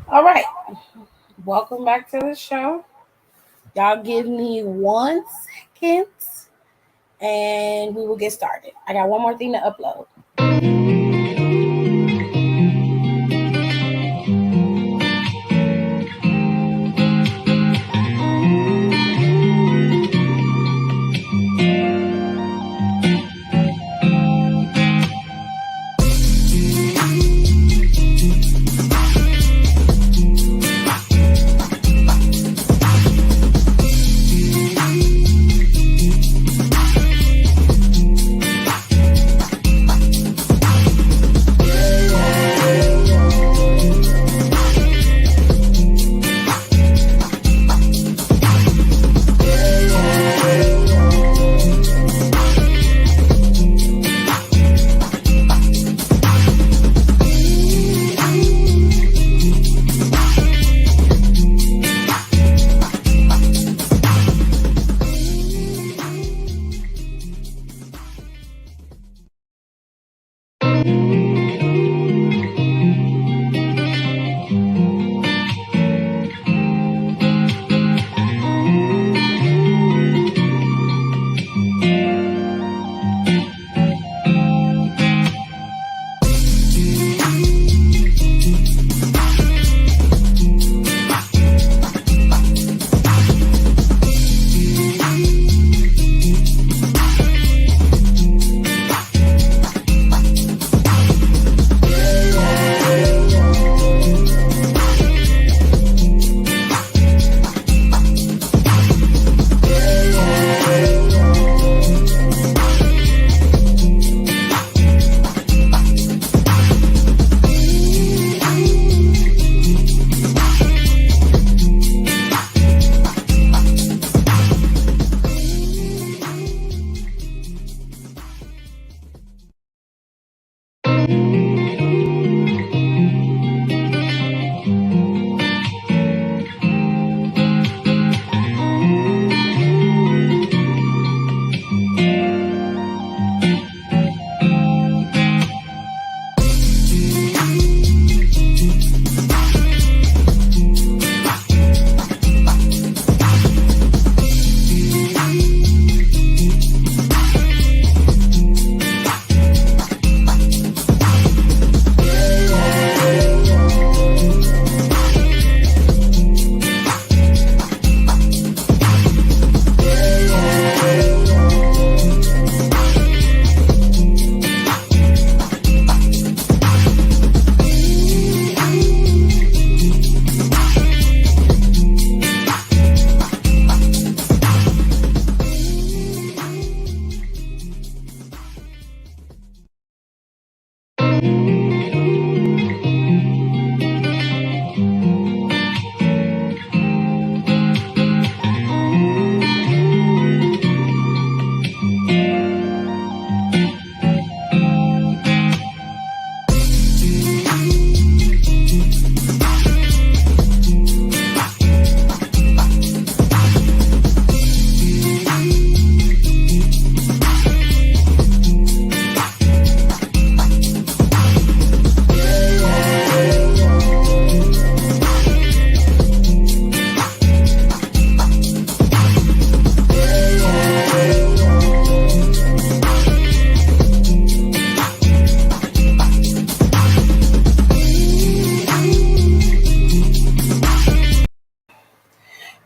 All right, welcome back to the show. Y'all give me 1 second and we will get started. I got one more thing to upload.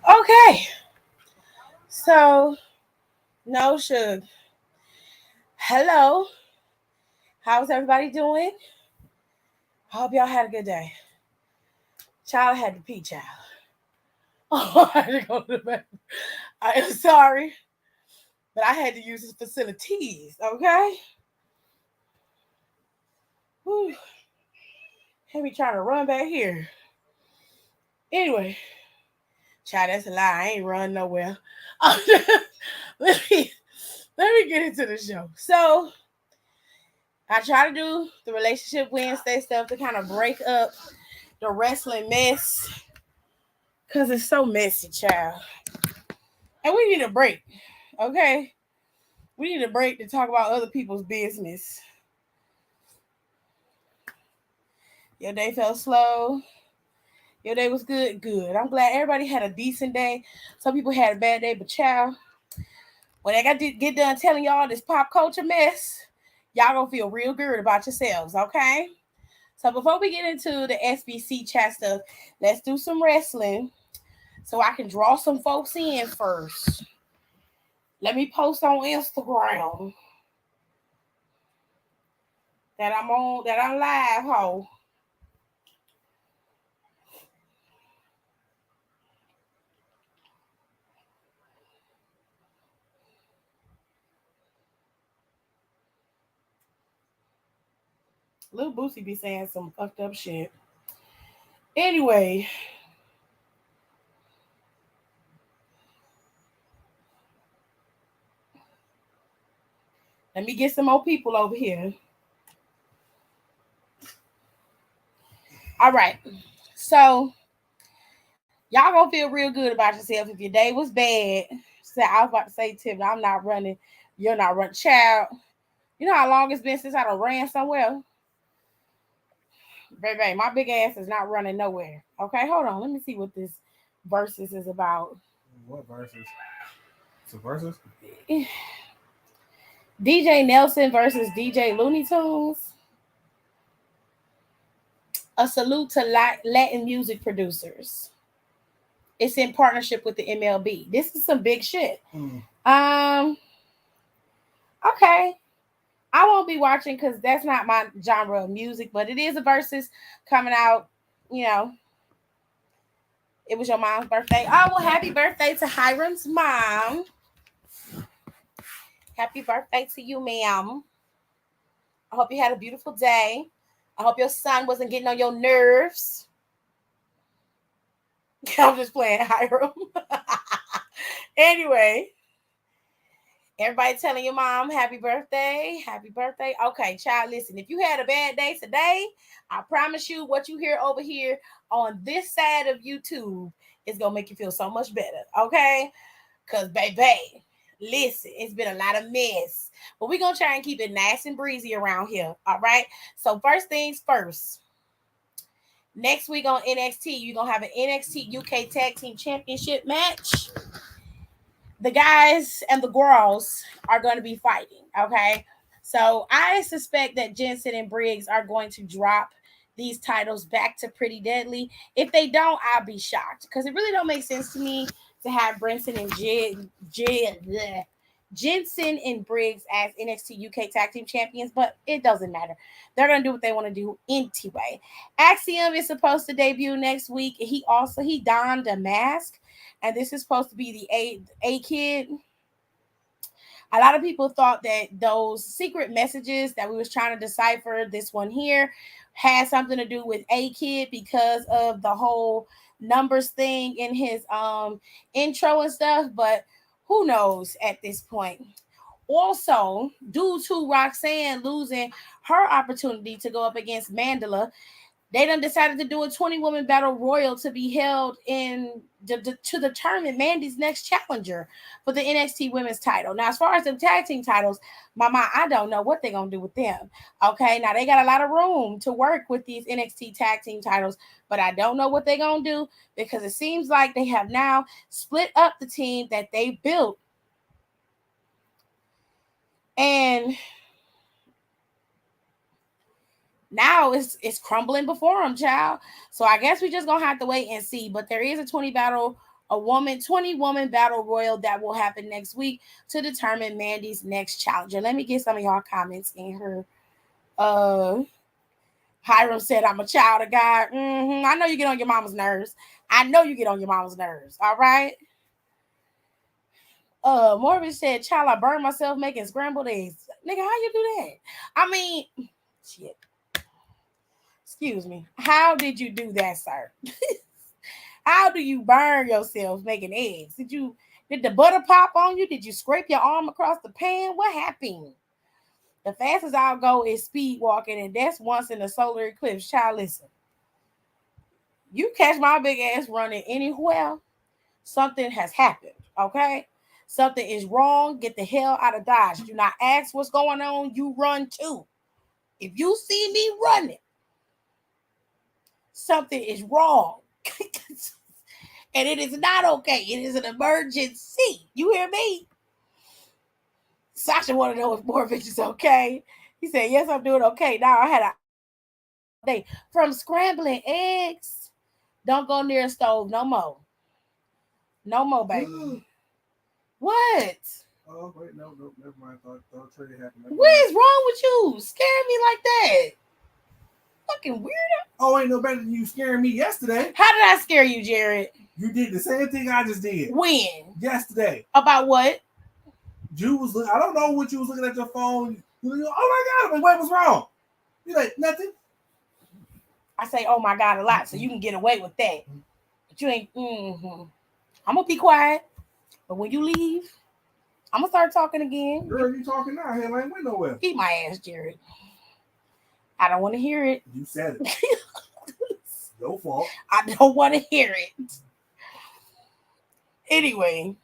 Okay, so no sugar. Hello, how's everybody doing? I hope y'all had a good day. Child had to pee, child. Oh, I had to go to the bathroom. I am sorry, but I had to use his facilities. Okay. Whew. Had me trying to run back here. Anyway, child, that's a lie. I ain't run nowhere. let me let me get into the show. So I try to do the relationship Wednesday stuff to kind of break up the wrestling mess because it's so messy, child. And we need a break, okay? We need a break to talk about other people's business. Your day felt slow. Your day was good? Good. I'm glad everybody had a decent day. Some people had a bad day, but child, when I got to get done telling y'all this pop culture mess, y'all gonna feel real good about yourselves, okay? So before we get into the SBC chat stuff, let's do some wrestling so I can draw some folks in first. Let me post on Instagram that I'm live, ho. Little Boosie be saying some fucked up shit. Anyway, let me get some more people over here. All right. So y'all gonna feel real good about yourself if your day was bad. So I was about to say, Tim, I'm not running. You're not running. Child, you know how long it's been since I done ran somewhere? Baby, my big ass is not running nowhere. Okay, hold on. Let me see what this versus is about. What versus? It's a versus? DJ Nelson versus DJ Looney Tunes. A salute to Latin music producers. It's in partnership with the MLB. This is some big shit. Um, okay. I won't be watching because that's not my genre of music, but it is a versus coming out. You know, it was your mom's birthday. Oh, well, happy birthday to Hiram's mom. Happy birthday to you, ma'am. I hope you had a beautiful day. I hope your son wasn't getting on your nerves. I'm just playing Hiram. Anyway, everybody telling your mom happy birthday. Happy birthday. Okay, child, listen. If you had a bad day today, I promise you what you hear over here on this side of YouTube is going to make you feel so much better. Okay? Because, baby, listen, it's been a lot of mess. But we're going to try and keep it nice and breezy around here. All right? So, first things first. Next week on NXT, you're going to have an NXT UK Tag Team Championship match. The guys and the girls are going to be fighting. Okay. So I suspect that Jensen and Briggs are going to drop these titles back to Pretty Deadly. If they don't, I'll be shocked because it really don't make sense to me to have Brinson and Jensen and Briggs as NXT UK Tag Team Champions, but it doesn't matter. They're gonna do what they want to do anyway. Axiom is supposed to debut next week. He donned a mask, and this is supposed to be the A Kid. A lot of people thought that those secret messages that we was trying to decipher, this one here, had something to do with A Kid because of the whole numbers thing in his intro and stuff, but who knows at this point. Also, due to Roxanne losing her opportunity to go up against Mandela, they done decided to do a 20-woman battle royal to be held to determine Mandy's next challenger for the NXT Women's title. Now, as far as the tag team titles, Mama, I don't know what they're gonna do with them. Okay, now they got a lot of room to work with these NXT tag team titles, but I don't know what they're gonna do because it seems like they have now split up the team that they built. And now it's crumbling before them, child. So I guess we just gonna have to wait and see. But there is a 20 woman battle royal that will happen next week to determine Mandy's next challenger. Let me get some of y'all comments in here. Hiram said, I'm a child of God. I know you get on your mama's nerves. I know you get on your mama's nerves. All right. Morgan said, child, I burned myself making scrambled eggs. Nigga, how you do that? I mean, shit. Excuse me. How did you do that, sir? How do you burn yourself making eggs? Did the butter pop on you? Did you scrape your arm across the pan? What happened? The fastest I'll go is speed walking, and that's once in a solar eclipse. Child, listen. You catch my big ass running anywhere, something has happened. Okay? Something is wrong. Get the hell out of Dodge. Do not ask what's going on. You run too. If you see me running, something is wrong. And it is not okay. It is an emergency. You hear me? Sasha want to know if Morvich is okay. He said, yes, I'm doing okay. Now I had a day from scrambling eggs. Don't go near a stove no more. No more, baby. What? Oh, wait, no, never mind. Thought trade happened. What is wrong with you? Scaring me like that? Fucking weirdo. Oh, ain't no better than you scaring me yesterday. How did I scare you, Jared? You did the same thing I just did. When? Yesterday. About what? You was I don't know what you was looking at your phone. You like, oh my God, what was wrong? You like, nothing. I say, oh my God, a lot, so you can get away with that. But you ain't, I'm going to be quiet. But when you leave, I'm going to start talking again. Girl, you talking now. Hell, I ain't went nowhere. Eat my ass, Jared. I don't want to hear it. You said it. Your fault. I don't want to hear it. Anyway.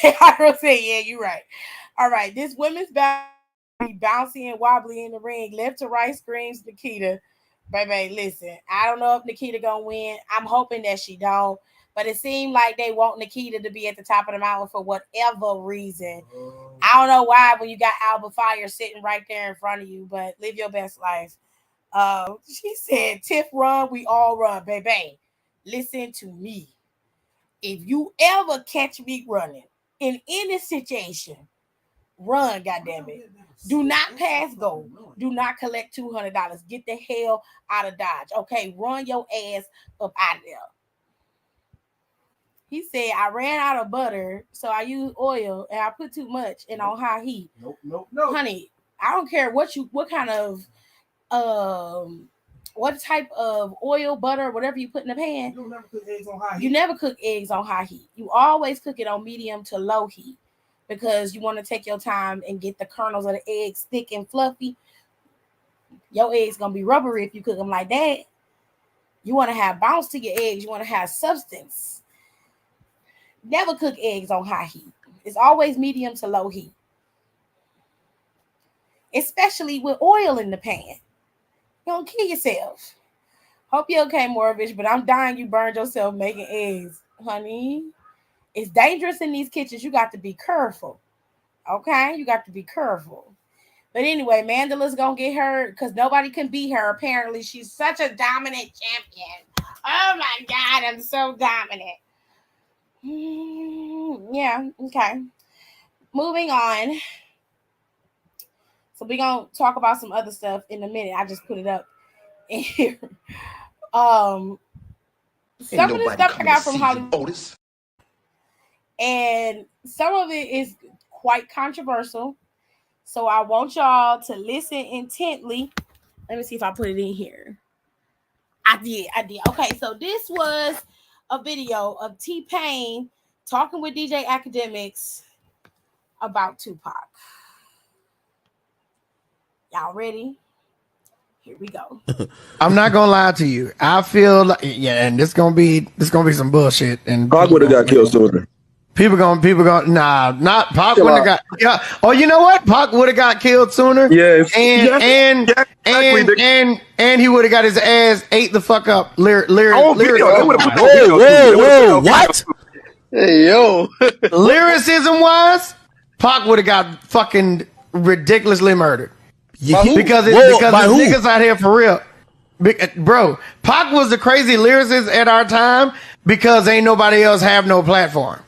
I don't say, yeah, you're right. All right, this women's bouncy and wobbly in the ring, left to right, screams Nikita. Baby, listen, I don't know if Nikita gonna win. I'm hoping that she don't, but it seemed like they want Nikita to be at the top of the mountain for whatever reason. I don't know why when you got Alba Fire sitting right there in front of you, but live your best life. She said, Tiff run, we all run, baby. Listen to me. If you ever catch me running in any situation, run, goddammit. Do not pass go. Do not collect $200. Get the hell out of Dodge. Okay, run your ass up out of there. He said, I ran out of butter, so I used oil, and I put too much and on high heat. Nope. Honey, I don't care what kind of what type of oil, butter, whatever you put in the pan. You never cook eggs on high heat. You never cook eggs on high heat. You always cook it on medium to low heat because you want to take your time and get the kernels of the eggs thick and fluffy. Your eggs gonna be rubbery if you cook them like that. You want to have bounce to your eggs. You want to have substance. Never cook eggs on high heat. It's always medium to low heat. Especially with oil in the pan. You don't kill yourself. Hope you're okay, Morvich, but I'm dying you burned yourself making eggs, honey. It's dangerous in these kitchens. You got to be careful. Okay? You got to be careful. But anyway, Mandela's going to get her because nobody can beat her. Apparently, she's such a dominant champion. Oh, my God. I'm so dominant. Yeah, okay. Moving on. So we're going to talk about some other stuff in a minute. I just put it up in here. Some of the stuff I got from Hollywood. And some of it is quite controversial. So I want y'all to listen intently. Let me see if I put it in here. I did. Okay, so this was a video of T-Pain talking with DJ Academics about Tupac. Y'all ready? Here we go. I'm not gonna lie to you. I feel like, yeah, and this gonna be some bullshit. And Pac would have got killed sooner. People gonna not Pac wouldn't have got. Yeah. Oh, you know what? Pac would have got killed sooner. Yes. And he would have got his ass ate the fuck up. Whoa, what? Hey, yo. Lyricism wise, Pac would have got fucking ridiculously murdered. Because there's niggas out here for real. Bro, Pac was the crazy lyricist at our time because ain't nobody else have no platform.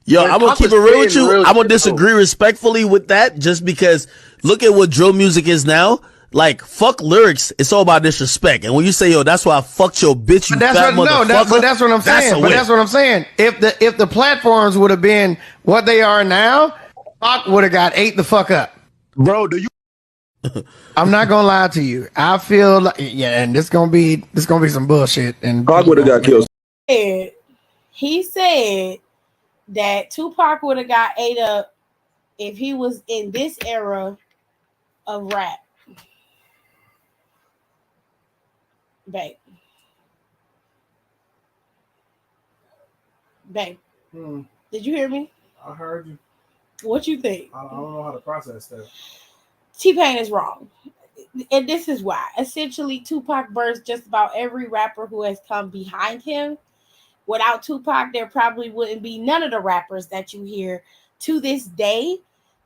Yo, I'm gonna keep it real with you. I'm gonna disagree respectfully with that just because look at what drill music is now. Like, fuck lyrics. It's all about disrespect. And when you say, yo, that's why I fucked your bitch, you fat motherfucker. That's what I'm saying. That's what I'm saying. If the platforms would have been what they are now, Pac would have got ate the fuck up. Bro, do you? I'm not gonna lie to you. I feel like, yeah, and this gonna be some bullshit. And Pac would have got killed. He said that Tupac would have got ate up if he was in this era of rap. Babe. Did you hear me? I heard you. What you think? I don't know how to process that. T-Pain is wrong. And this is why. Essentially, Tupac birthed just about every rapper who has come behind him. Without Tupac, there probably wouldn't be none of the rappers that you hear to this day.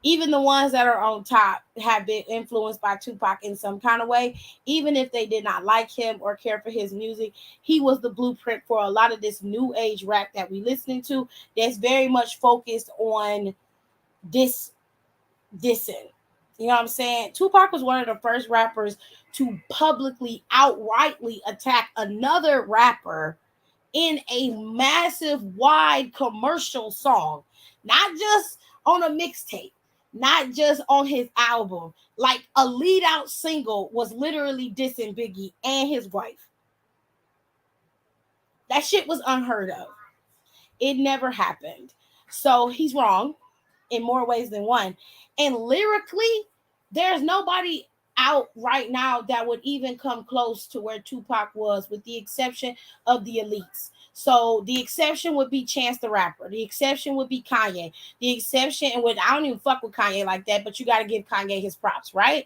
Even the ones that are on top have been influenced by Tupac in some kind of way. Even if they did not like him or care for his music, he was the blueprint for a lot of this new age rap that we listening to that's very much focused on dissing. You know what I'm saying? Tupac was one of the first rappers to publicly, outrightly attack another rapper in a massive, wide commercial song, not just on a mixtape, not just on his album. Like a lead out single was literally dissing Biggie and his wife. That shit was unheard of. It never happened. So he's wrong in more ways than one. And lyrically, there's nobody out right now that would even come close to where Tupac was, with the exception of the elites. So the exception would be Chance the Rapper. The exception would be Kanye. The exception, and I don't even fuck with Kanye like that, but you got to give Kanye his props, right?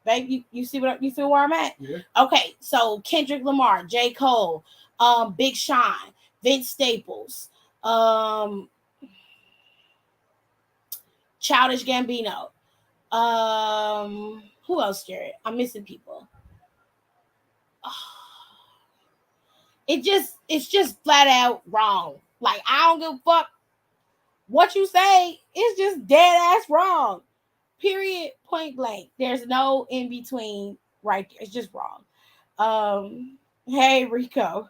Babe, you see what you feel where I'm at? Yeah. Okay, so Kendrick Lamar, J. Cole, Big Sean, Vince Staples, Childish Gambino. Who else, Jared? I'm missing people. It's just flat out wrong. Like, I don't give a fuck what you say. It's just dead ass wrong. Period. Point blank. There's no in between right there. It's just wrong. Hey Rico.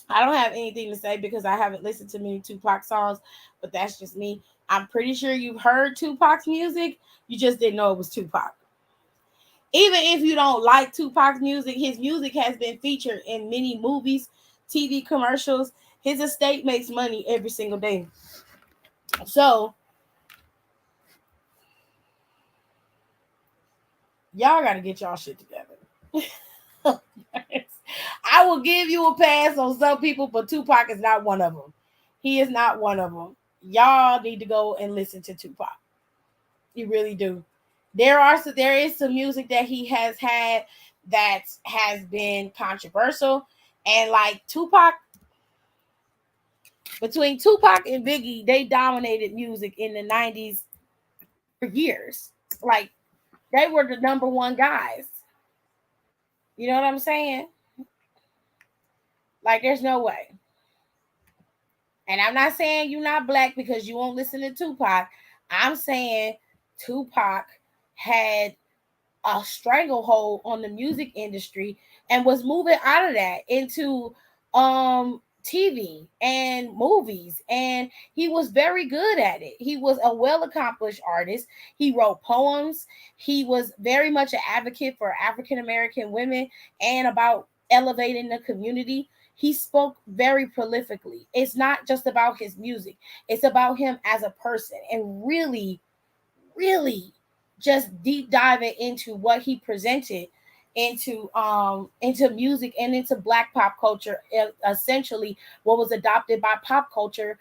I don't have anything to say because I haven't listened to many Tupac songs, but that's just me. I'm pretty sure you've heard Tupac's music. You just didn't know it was Tupac. Even if you don't like Tupac's music, his music has been featured in many movies, TV commercials. His estate makes money every single day. So, y'all got to get y'all shit together. I will give you a pass on some people, but Tupac is not one of them. He is not one of them. Y'all need to go and listen to Tupac. You really do. There is some music that he has had that has been controversial, and like Tupac, between Tupac and Biggie, they dominated music in the 90s for years. Like, they were the number one guys. You know what I'm saying? Like, there's no way. And I'm not saying you're not black because you won't listen to Tupac. I'm saying Tupac had a stranglehold on the music industry and was moving out of that into TV and movies, and he was very good at it. He was a well-accomplished artist. He wrote poems. He was very much an advocate for African American women and about elevating the community. He spoke very prolifically. It's not just about his music. It's about him as a person, and really, really just deep diving into what he presented into music and into Black pop culture, essentially what was adopted by pop culture.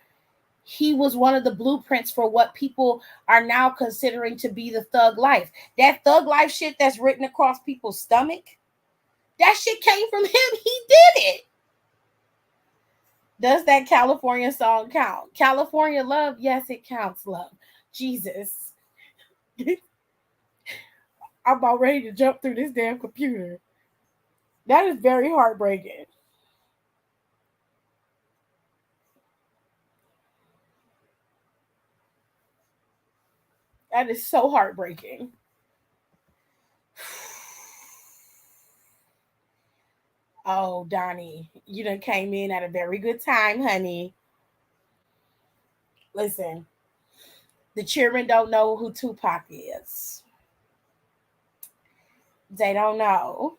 He was one of the blueprints for what people are now considering to be the thug life. That thug life shit that's written across people's stomach, that shit came from him. He did it. Does that California song count? California Love? Yes, it counts, love. Jesus. I'm about ready to jump through this damn computer. That is very heartbreaking. That is so heartbreaking. Oh, Donnie, you done came in at a very good time, honey. Listen, the children don't know who Tupac is. They don't know.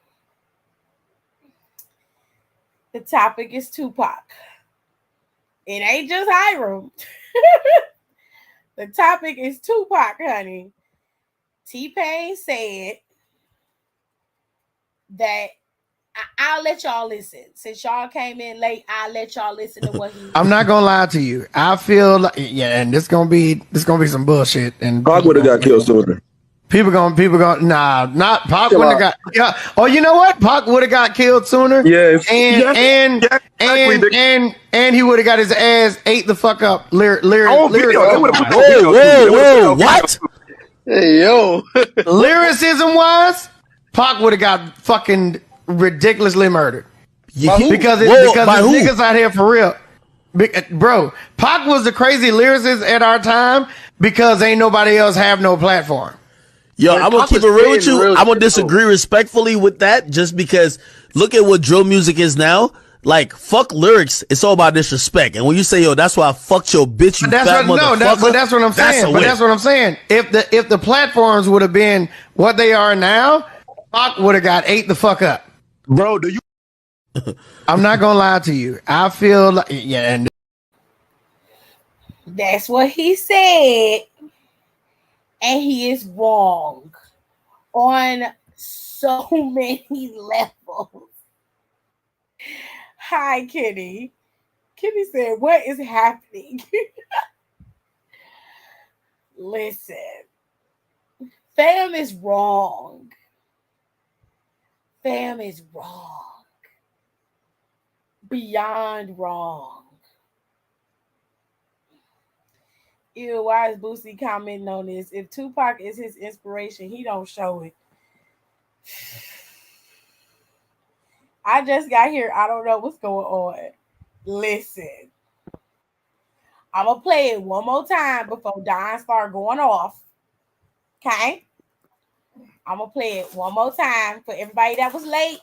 The topic is Tupac. It ain't just Hiram. The topic is Tupac, honey. T-Pain said that I'll let y'all listen. Since y'all came in late, I'll let y'all listen to what he. I'm not gonna lie to you. I feel like, yeah, and this gonna be some bullshit. And Pac would have got killed sooner. People going. Nah, not Pac wouldn't have got. Yeah. Oh, you know what? Pac would have got killed sooner. Yes. And he would have got his ass ate the fuck up. Whoa, what? Hey yo. Lyricism wise, Pac would have got fucking ridiculously murdered. Because niggas out here for real. Bro, Pac was the crazy lyricist at our time because ain't nobody else have no platform. Yo, I'm gonna keep it real with you. I'm gonna disagree respectfully with that just because look at what drill music is now. Like, fuck lyrics. It's all about disrespect. And when you say, yo, that's why I fucked your bitch, you fat motherfucker. But that's what I'm saying. But that's what I'm saying. If the platforms would have been what they are now, Pac would have got ate the fuck up. Bro, do you? I'm not gonna lie to you. I feel like, yeah, and that's what he said. And he is wrong on so many levels. Hi, Kitty. Kitty said, what is happening? Listen, fam is wrong. Fam is wrong. Beyond wrong. Ew, why is Boosie commenting on this? If Tupac is his inspiration, he don't show it. I just got here. I don't know what's going on. Listen. I'm going to play it one more time before Don start going off. Okay? I'm going to play it one more time for everybody that was late.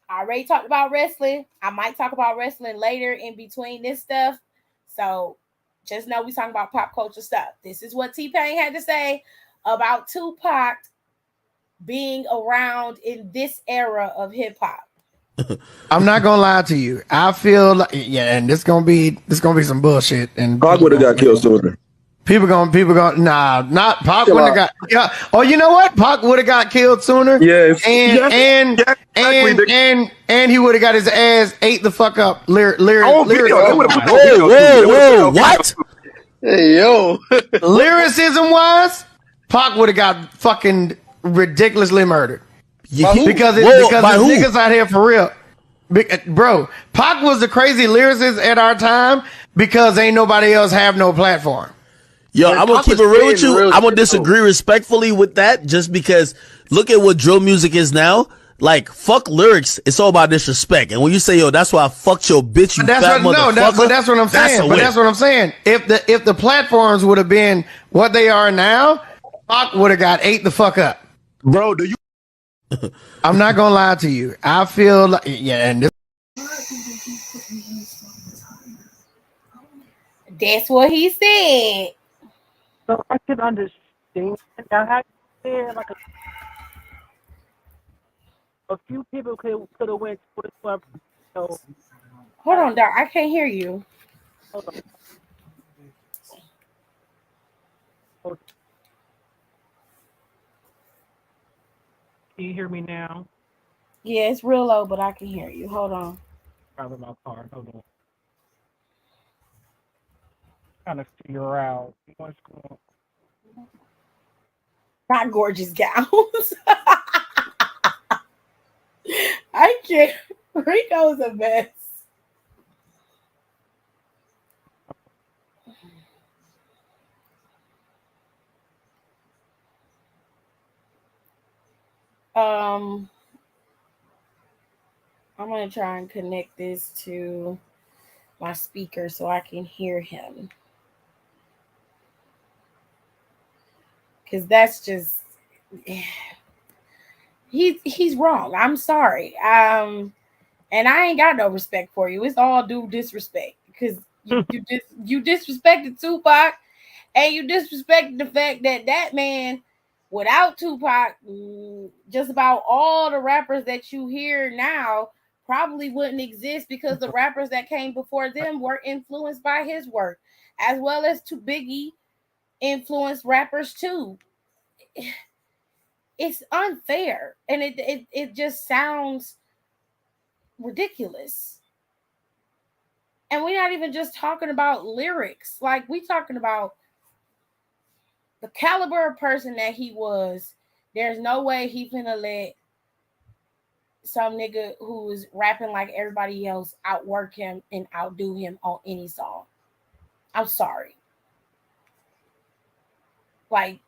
I already talked about wrestling. I might talk about wrestling later in between this stuff. So just know we're talking about pop culture stuff. This is what T-Pain had to say about Tupac being around in this era of hip-hop. I'm not gonna lie to you. I feel like, yeah, and this gonna be some bullshit. And Pac would have got killed sooner. People going. Nah, not Pac wouldn't have got. Yeah. Oh, you know what? Pac would have got killed sooner. Yes. And he would have got his ass ate the fuck up. Whoa, what? Hey yo. Lyricism wise, Pac would have got fucking ridiculously murdered. Because niggas out here for real. Bro, Pac was the crazy lyricist at our time because ain't nobody else have no platform. Yo, I'm gonna keep it real with you. I'm gonna disagree respectfully with that just because look at what drill music is now. Like, fuck lyrics. It's all about disrespect. And when you say, yo, that's why I fucked your bitch, you fat motherfucker. But that's what I'm saying. That's what I'm saying. If the platforms would have been what they are now, Pac would have got ate the fuck up. Bro, do you? I'm not gonna lie to you. I feel like, yeah, and that's what he said. So I can understand. Now, how you said like a few people could have went to the club. So, hold on, Doc. I can't hear you. Hold on. Can you hear me now? Yeah, it's real low, but I can hear you. Hold on. Probably my car. Hold on. Trying to figure out what's going on. Not gorgeous gowns. I can't. Rico's a mess. I'm gonna try and connect this to my speaker so I can hear him. Because that's just he's wrong. I'm sorry. And I ain't got no respect for you. It's all due disrespect because you disrespected Tupac and you disrespected the fact that man, without Tupac, just about all the rappers that you hear now probably wouldn't exist because the rappers that came before them were influenced by his work, as well as to Biggie influenced rappers too. It's unfair, and it just sounds ridiculous. And we're not even just talking about lyrics. Like, we talking about the caliber of person that he was, there's no way he finna let some nigga who's rapping like everybody else outwork him and outdo him on any song. I'm sorry. Like,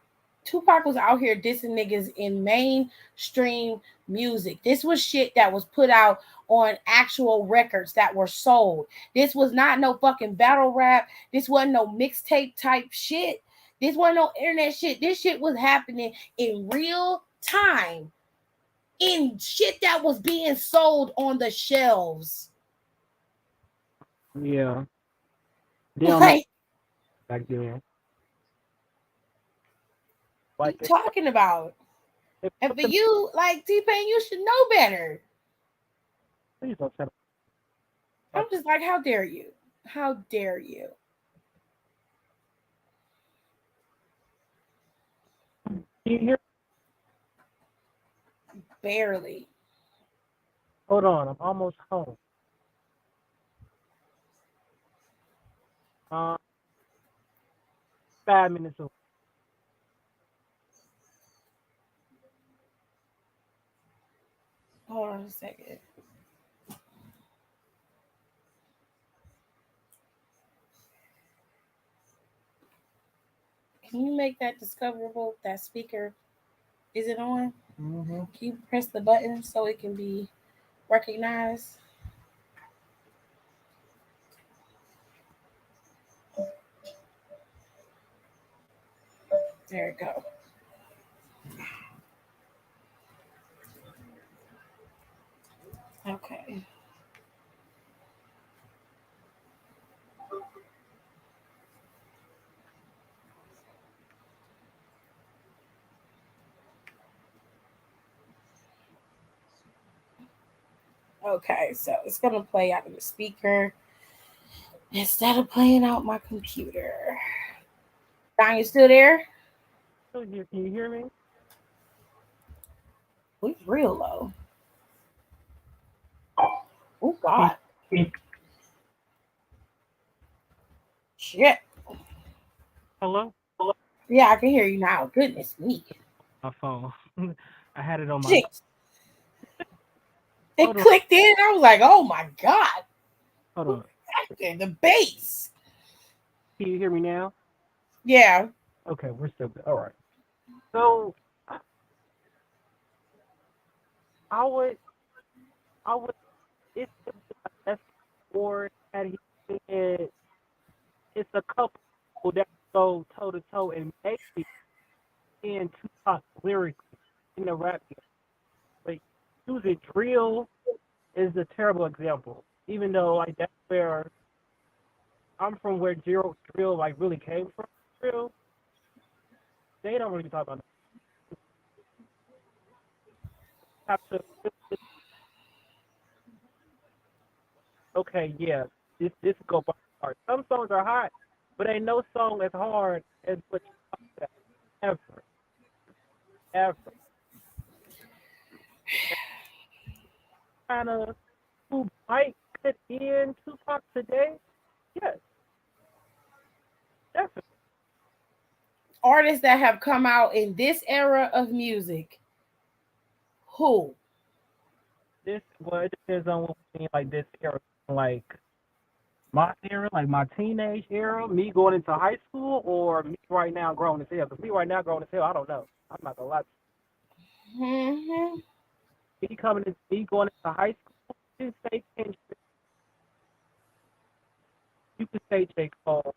Tupac was out here dissing niggas in mainstream music. This was shit that was put out on actual records that were sold. This was not no fucking battle rap. This wasn't no mixtape type shit. This wasn't no internet shit. This shit was happening in real time. In shit that was being sold on the shelves. Yeah. Like, back then. What you talking about? And for you, like T-Pain, you should know better. Please don't say that. I'm just like, how dare you? How dare you? Can you hear? Barely. Hold on, I'm almost home. 5 minutes away. Hold on a second. Can you make that discoverable? That speaker, is it on? Mm-hmm. Can you press the button so it can be recognized? There we go. Okay. Okay, so it's gonna play out of the speaker instead of playing out my computer. Don, you still there? Can you hear me? It's real low. Oh God. Shit. Hello? Yeah, I can hear you now. Goodness me. My phone. I had it on my. Shit. It clicked in. I was like, oh my God. Hold on. The bass. Can you hear me now? Yeah. Okay, we're still good. All right. So I would it's the board that he said it's a couple that go toe to toe and maybe in Tupac lyrics in the rap game. Like using drill is a terrible example. Even though like that's where I'm from, where drill like really came from. Drill, they don't really talk about that. Okay, yeah, this go by hard. Some songs are hot, but ain't no song as hard as what you talk about ever. Kind of who might fit in Tupac today? Yes, definitely. Artists that have come out in this era of music. Who? It depends on what we mean, like this era, like my era, like my teenage era, me going into high school, or me right now growing as hell. Because me right now growing as hell, I don't know. I'm not gonna lie. Mm-hmm. Me going into high school, you can say Kendrick, you can say J. Cole.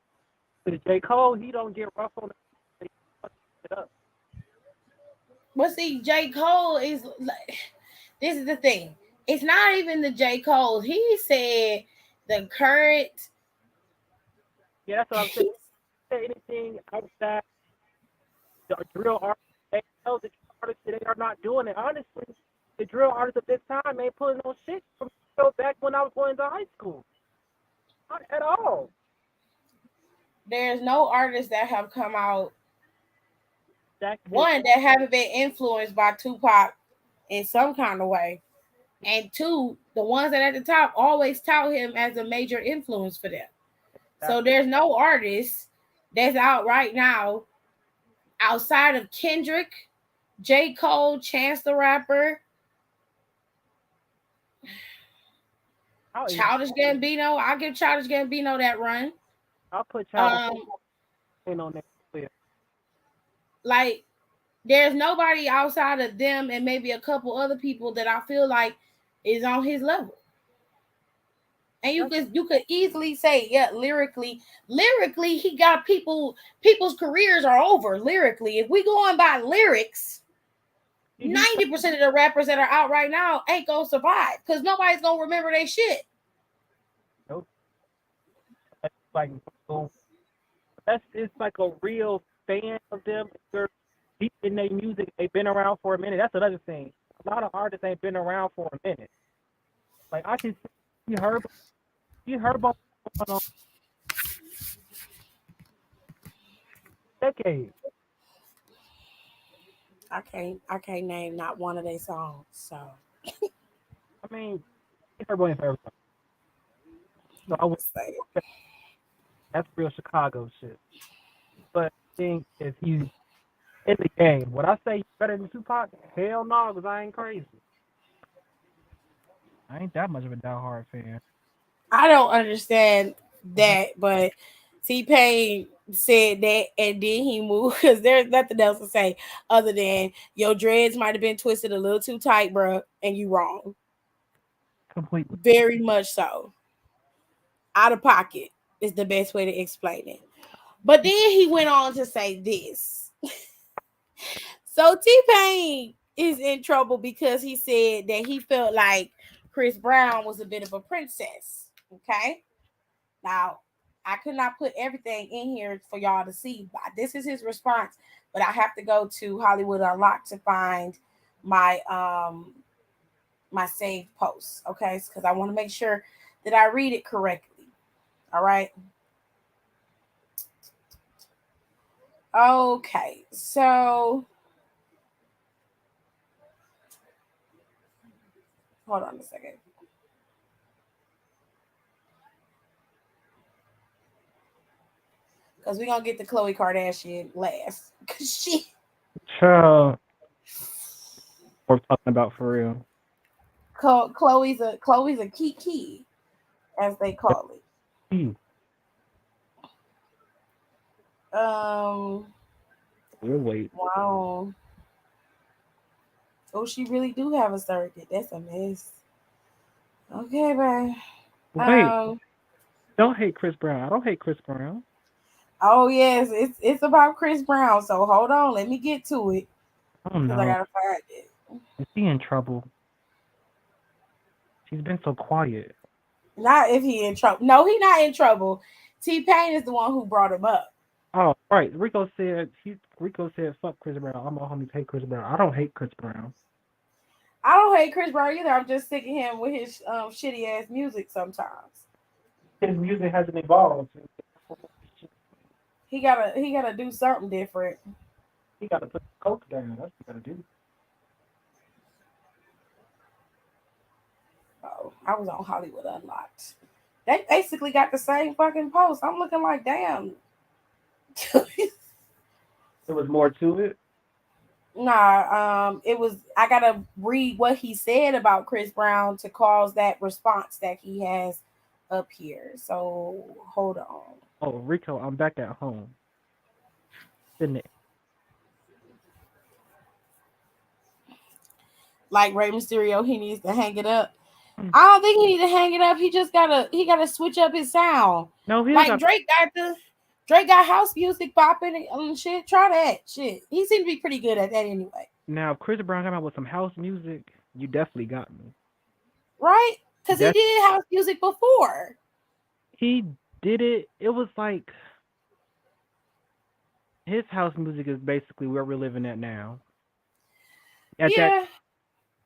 But J. Cole, he don't get rough on it up. But see, J. Cole is like, this is the thing. It's not even the J. Cole. He said the current. Yeah, that's what I'm saying. Say anything outside the drill artists, they know the drill artists, they are not doing it. Honestly, the drill artists of this time ain't pulling no shit from back when I was going to high school. Not at all. There's no artists that have come out. One, Exactly. that haven't been influenced by Tupac in some kind of way. And two, the ones that at the top always tout him as a major influence for them. So there's no artist that's out right now outside of Kendrick, J. Cole, Chance the Rapper, Childish Gambino. I'll give Childish Gambino that run. I'll put Childish on that list. Like, there's nobody outside of them and maybe a couple other people that I feel like is on his level. And you could easily say, yeah, lyrically, he got people's careers are over lyrically. If we go on by lyrics, 90% of the rappers that are out right now ain't gonna survive because nobody's gonna remember their shit. Nope. It's like a real fan of them. They're deep in their music. They've been around for a minute. That's another thing. A lot of artists ain't been around for a minute. Like I can see Herbo on decades. I can't name not one of their songs. So I mean, Herbo ain't for everybody. So I would say that's real Chicago shit. But the thing is, he's in the game. Would I say he's better than Tupac? Hell no, because I ain't crazy. I ain't that much of a diehard fan. I don't understand that, but T-Pain said that and then he moved because there's nothing else to say other than your dreads might have been twisted a little too tight, bro, and you wrong. Completely. Very much so. Out of pocket is the best way to explain it. But then he went on to say this. So T-Pain is in trouble because he said that he felt like Chris Brown was a bit of a princess. Okay. Now, I could not put everything in here for y'all to see. This is his response, but I have to go to Hollywood Unlocked to find my my saved posts. Okay, because I want to make sure that I read it correctly. All right. Okay, so hold on a second. Because we're going to get to Khloe Kardashian last. Because she... Child. We're talking about for real. Chloe's a Kiki, as they call it. We'll wait. Wow. Oh, she really do have a surrogate. That's a mess. Okay, babe. Wait. Don't hate Chris Brown. I don't hate Chris Brown. Oh yes, it's about Chris Brown. So hold on, let me get to it. Oh no. I gotta find it. Is he in trouble? She's been so quiet. Not if he in trouble. No, he not in trouble. T-Pain is the one who brought him up. Oh, right. Rico said, fuck Chris Brown. All my homies hate Chris Brown. I don't hate Chris Brown. I don't hate Chris Brown either. I'm just sick of him with his shitty ass music sometimes. His music hasn't evolved. He gotta do something different. He gotta put the coke down. That's what he gotta do. Oh, I was on Hollywood Unlocked. They basically got the same fucking post. I'm looking like, damn. There was more to it? Nah, it was, I gotta read what he said about Chris Brown to cause that response that he has up here. So hold on. Oh, Rico, I'm back at home. Isn't it? Like Rey Mysterio, he needs to hang it up. I don't think he needs to hang it up. He gotta switch up his sound. No, he like Drake got house music popping and shit. Try that shit. He seemed to be pretty good at that anyway. Now, if Chris Brown came out with some house music, you definitely got me. Right? Because he did house music before. He did it. It was like his house music is basically where we're living at now.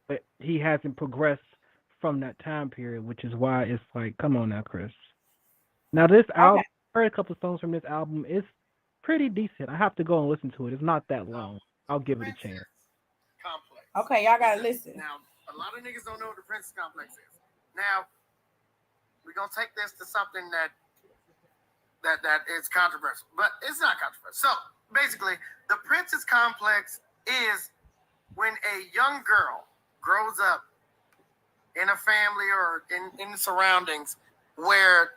But he hasn't progressed from that time period, which is why it's like, come on now, Chris. Now this album, I heard a couple songs from this album. It's pretty decent. I have to go and listen to it. It's not that long. I'll give it a chance. Complex. Okay, y'all gotta listen. Now, a lot of niggas don't know what the Princess Complex is. Now, we're gonna take this to something that is controversial, but it's not controversial. So, basically, the princess complex is when a young girl grows up in a family or in the surroundings where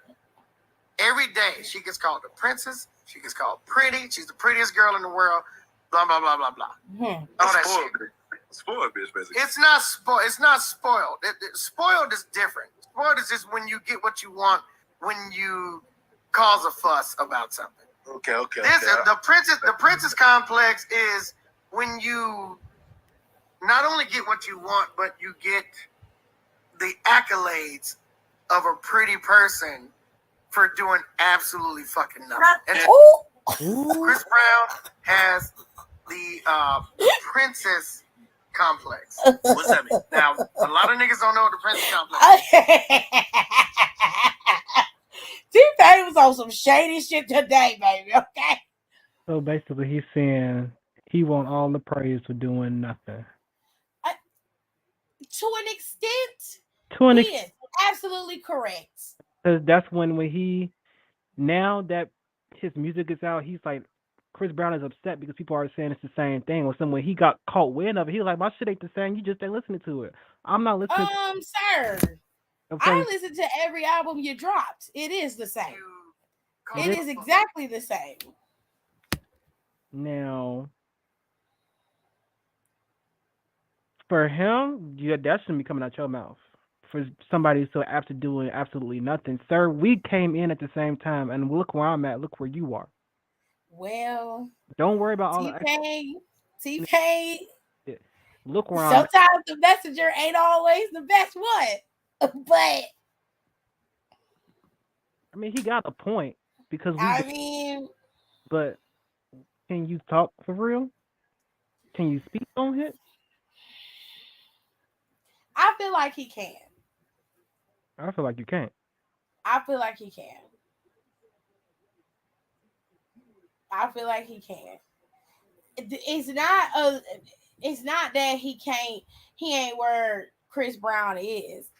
every day she gets called a princess, she gets called pretty, she's the prettiest girl in the world, blah, blah, blah, blah, blah. All that shit. Spoiled bitch, basically. It's not spoiled. It's not spoiled. Spoiled is different. Spoiled is just when you get what you want, when you cause a fuss about something. Okay. The princess complex is when you not only get what you want, but you get the accolades of a pretty person for doing absolutely fucking nothing. And Chris Brown has the princess complex. What's that mean? Now, a lot of niggas don't know what the princess complex is. T-Pain was on some shady shit today, baby, okay? So basically, he's saying he want all the praise for doing nothing. To an extent, he is absolutely correct. Because that's when he, now that his music is out, he's like, Chris Brown is upset because people are saying it's the same thing. Or somewhere he got caught wind of it. He was like, my shit ain't the same. You just ain't listening to it. I'm not listening. Sir, I listen to every album you dropped. It is the same. It is exactly the same. Now, for him, that shouldn't be coming out your mouth. For somebody so apt to doing absolutely nothing. Sir, we came in at the same time, and look where I'm at. Look where you are. Well, don't worry about all T-Pain. Look where sometimes the messenger ain't always the best one. But I mean, he got a point because but can you talk for real? Can you speak on it? I feel like he can. I feel like you can't. I feel like he can. I feel like he can. It's not that he can't. He ain't where Chris Brown is,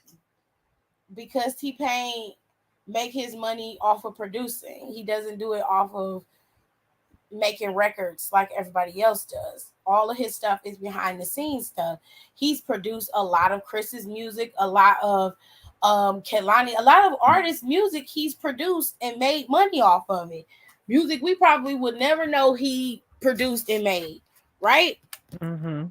because T-Pain make his money off of producing. He doesn't do it off of making records like everybody else does. All of his stuff is behind the scenes stuff. He's produced a lot of Chris's music, a lot of Kehlani, a lot of artists' music he's produced and made money off of it. Music we probably would never know he produced and made, right? Mm-hmm.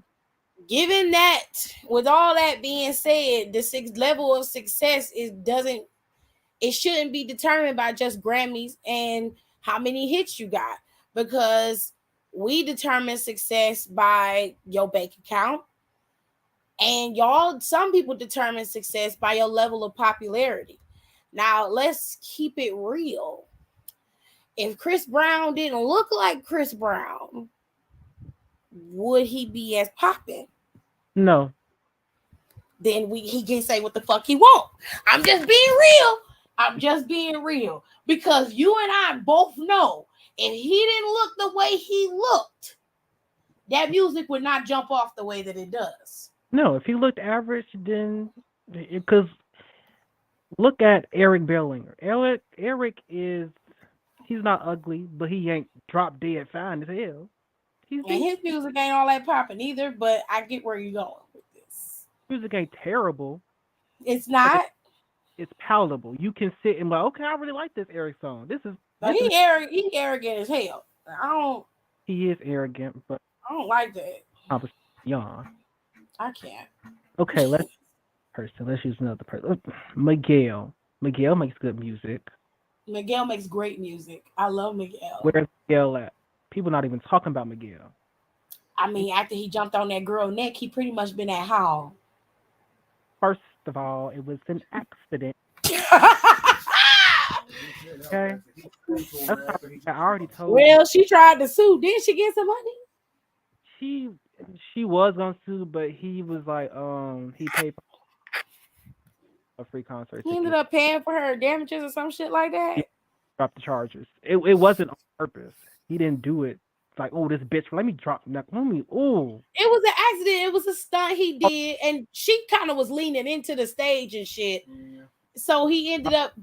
Given that, with all that being said, the level of success it shouldn't be determined by just Grammys and how many hits you got, because we determine success by your bank account, and some people determine success by your level of popularity. Now, let's keep it real. If Chris Brown didn't look like Chris Brown, would he be as popping? No. Then he can say what the fuck he want. I'm just being real. Because you and I both know if he didn't look the way he looked, that music would not jump off the way that it does. No, if he looked average, then because look at Eric Bellinger. Eric he's not ugly, but he ain't drop dead fine as hell. And his music ain't all that popping either, but I get where you're going with this. Music ain't terrible. It's not. It's palatable. You can sit and be like, okay, I really like this Eric song. He arrogant as hell. He is arrogant, but I don't like that. Yawn. I can't. Okay, let's use another person. Miguel. Miguel makes good music. Miguel makes great music. I love Miguel. Where's Miguel at? People not even talking about Miguel. I mean, after he jumped on that girl neck, he pretty much been at home. First of all, it was an accident. Okay. I already told you. Well, she tried to sue. Didn't she get some money? She was gonna sue, but he was like, he paid for a free concert. He ended up paying for her damages or some shit like that. He dropped the charges. It wasn't on purpose. He didn't do it. It's like, oh, this bitch, let me drop that. Oh. It was an accident. It was a stunt he did, and she kind of was leaning into the stage and shit. Yeah. So he ended up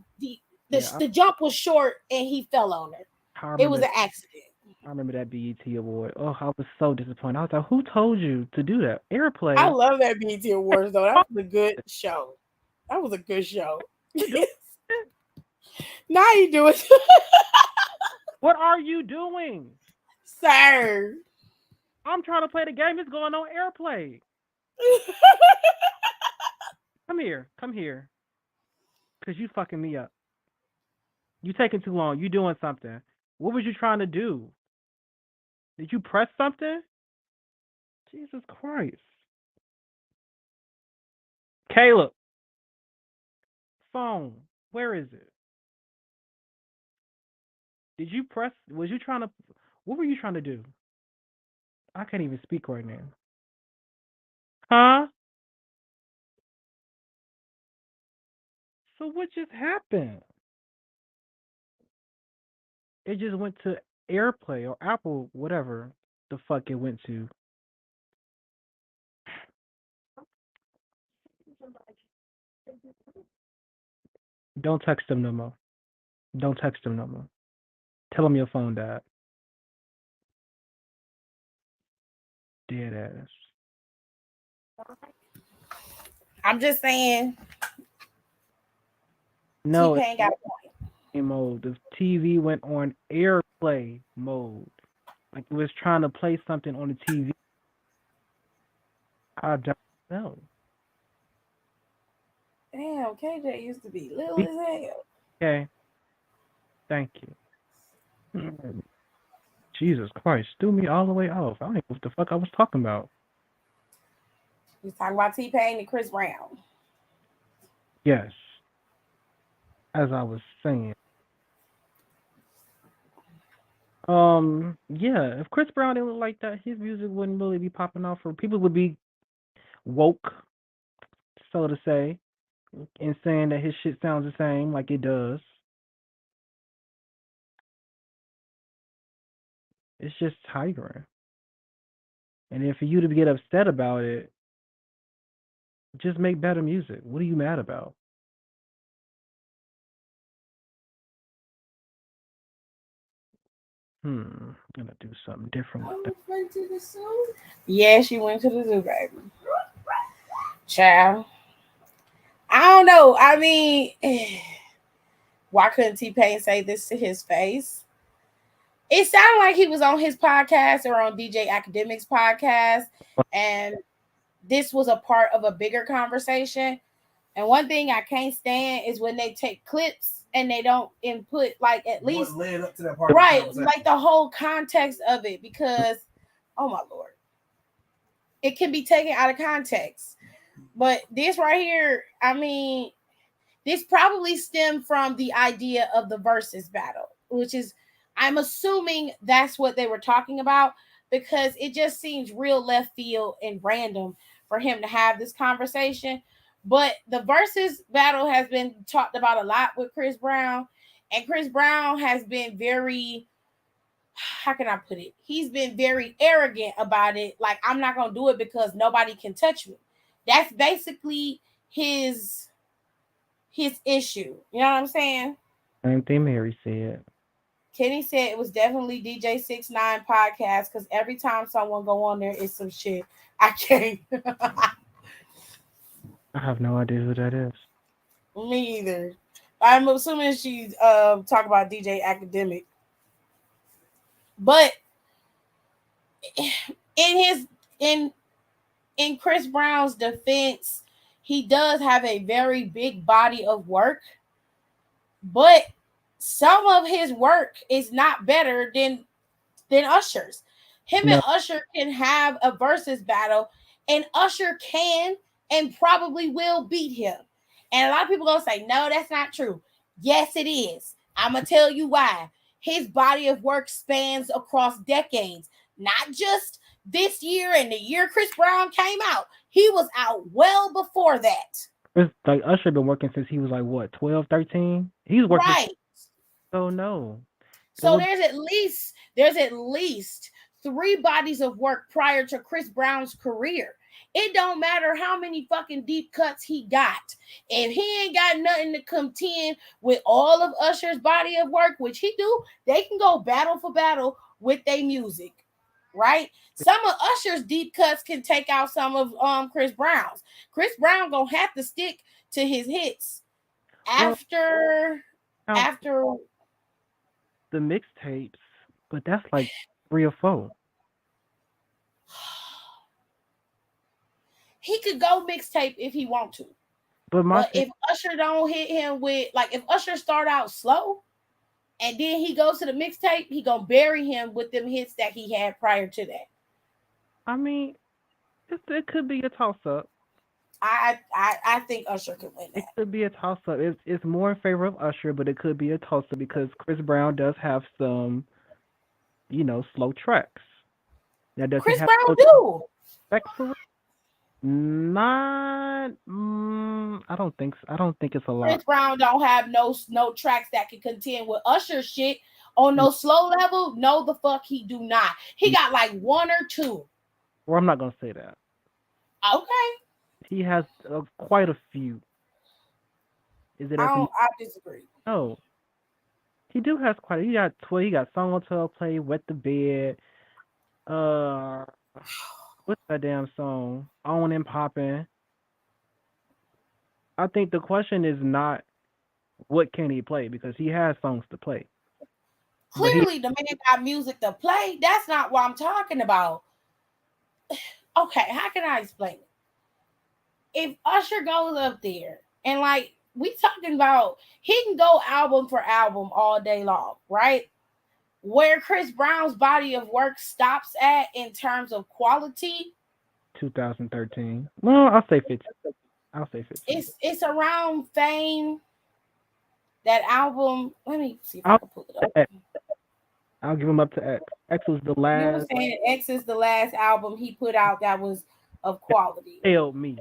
the jump was short and he fell on her. It was an accident. I remember that BET award. Oh, I was so disappointed. I was like, who told you to do that? Airplay. I love that BET Awards though. That was a good show. That was a good show. Now you do it. What are you doing? Sir. I'm trying to play the game. It's going on Airplay. Come here. Come here. Because you fucking me up. You taking too long. You doing something. What was you trying to do? Did you press something? Jesus Christ. Caleb. Phone. Where is it? Did you press? Was you trying to? What were you trying to do? I can't even speak right now. Huh? So what just happened? It just went to Airplay or Apple, whatever the fuck it went to. Don't text them no more. Don't text them no more. Tell them your phone died. Dead ass. I'm just saying. No, T-Pain got a point. mode. The TV went on Airplay mode. Like it was trying to play something on the TV. I don't know. Damn, KJ used to be little as hell. Okay. Thank you. Jesus Christ, threw me all the way off. I don't know what the fuck I was talking about. You was talking about T-Pain and Chris Brown. Yes. As I was saying. Yeah, if Chris Brown didn't look like that, his music wouldn't really be popping off, or people would be woke, so to say, and saying that his shit sounds the same like it does. It's just tiring. And then for you to get upset about it, just make better music. What are you mad about? I'm gonna do something different with that. Went to the zoo? Yeah, she went to the zoo, baby. Child. I don't know. I mean, why couldn't T-Pain say this to his face? It sounded like he was on his podcast or on DJ Academic's podcast, and this was a part of a bigger conversation. And one thing I can't stand is when they take clips and they don't input like at least what led up to that part, right, like the whole context of it, because oh my Lord, it can be taken out of context. But this right here, I mean, this probably stemmed from the idea of the versus battle, which is, I'm assuming that's what they were talking about, because it just seems real left field and random for him to have this conversation. But the versus battle has been talked about a lot with Chris Brown, and Chris Brown has been very, how can I put it? He's been very arrogant about it. Like, I'm not going to do it because nobody can touch me. That's basically his issue. You know what I'm saying? Same thing Mary said. Kenny said it was definitely DJ 6ix9ine podcast, because every time someone go on there, it's some shit. I can't. I have no idea who that is. Me either. I'm assuming she's talking about DJ Academic. But in Chris Brown's defense, he does have a very big body of work, but some of his work is not better than Usher's. Him and Usher can have a versus battle, and Usher can and probably will beat him. And a lot of people gonna say, no, that's not true. Yes, it is. I'm gonna tell you why. His body of work spans across decades, not just this year and the year Chris Brown came out. He was out well before that. It's like Usher been working since he was like what, 12, 13? He's working. Right. Oh no. So there's at least 3 bodies of work prior to Chris Brown's career. It don't matter how many fucking deep cuts he got. If he ain't got nothing to contend with all of Usher's body of work, which he do, they can go battle for battle with their music, right? Some of Usher's deep cuts can take out some of Chris Brown's. Chris Brown gonna have to stick to his hits after the mixtapes, but that's like 3 or 4. He could go mixtape if he want to. But if Usher don't hit him with, like, if Usher start out slow and then he goes to the mixtape, he gonna bury him with them hits that he had prior to that. I mean, it could be a toss up. I think Usher could win that. It could be a toss up. It's more in favor of Usher, but it could be a toss up because Chris Brown does have some, slow tracks. Now, does Chris he have Brown do? Excellent. Not. I don't think so. I don't think it's a lot. Chris Brown don't have no tracks that can contend with Usher shit on no slow level. No, the fuck he do not. He got like 1 or 2. Well, I'm not gonna say that. Okay. He has quite a few. Is it? I disagree. No. He do has quite. He got 12. He got Song on 12 Play, Wet the Bed. What's that damn song? On and Poppin'. I think the question is not what can he play because he has songs to play. Clearly, the man got music to play. That's not what I'm talking about. Okay, how can I explain it? If Usher goes up there and like we talking about, he can go album for album all day long, right? Where Chris Brown's body of work stops at in terms of quality, 2013. Well, I'll say 15. I'll say 15. It's around Fame. That album. Let me see if I can pull it up. I'll give him up to X. X was the last. You were saying X is the last album he put out that was of quality. Failed me.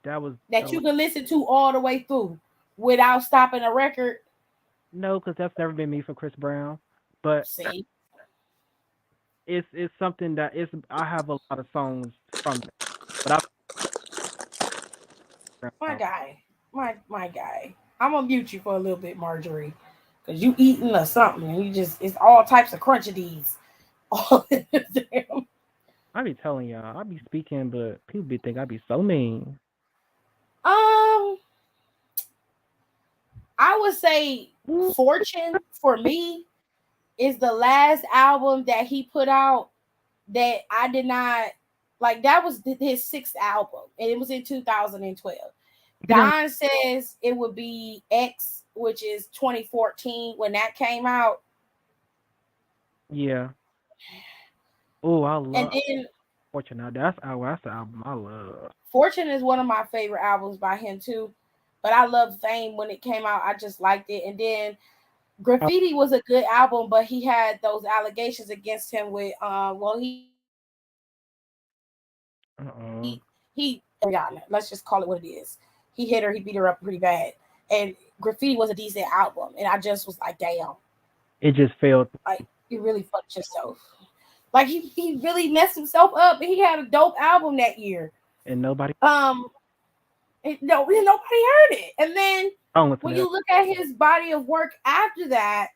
That you can listen to all the way through without stopping a record. No, because that's never been me for Chris Brown. But see, it's something that is. I have a lot of songs from it, but my guy. I'm gonna mute you for a little bit, Marjorie, because you eating or something. And it's all types of crunchies. I be telling y'all, I be speaking, but people be think I be so mean. I would say Fortune for me is the last album that he put out that I did not like. That was his 6th album, and it was in 2012. Don says it would be X, which is 2014 when that came out. Yeah. Oh, I love. And then Fortune. Now that's the album I love. Fortune is one of my favorite albums by him too, but I love Fame when it came out. I just liked it. And then Graffiti was a good album, but he had those allegations against him with he let's just call it what it is. He hit her, he beat her up pretty bad. And Graffiti was a decent album, and I just was like, damn. It just failed. Like, you really fucked yourself. Like he really messed himself up, and he had a dope album that year. And nobody nobody heard it. And then when you look at his body of work after that,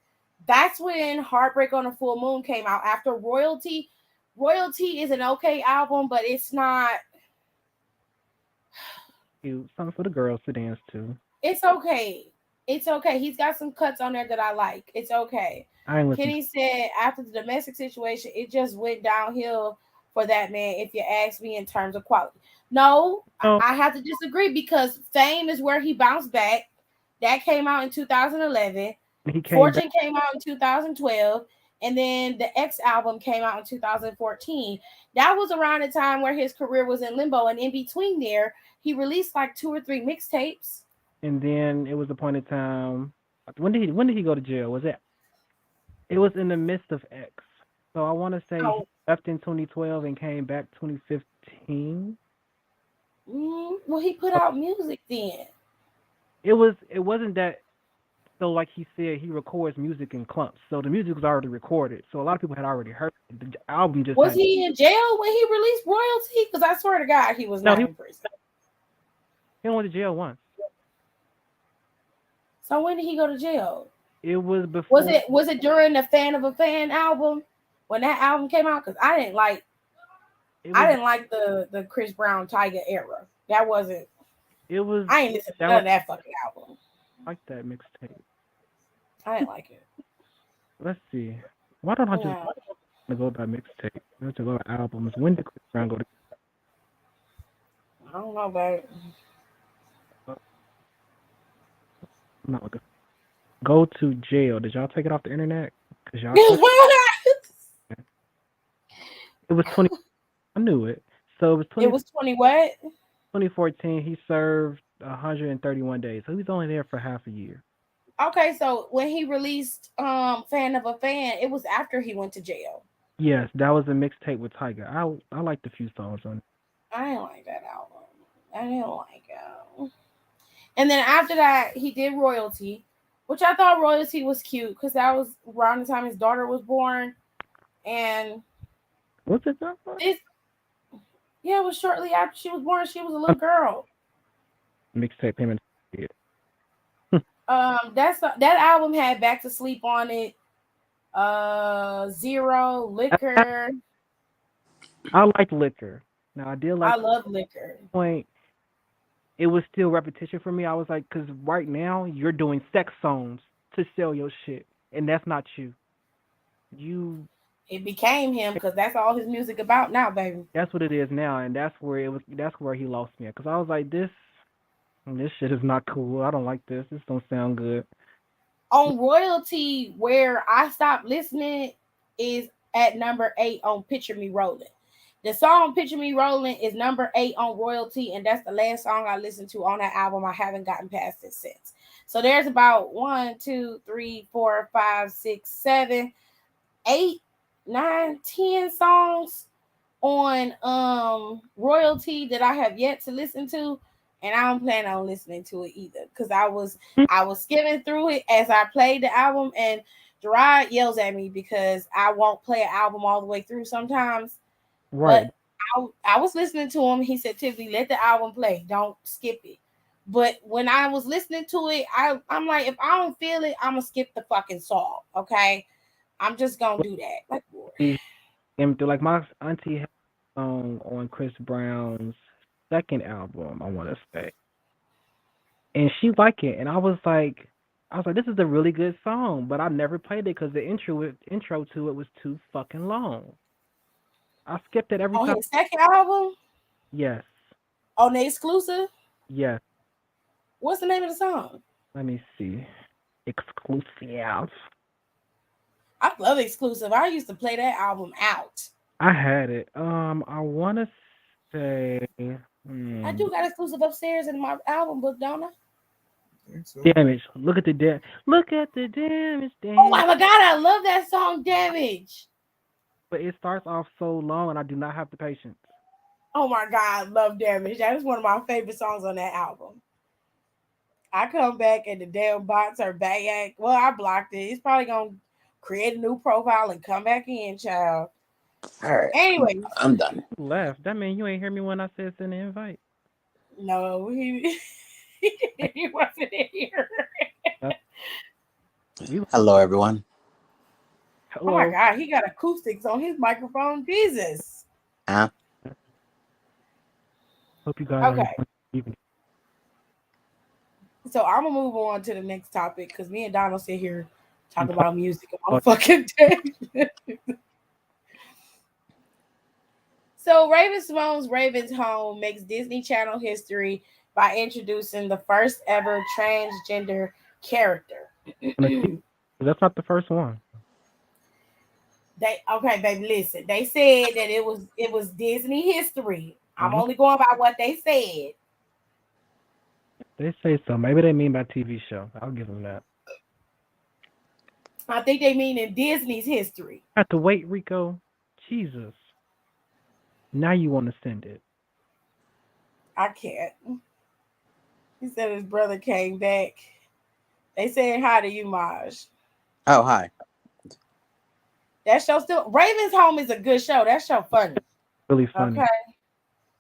that's when Heartbreak on a Full Moon came out. After Royalty. Royalty is an okay album, but it's not. Something for the girls to dance to. It's okay. It's okay. He's got some cuts on there that I like. It's okay. Kenny said after the domestic situation, it just went downhill for that man, if you ask me, in terms of quality. No, I have to disagree because Fame is where he bounced back. That came out in 2011. Fortune came out in 2012. And then the X album came out in 2014. That was around the time where his career was in limbo. And in between there, he released like 2 or 3 mixtapes. And then it was a point in time. When did he go to jail? Was it? It was in the midst of X. So I want to say he left in 2012 and came back 2015. Well, he put out music then. It wasn't that. So like he said, he records music in clumps. So the music was already recorded. So a lot of people had already heard it. The album just was he in jail when he released Royalty? Because I swear to God, he was not in prison. He went to jail once. So when did he go to jail? It was before. Was it during the Fan of a Fan album? when that album came out, because I didn't like the Chris Brown Tyga era. That wasn't. It was. I ain't listened to none of that fucking album. I like that mixtape. I didn't like it. Let's see. Why don't I just go by mixtape? Let's go by albums. When did Chris Brown go to? I don't know, babe. I'm not looking. Go to jail. Did y'all take it off the internet? Cause y'all. It was 20. I knew it. So it was 20. It was 20 what? 2014. He served 131 days. So he was only there for half a year. Okay, so when he released "Fan of a Fan," it was after he went to jail. Yes, that was a mixtape with Tyga. I liked a few songs on it. I didn't like that album. I didn't like it. And then after that, he did Royalty, which I thought Royalty was cute because that was around the time his daughter was born. And what's it that? Yeah, it was shortly after she was born. She was a little girl. Mixtape him and that album had Back to Sleep on it. Zero, Liquor. I like Liquor. Now I did like. I love Liquor. Point. It was still repetition for me. I was like, because right now you're doing sex songs to sell your shit, and that's not you. It became him because that's all his music about now, baby. That's what it is now, and that's where he lost me. Because I was like, this shit is not cool. I don't like this. This don't sound good. On Royalty, where I stopped listening is at number 8 on Picture Me Rolling. The song Picture Me Rolling is number 8 on Royalty, and that's the last song I listened to on that album. I haven't gotten past it since. So there's about 1, 2, 3, 4, 5, 6, 7, 8, 9, 10 songs on Royalty that I have yet to listen to, and I don't plan on listening to it either because I was skimming through it as I played the album, and Gerard yells at me because I won't play an album all the way through sometimes. Right. But I was listening to him. He said, Tiffany, let the album play. Don't skip it. But when I was listening to it, I'm like, if I don't feel it, I'm going to skip the fucking song. Okay? I'm just going to do that. Like my auntie had a song on Chris Brown's second album, I want to say. And she liked it. And I was like, this is a really good song. But I never played it because the intro to it was too fucking long. I skipped it every time. On his second album? Yes. On the exclusive? Yes. What's the name of the song? Let me see. Exclusive. I love Exclusive. I used to play that album out. I had it. I want to say. I do got Exclusive upstairs in my album book, don't I? So. Damage. Look at the damage. Damage. Oh my God, I love that song, Damage. But it starts off so long, and I do not have the patience. Oh my God, love Damage. That is one of my favorite songs on that album. I come back and the damn bots are back. Well, I blocked it. It's probably going to create a new profile and come back in, child. All right. Anyway. I'm done. You left. That means you ain't hear me when I said send an invite. No, he wasn't in here. Hello, everyone. Hello. Oh my God, he got acoustics on his microphone. Jesus. Huh? Hope you guys. Okay. So I'm gonna move on to the next topic because me and Donald sit here talk about music all fucking day. So Raven-Symoné's Raven's Home makes Disney Channel history by introducing the first ever transgender character. That's not the first one. Okay, baby, listen. They said that it was Disney history. I'm only going by what they said. They say so. Maybe they mean by TV show. I'll give them that. I think they mean in Disney's history. I have to wait, Rico. Jesus. Now you want to send it. I can't. He said his brother came back. They said hi to you, Maj. Oh, hi. That show still Raven's Home is a good show. That show funny. Really funny. Okay.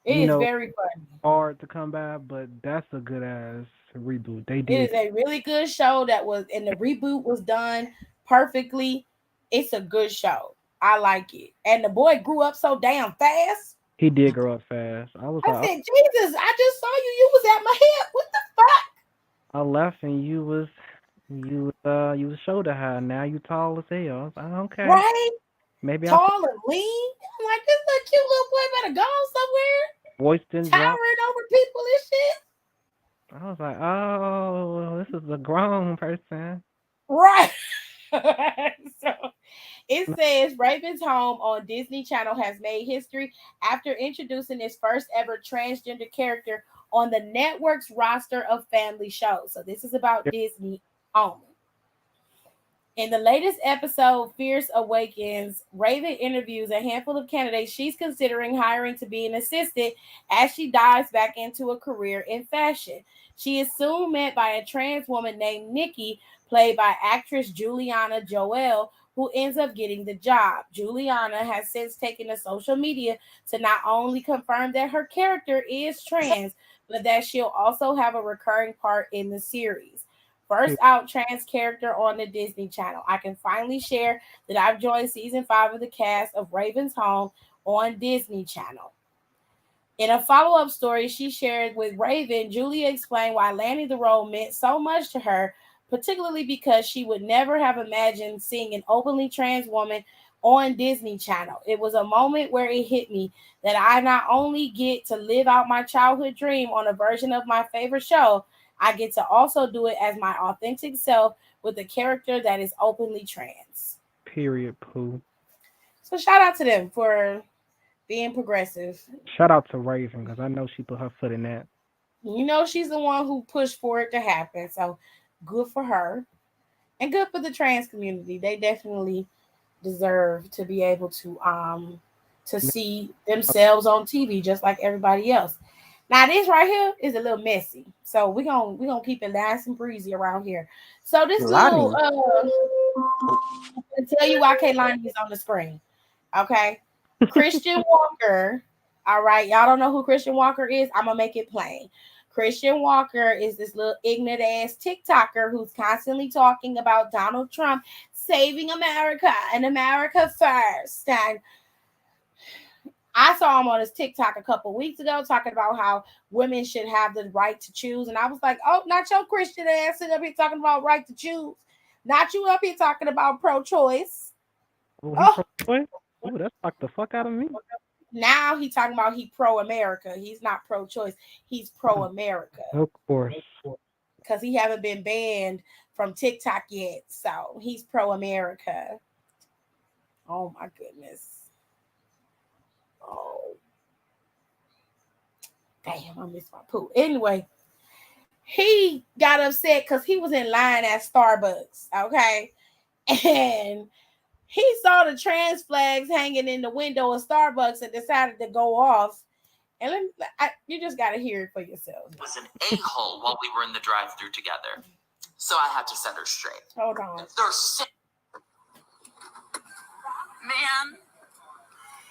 It is very funny. Hard to come by, but that's a good ass reboot. They did. It is a really good show and the reboot was done perfectly. It's a good show. I like it. And the boy grew up so damn fast. He did grow up fast. I was I like, said, Jesus, I just saw you. You was at my hip. What the fuck? I left and you was shoulder high. Now you tall as hell. I was like, okay. Right? Maybe I Tall and lean. I'm like, this little cute little boy better go somewhere. voice didn't drop. Towering over people and shit. I was like, oh, this is a grown person. Right. So it says Raven's Home on Disney Channel has made history after introducing its first ever transgender character on the network's roster of family shows. So this is about Disney only. In the latest episode, Fierce Awakens, Raven interviews a handful of candidates she's considering hiring to be an assistant as she dives back into a career in fashion. She is soon met by a trans woman named Nikki, played by actress Juliana Joel, who ends up getting the job. Juliana has since taken to social media to not only confirm that her character is trans, but that she'll also have a recurring part in the series. First out trans character on the Disney Channel. I can finally share that I've joined season 5 of the cast of Raven's Home on Disney Channel. In a follow-up story she shared with Raven, Julia explained why landing the role meant so much to her, particularly because she would never have imagined seeing an openly trans woman on Disney Channel. It was a moment where it hit me that I not only get to live out my childhood dream on a version of my favorite show, I get to also do it as my authentic self with a character that is openly trans. Period, poo. So shout out to them for being progressive. Shout out to Raven, because I know she put her foot in that. You know she's the one who pushed for it to happen. So good for her. And good for the trans community. They definitely deserve to be able to see themselves on TV just like everybody else. Now this right here is a little messy, so we're gonna keep it nice and breezy around here. So this little to tell you why Kaylani is on the screen. Okay, Christian Walker. All right, y'all don't know who Christian Walker is. I'm gonna make it plain. Christian Walker is this little ignorant ass TikToker who's constantly talking about Donald Trump saving America and America first. And I saw him on his TikTok a couple weeks ago talking about how women should have the right to choose. And I was like, oh, not your Christian ass sitting up here talking about right to choose. Not you up here talking about pro-choice. Pro-choice? Oh, that fucked the fuck out of me. Now he's talking about he pro-America. He's not pro-choice. He's pro-America. Of course. Because he haven't been banned from TikTok yet. So he's pro-America. Oh, my goodness. Oh, damn, I missed my poo. Anyway, he got upset because he was in line at Starbucks, okay? And he saw the trans flags hanging in the window of Starbucks and decided to go off. And you just got to hear it for yourself. Was an a-hole while we were in the drive-thru together. So I had to set her straight. Hold on.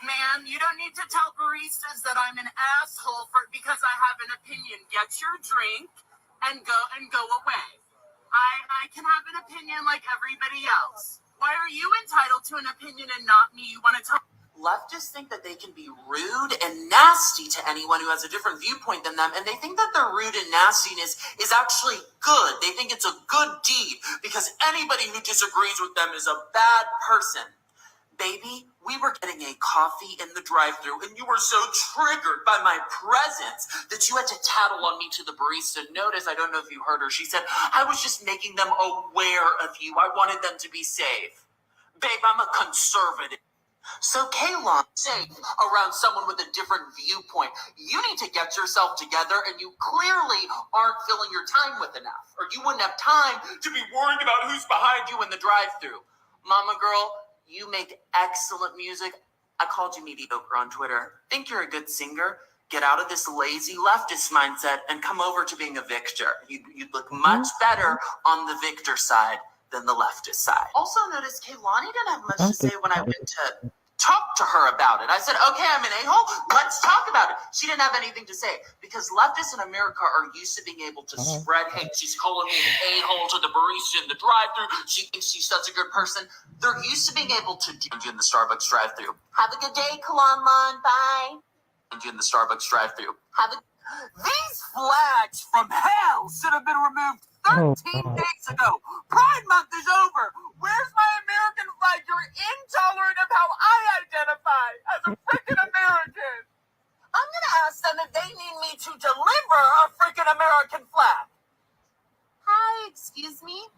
Ma'am, you don't need to tell baristas that I'm an asshole because I have an opinion. Get your drink and go away. I can have an opinion like everybody else. Why are you entitled to an opinion and not me? You want to tell leftists think that they can be rude and nasty to anyone who has a different viewpoint than them, and they think that their rude and nastiness is actually good. They think it's a good deed because anybody who disagrees with them is a bad person. Baby, we were getting a coffee in the drive-thru, and you were so triggered by my presence that you had to tattle on me to the barista. Notice, I don't know if you heard her. She said, I was just making them aware of you. I wanted them to be safe. Babe, I'm a conservative. So, Kaylon, safe around someone with a different viewpoint. You need to get yourself together, and you clearly aren't filling your time with enough, or you wouldn't have time to be worried about who's behind you in the drive-thru. Mama girl, you make excellent music. I called you mediocre on Twitter. Think you're a good singer? Get out of this lazy leftist mindset and come over to being a victor. You'd look much better on the victor side than the leftist side. Also notice Kaylani didn't have much to say when I went to talk to her about it. I said, okay, I'm an a-hole. Let's talk about it. She didn't have anything to say because leftists in America are used to being able to spread hate. She's calling me an a-hole to the barista in the drive-thru. She thinks she's such a good person. They're used to being able to do in the Starbucks drive-thru. Have a good day, Kalanman. Bye. In the Starbucks drive-thru. These flags from hell should have been removed 13 days ago. Pride Month is over. Where's my American flag? You're intolerant of how I identify as a freaking American. I'm going to ask them if they need me to deliver a freaking American flag. Hi, excuse me.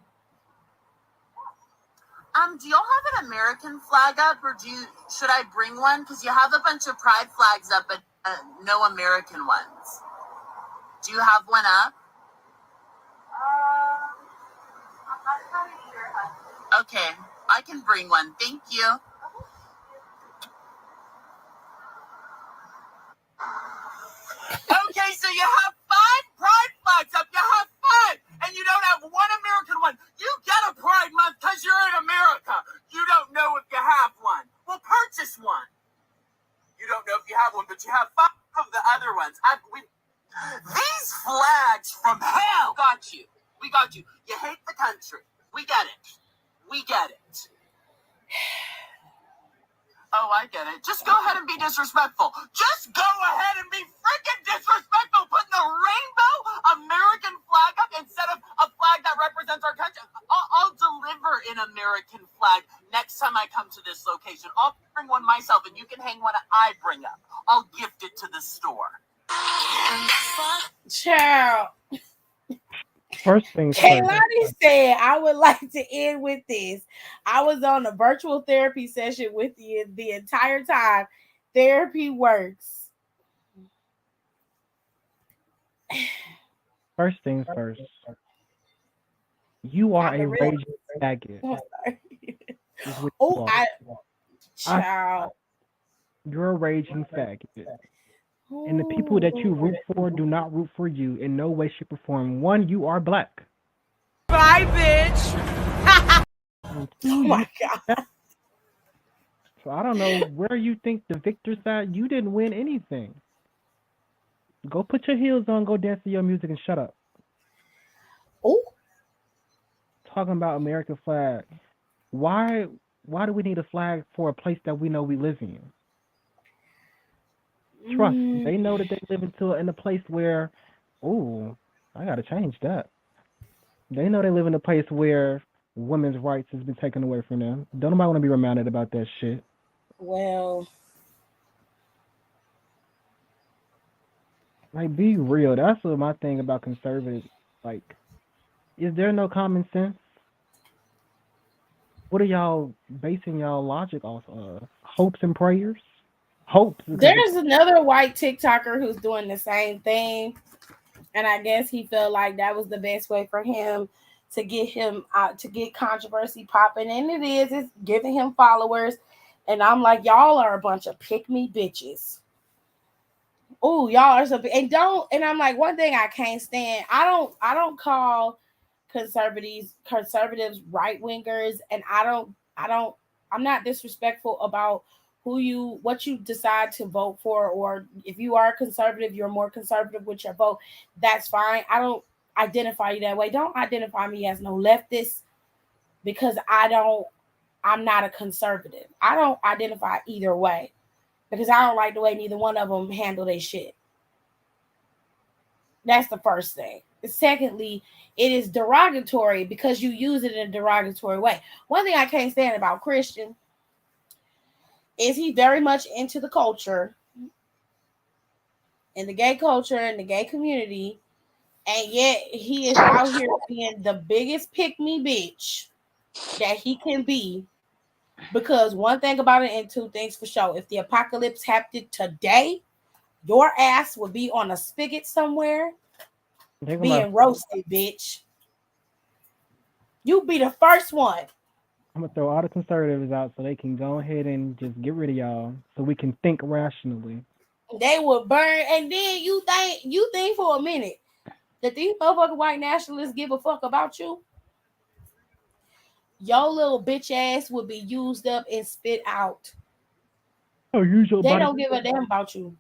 Do y'all have an American flag up, or should I bring one? Because you have a bunch of pride flags up, but no American ones. Do you have one up? I'm not quite sure. Okay, I can bring one. Thank you. Okay, so you have 5 pride flags up. You have 5, and you don't have one American one. You get a Pride Month because you're in America. You don't know if you have one. Well, purchase one. You don't know if you have one, but you have 5 of the other ones. These flags from hell got you. We got you. You hate the country. We get it. We get it. Oh, I get it. Just go ahead and be disrespectful. Just go ahead and be freaking disrespectful. Putting the rainbow American flag up instead of a flag that represents our country. I'll deliver an American flag next time I come to this location. I'll bring one myself, and you can hang one I bring up. I'll gift it to the store. Child. First things Kaylani said, I would like to end with this. I was on a virtual therapy session with you the entire time. Therapy works. First things first. You are a raging faggot. Oh, child. You're a raging faggot. And the people that you root for do not root for you in no way, shape, or form. 1, you are black. Bye, bitch. Oh my God. So I don't know where you think the victor's at. You didn't win anything. Go put your heels on, go dance to your music, and shut up. Oh. Talking about American flag. Why do we need a flag for a place that we know we live in? Trust. They know that they live in a place where, I gotta change that. They know they live in a place where women's rights has been taken away from them. Don't nobody want to be reminded about that shit. Well, like, be real. That's what my thing about conservatives. Like, is there no common sense? What are y'all basing y'all logic off of? Hopes and prayers? Hopes. There's another white TikToker who's doing the same thing, and I guess he felt like that was the best way for him to get controversy popping, and it's giving him followers. And I'm like, y'all are a bunch of pick me bitches. Oh, y'all are something, and I'm like, one thing I can't stand. I don't call conservatives right wingers, and I'm not disrespectful about what you decide to vote for, or if you are conservative, you're more conservative with your vote. That's fine. I don't identify you that way. Don't identify me as no leftist, because I'm not a conservative. I don't identify either way because I don't like the way neither one of them handle their shit. That's the first thing. Secondly, it is derogatory because you use it in a derogatory way. One thing I can't stand about Christian is he very much into the culture, in the gay culture, in the gay community, and yet he is out here being the biggest pick-me bitch that he can be. Because one thing about it, and 2 things for sure, if the apocalypse happened today, your ass would be on a spigot somewhere being roasted, bitch. You be the first one. I'm going to throw all the conservatives out so they can go ahead and just get rid of y'all so we can think rationally. They will burn, and then you think for a minute that these motherfucking white nationalists give a fuck about you. Your little bitch ass would be used up and spit out. Oh, use your They body. don't give a damn about you.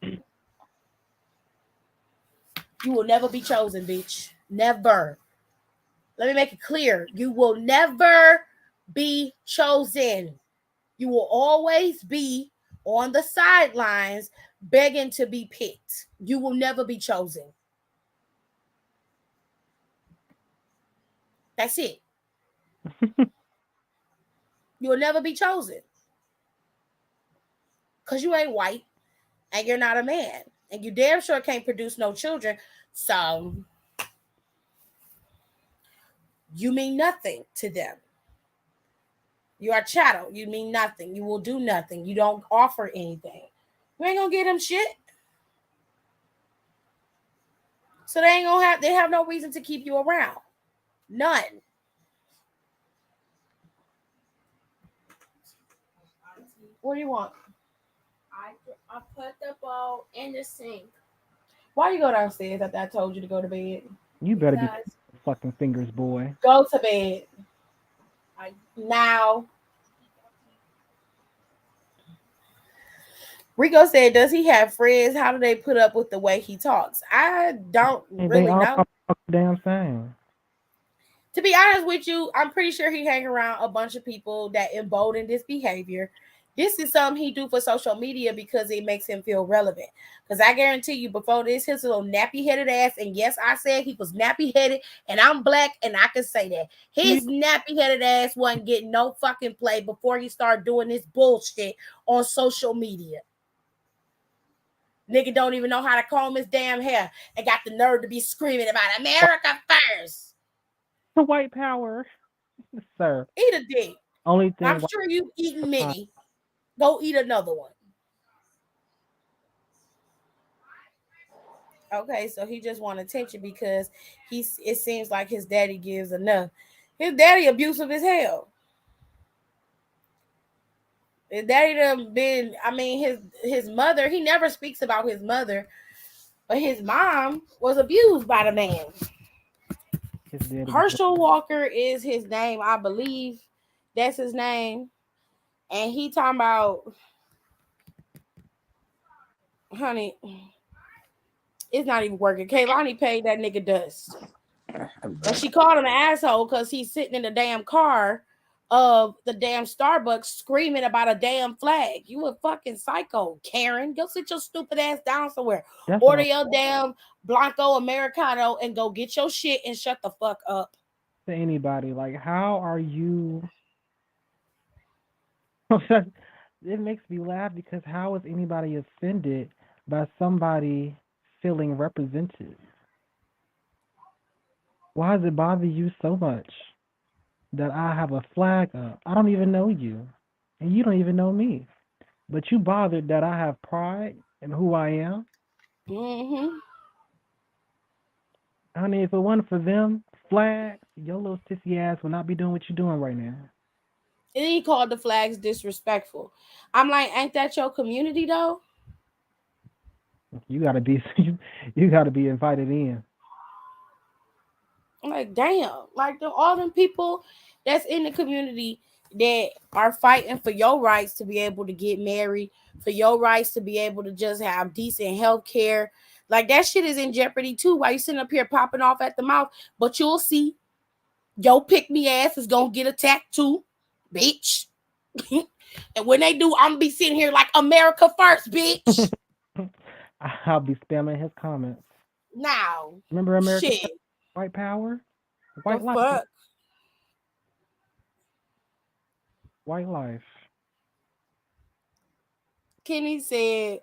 You will never be chosen, bitch. Never. Let me make it clear. You will never be chosen. You will always be on the sidelines begging to be picked. You will never be chosen. That's it. You will never be chosen. Because you ain't white and you're not a man. And you damn sure can't produce no children. So you mean nothing to them. You are chattel. You mean nothing. You will do nothing. You don't offer anything. You ain't gonna get them shit. So they have no reason to keep you around. None. What do you want? I put the bowl in the sink. Why you go downstairs after I told you to go to bed? You better be Because fucking fingers, boy. Go to bed. Now. Rico said, does he have friends? How do they put up with the way he talks? I don't really know. Damn thing. To be honest with you, I'm pretty sure he hang around a bunch of people that embolden this behavior. This is something he do for social media because it makes him feel relevant. Because I guarantee you, before this, his little nappy-headed ass, and yes, I said he was nappy-headed, and I'm black, and I can say that. His nappy-headed ass wasn't getting no fucking play before he started doing this bullshit on social media. Nigga don't even know how to comb his damn hair and got the nerve to be screaming about America first. The white power. Sir. Eat a dick. Only thing. I'm sure you've eaten many. Go eat another one. Okay, so he just want attention because it seems like his daddy gives enough. His daddy abusive as hell. His daddy done been, I mean, his mother, he never speaks about his mother, but his mom was abused by the man. Herschel Walker is his name, I believe. That's his name. And he talking about, honey, it's not even working. Kaylani paid that nigga dust. And she called him an asshole because he's sitting in the damn car of the damn Starbucks screaming about a damn flag. You a fucking psycho, Karen. Go sit your stupid ass down somewhere. Order your damn Blanco Americano and go get your shit and shut the fuck up. To anybody, like, how are you? It makes me laugh because how is anybody offended by somebody feeling represented? Why does it bother you so much that I have a flag up? I don't even know you, and you don't even know me, but you bothered that I have pride in who I am. Mm-hmm. Honey, if it wasn't for them flags, your little sissy ass would not be doing what you're doing right now. And he called the flags disrespectful. I'm like, ain't that your community though? You gotta be invited in. I'm like, damn, like all them people that's in the community that are fighting for your rights to be able to get married, for your rights to be able to just have decent health care. Like that shit is in jeopardy too. While you sitting up here popping off at the mouth, but you'll see your pick me ass is gonna get attacked too, bitch. And when they do, I'm gonna be sitting here like America first, bitch. I'll be spamming his comments. Now, remember America shit. First? White power, white the life, fuck? white life. Kenny said,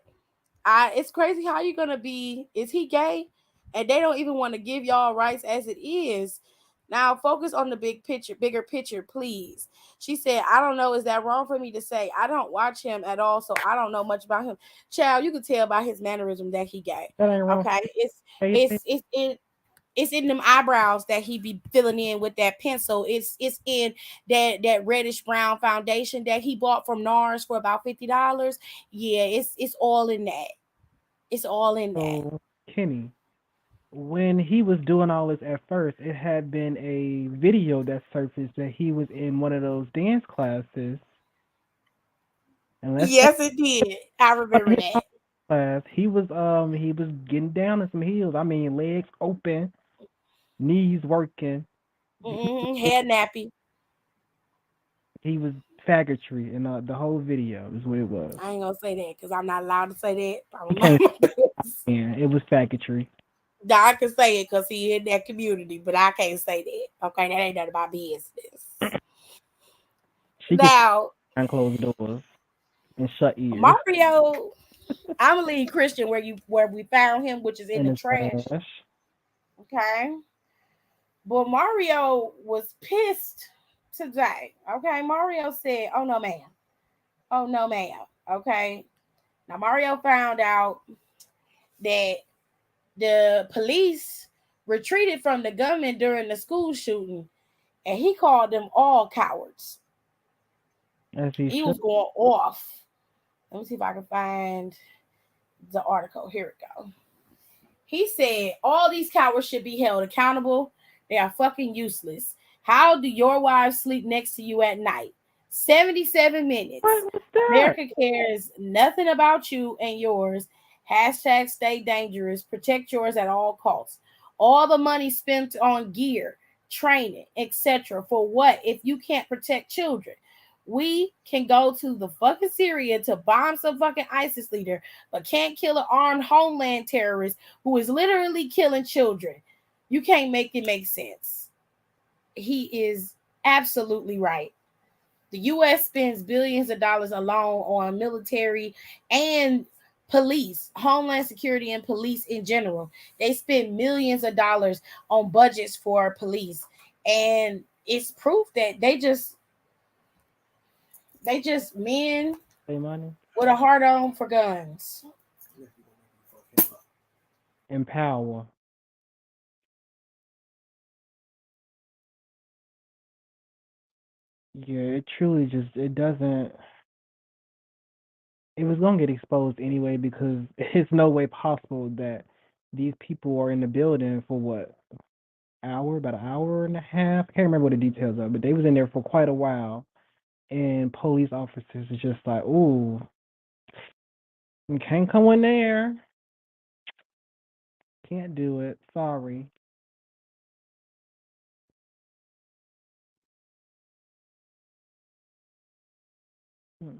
it's crazy how you gonna be. Is he gay? And they don't even want to give y'all rights as it is. Now focus on the bigger picture, please. She said, I don't know. Is that wrong for me to say? I don't watch him at all, so I don't know much about him. Child, you can tell by his mannerism that he gay. That ain't wrong. Okay. It's in them eyebrows that he be filling in with that pencil. It's in that reddish brown foundation that he bought from NARS for about $50. Yeah, it's all in that. It's all in that. Kenny, when he was doing all this at first, it had been a video that surfaced that he was in one of those dance classes Yes, it did. I remember that. Class, he was getting down in some heels. I mean, legs open, knees working. Hair nappy. He was faggotry in the whole video is what it was. I ain't gonna say that because I'm not allowed to say that. I'm You can't. my business. Yeah, it was faggotry. Now, I can say it because he in that community, but I can't say that. Okay, that ain't none of my business. She can Now, and close doors and shut ears Mario, I'm gonna leave Christian where we found him, which is in and the it's trash. trash. Okay, but Mario was pissed today. Okay, Mario said, "Oh no, ma'am. Oh no, ma'am." Okay, now Mario found out that the police retreated from the gunman during the school shooting, and he called them all cowards. As he He should. was going off. Let me see if I can find the article. Here we go. He said all these cowards should be held accountable. They are fucking useless. How do your wives sleep next to you at night? 77 minutes. What's that? America cares nothing about you and yours. Hashtag stay dangerous. Protect yours at all costs. All the money spent on gear, training, etc. For what if you can't protect children? We can go to the fucking Syria to bomb some fucking ISIS leader, but can't kill an armed homeland terrorist who is literally killing children. You can't make it make sense. He is absolutely right. The U.S. spends billions of dollars alone on military and police, homeland security, and police in general. They spend millions of dollars on budgets for police, and it's proof that they just men money with a hard on for guns. and power. Yeah, it truly just it doesn't. It was gonna get exposed anyway because it's no way possible that these people are in the building for what about an hour and a half. I can't remember what the details are, but they was in there for quite a while, and police officers are just like, "Ooh, you can't come in there. Can't do it. Sorry." Hmm.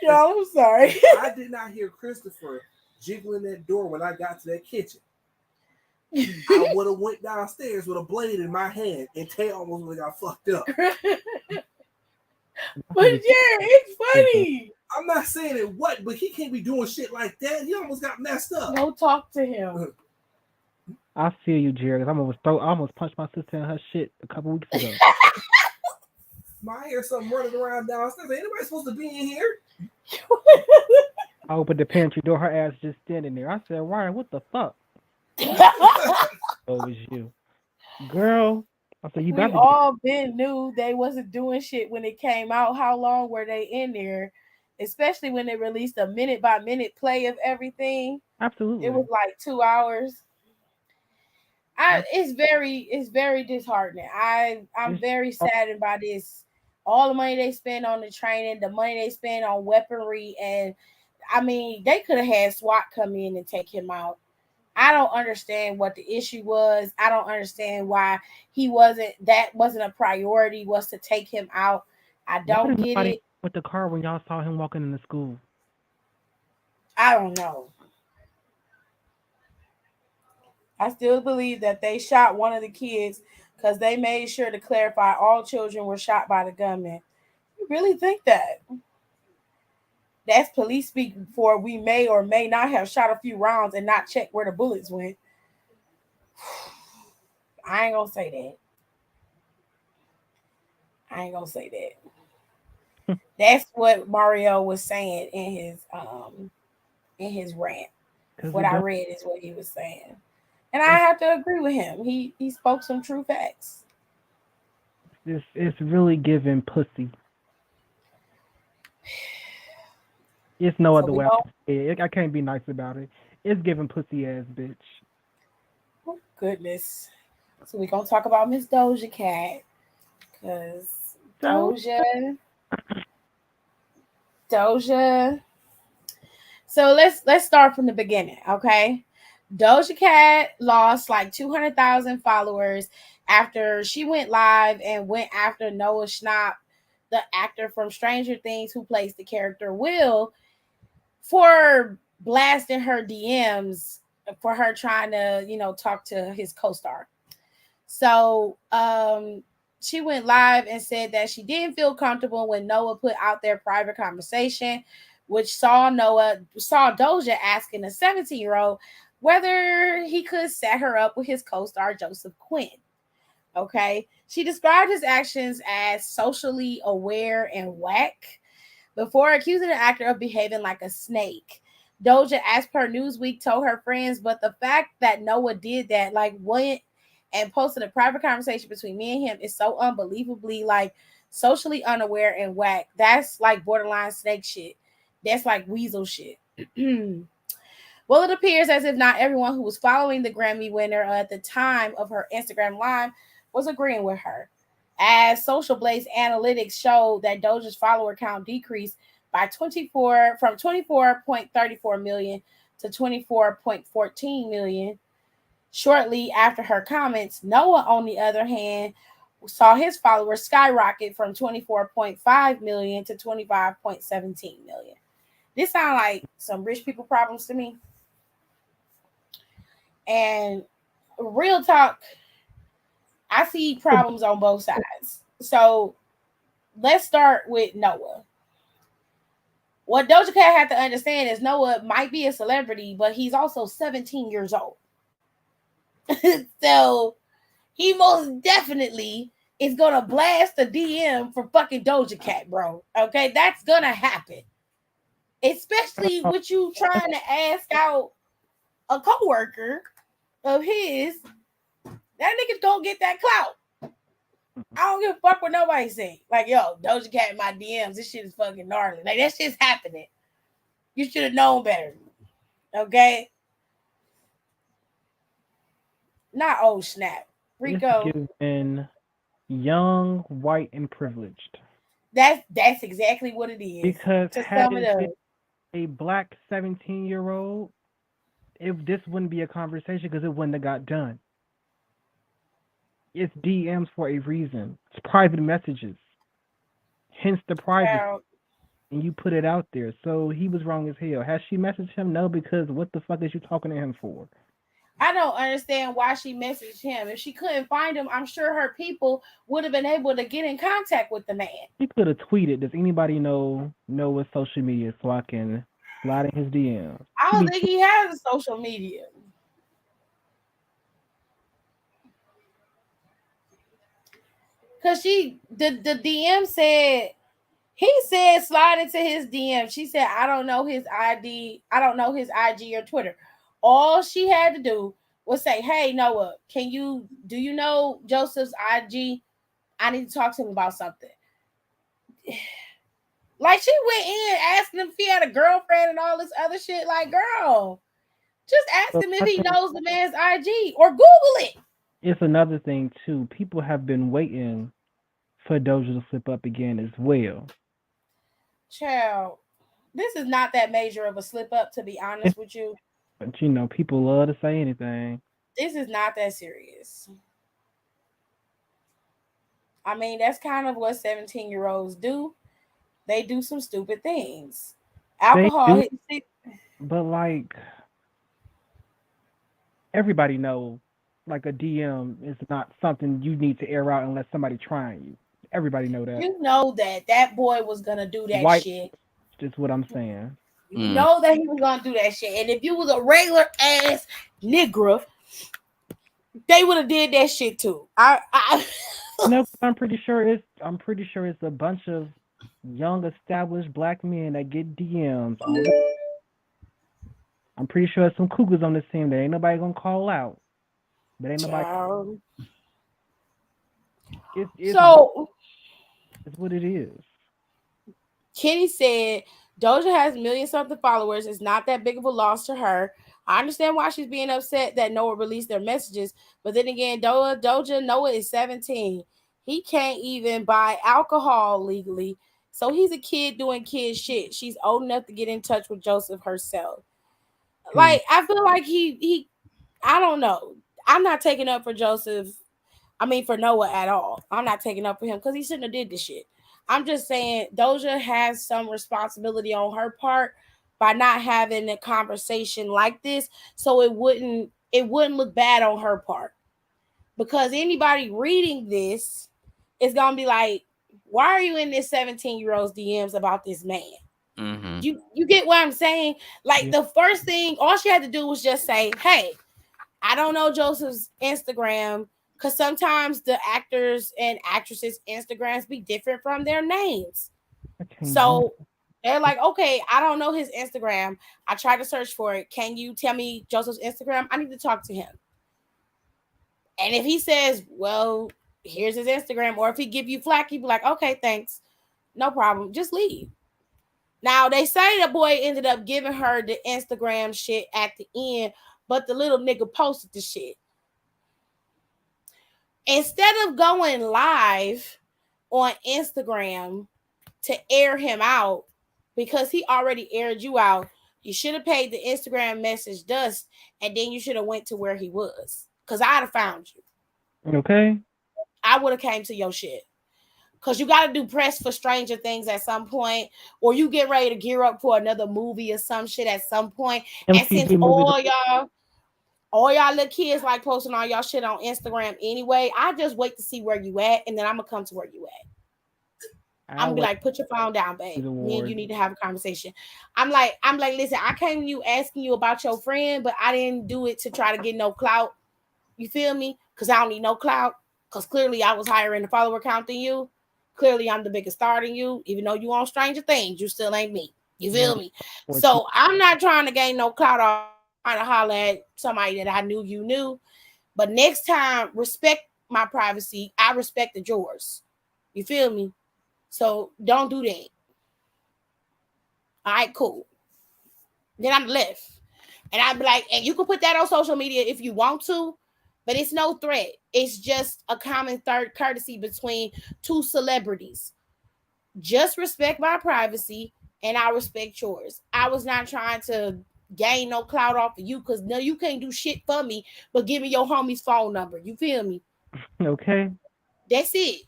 Y'all, I'm sorry. I did not hear Christopher jiggling that door when I got to that kitchen. I would have went downstairs with a blade in my hand and Tay almost would have got fucked up. But yeah, it's funny. I'm not saying it what, but he can't be doing shit like that. He almost got messed up. Go talk to him. I feel you, Jared. I almost punched my sister in her shit a couple weeks ago. I hear something running around downstairs. Ain't anybody supposed to be in here? I opened the pantry door. Her ass just standing there. I said, "Ryan, what the fuck?" Oh, it was you, girl. I said, "You We got to." all been knew they wasn't doing shit when it came out. How long were they in there? Especially when they released a minute by minute play of everything. Absolutely. It was like 2 hours. It's very disheartening. I'm very saddened by this. All the money they spend on the training, the money they spend on weaponry, and I mean they could have had SWAT come in and take him out. I don't understand what the issue was. I don't understand why that wasn't a priority, was to take him out. I don't get it. With the car when y'all saw him walking in the school. I don't know. I still believe that they shot one of the kids because they made sure to clarify all children were shot by the gunman. You really think that? That's police speak for we may or may not have shot a few rounds and not checked where the bullets went. I ain't gonna say that. I ain't gonna say that. That's what Mario was saying in his rant. What I read is what he was saying. And I have to agree with him. He spoke some true facts. It's really giving pussy. It's no other way. I can't be nice about it. It's giving pussy ass bitch. goodness. So we're gonna talk about Miss Doja Cat. Cause Doja. So let's start from the beginning, okay? Doja Cat lost like 200,000 followers after she went live and went after Noah Schnapp, the actor from Stranger Things who plays the character Will, for blasting her DMs for her trying to, talk to his co-star. So she went live and said that she didn't feel comfortable when Noah put out their private conversation, which saw Doja asking a 17-year-old whether he could set her up with his co-star Joseph Quinn. Okay. She described his actions as socially aware and whack before accusing the actor of behaving like a snake. Doja, as per Newsweek, told her friends, but the fact that Noah did that, like, went and posted a private conversation between me and him is so unbelievably, like, socially unaware and whack. That's like borderline snake shit. That's like weasel shit. Well, it appears as if not everyone who was following the Grammy winner at the time of her Instagram live was agreeing with her, as Social Blaze analytics showed that Doja's follower count decreased by 24.34 million to 24.14 million shortly after her comments. Noah, on the other hand, saw his followers skyrocket from 24.5 million to 25.17 million. This sounds like some rich people problems to me. And real talk, I see problems on both sides. So let's start with Noah. What Doja Cat had to understand is Noah might be a celebrity, but he's also 17 years old. So he most definitely is going to blast a DM for fucking Doja Cat, bro. Okay, that's going to happen. Especially with you trying to ask out a coworker of his. That nigga's going to get that clout. I don't give a fuck what nobody say. Like, yo, Doja Cat in my DMs, this shit is fucking gnarly. Like, that shit's happening. You should have known better. Okay? Not old snap. Rico. It's given young, white, and privileged. That's exactly what it is. Because had it been a black 17-year-old, this wouldn't be a conversation because it wouldn't have got done. It's DMs for a reason. It's private messages. Hence the private. And you put it out there. So he was wrong as hell. Has she messaged him? No, because what the fuck is you talking to him for? I don't understand why she messaged him. If she couldn't find him, I'm sure her people would have been able to get in contact with the man. He could have tweeted, does anybody know what social media so I can slide in his DMs? I don't think he has a social media. Because the DM said, he said slide into his DM. She said, I don't know his ID. I don't know his IG or Twitter. All she had to do was say, hey, Noah, do you know Joseph's IG? I need to talk to him about something. Like, she went in asking him if he had a girlfriend and all this other shit. Like, girl, just ask him if he knows the man's IG or Google it. It's another thing, too. People have been waiting for Doja to slip up again as well. Child, this is not that major of a slip up, to be honest with you. But, people love to say anything. This is not that serious. I mean, that's kind of what 17-year-olds do. They do some stupid things. Alcohol. But, like, everybody knows, like, a DM is not something you need to air out unless somebody trying you. Everybody know that. You know that boy was going to do that shit. That's what I'm saying. You know that he was going to do that shit. And if you was a regular ass nigga, they would have did that shit too. No, I'm pretty sure it's a bunch of young established black men that get DMs. I'm pretty sure there's some cougars on this team that ain't nobody gonna call out. But ain't nobody. It's what it is. Kenny said Doja has million something followers. It's not that big of a loss to her. I understand why she's being upset that Noah released their messages, but then again, Noah is 17. He can't even buy alcohol legally. So he's a kid doing kid shit. She's old enough to get in touch with Joseph herself. Like, I feel like he I don't know. I'm not taking up for Joseph. I mean, for Noah at all. I'm not taking up for him because he shouldn't have did this shit. I'm just saying Doja has some responsibility on her part by not having a conversation like this, so it wouldn't look bad on her part. Because anybody reading this is gonna be like, why are you in this 17-year-old's DMs about this man? Mm-hmm. You get what I'm saying? Like, Yeah. the first thing, all she had to do was just say, hey, I don't know Joseph's Instagram, because sometimes the actors and actresses' Instagrams be different from their names. So they're like, okay, I don't know his Instagram. I tried to search for it. Can you tell me Joseph's Instagram? I need to talk to him. And if he says, well, here's his Instagram, or if he give you flack, you be like, okay, thanks. No problem. Just leave. Now, they say the boy ended up giving her the Instagram shit at the end, but the little nigga posted the shit. Instead of going live on Instagram to air him out, because he already aired you out, you should have paid the Instagram message dust, and then you should have went to where he was. Because I'd have found you. Okay. I would have came to your shit. Because you got to do press for Stranger Things at some point, or you get ready to gear up for another movie or some shit at some point. And since MTV movie. all y'all little kids like posting all y'all shit on Instagram anyway, I just wait to see where you at, and then I'm going to come to where you at. I'm gonna be like, put your phone down, babe. Me and you need to have a conversation. I'm like, listen, I came to you asking you about your friend, but I didn't do it to try to get no clout. You feel me? Because I don't need no clout. Because clearly I was higher in the follower count than you. Clearly I'm the biggest star than you. Even though you on Stranger Things, you still ain't me. You feel me? So I'm not trying to gain no clout off trying to holler at somebody that I knew you knew. But next time, respect my privacy. I respected yours. You feel me? So don't do that. All right, cool. Then I'm left. And I'd be like, and you can put that on social media if you want to, but it's no threat. It's just a common third courtesy between two celebrities. Just respect my privacy and I respect yours. I was not trying to gain no clout off of you because no, you can't do shit for me, but give me your homie's phone number. You feel me? Okay. That's it.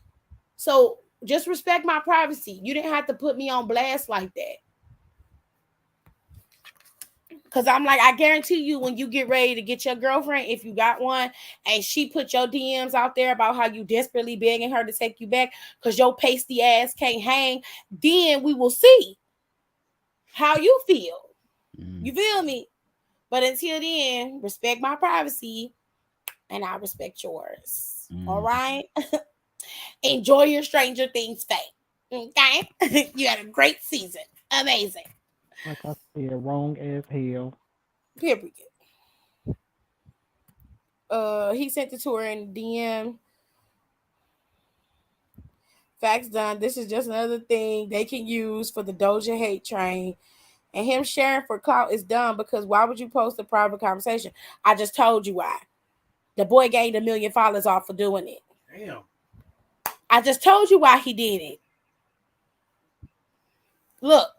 So just respect my privacy. You didn't have to put me on blast like that. Because I'm like, I guarantee you, when you get ready to get your girlfriend, if you got one, and she put your DMs out there about how you desperately begging her to take you back because your pasty ass can't hang, then we will see how you feel. You feel me? But until then, respect my privacy and I respect yours. All right? Enjoy your Stranger Things fate. Okay? You had a great season. Amazing. Like I said, wrong as hell. Period. He sent it to her in DM. Facts done. This is just another thing they can use for the Doja hate train. And him sharing for clout is dumb because why would you post a private conversation? I just told you why. The boy gained 1 million followers off for doing it. Damn. I just told you why he did it. Look,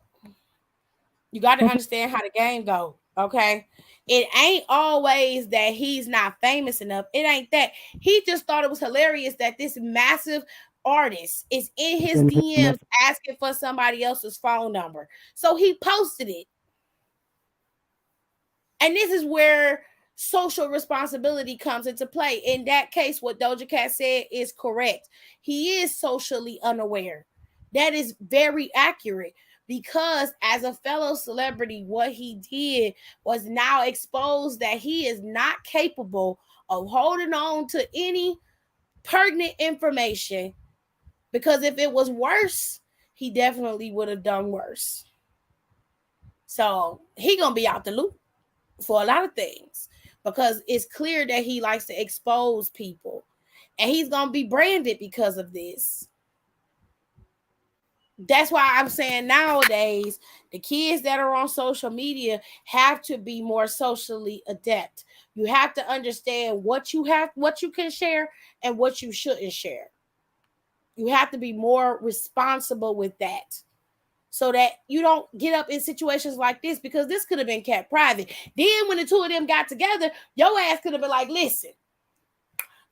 you got to understand how the game go, okay? It ain't always that he's not famous enough. It ain't that. He just thought it was hilarious that this massive artist is in his DMs asking for somebody else's phone number. So he posted it. And this is where social responsibility comes into play. In that case, what Doja Cat said is correct. He is socially unaware. That is very accurate because as a fellow celebrity, what he did was now expose that he is not capable of holding on to any pertinent information, because if it was worse, he definitely would have done worse. So he gonna be out the loop for a lot of things because it's clear that he likes to expose people and he's gonna be branded because of this. That's why I'm saying nowadays the kids that are on social media have to be more socially adept. You have to understand what you can share and what you shouldn't share. You have to be more responsible with that, so that you don't get up in situations like this, because this could have been kept private. Then when the two of them got together, your ass could have been like, listen,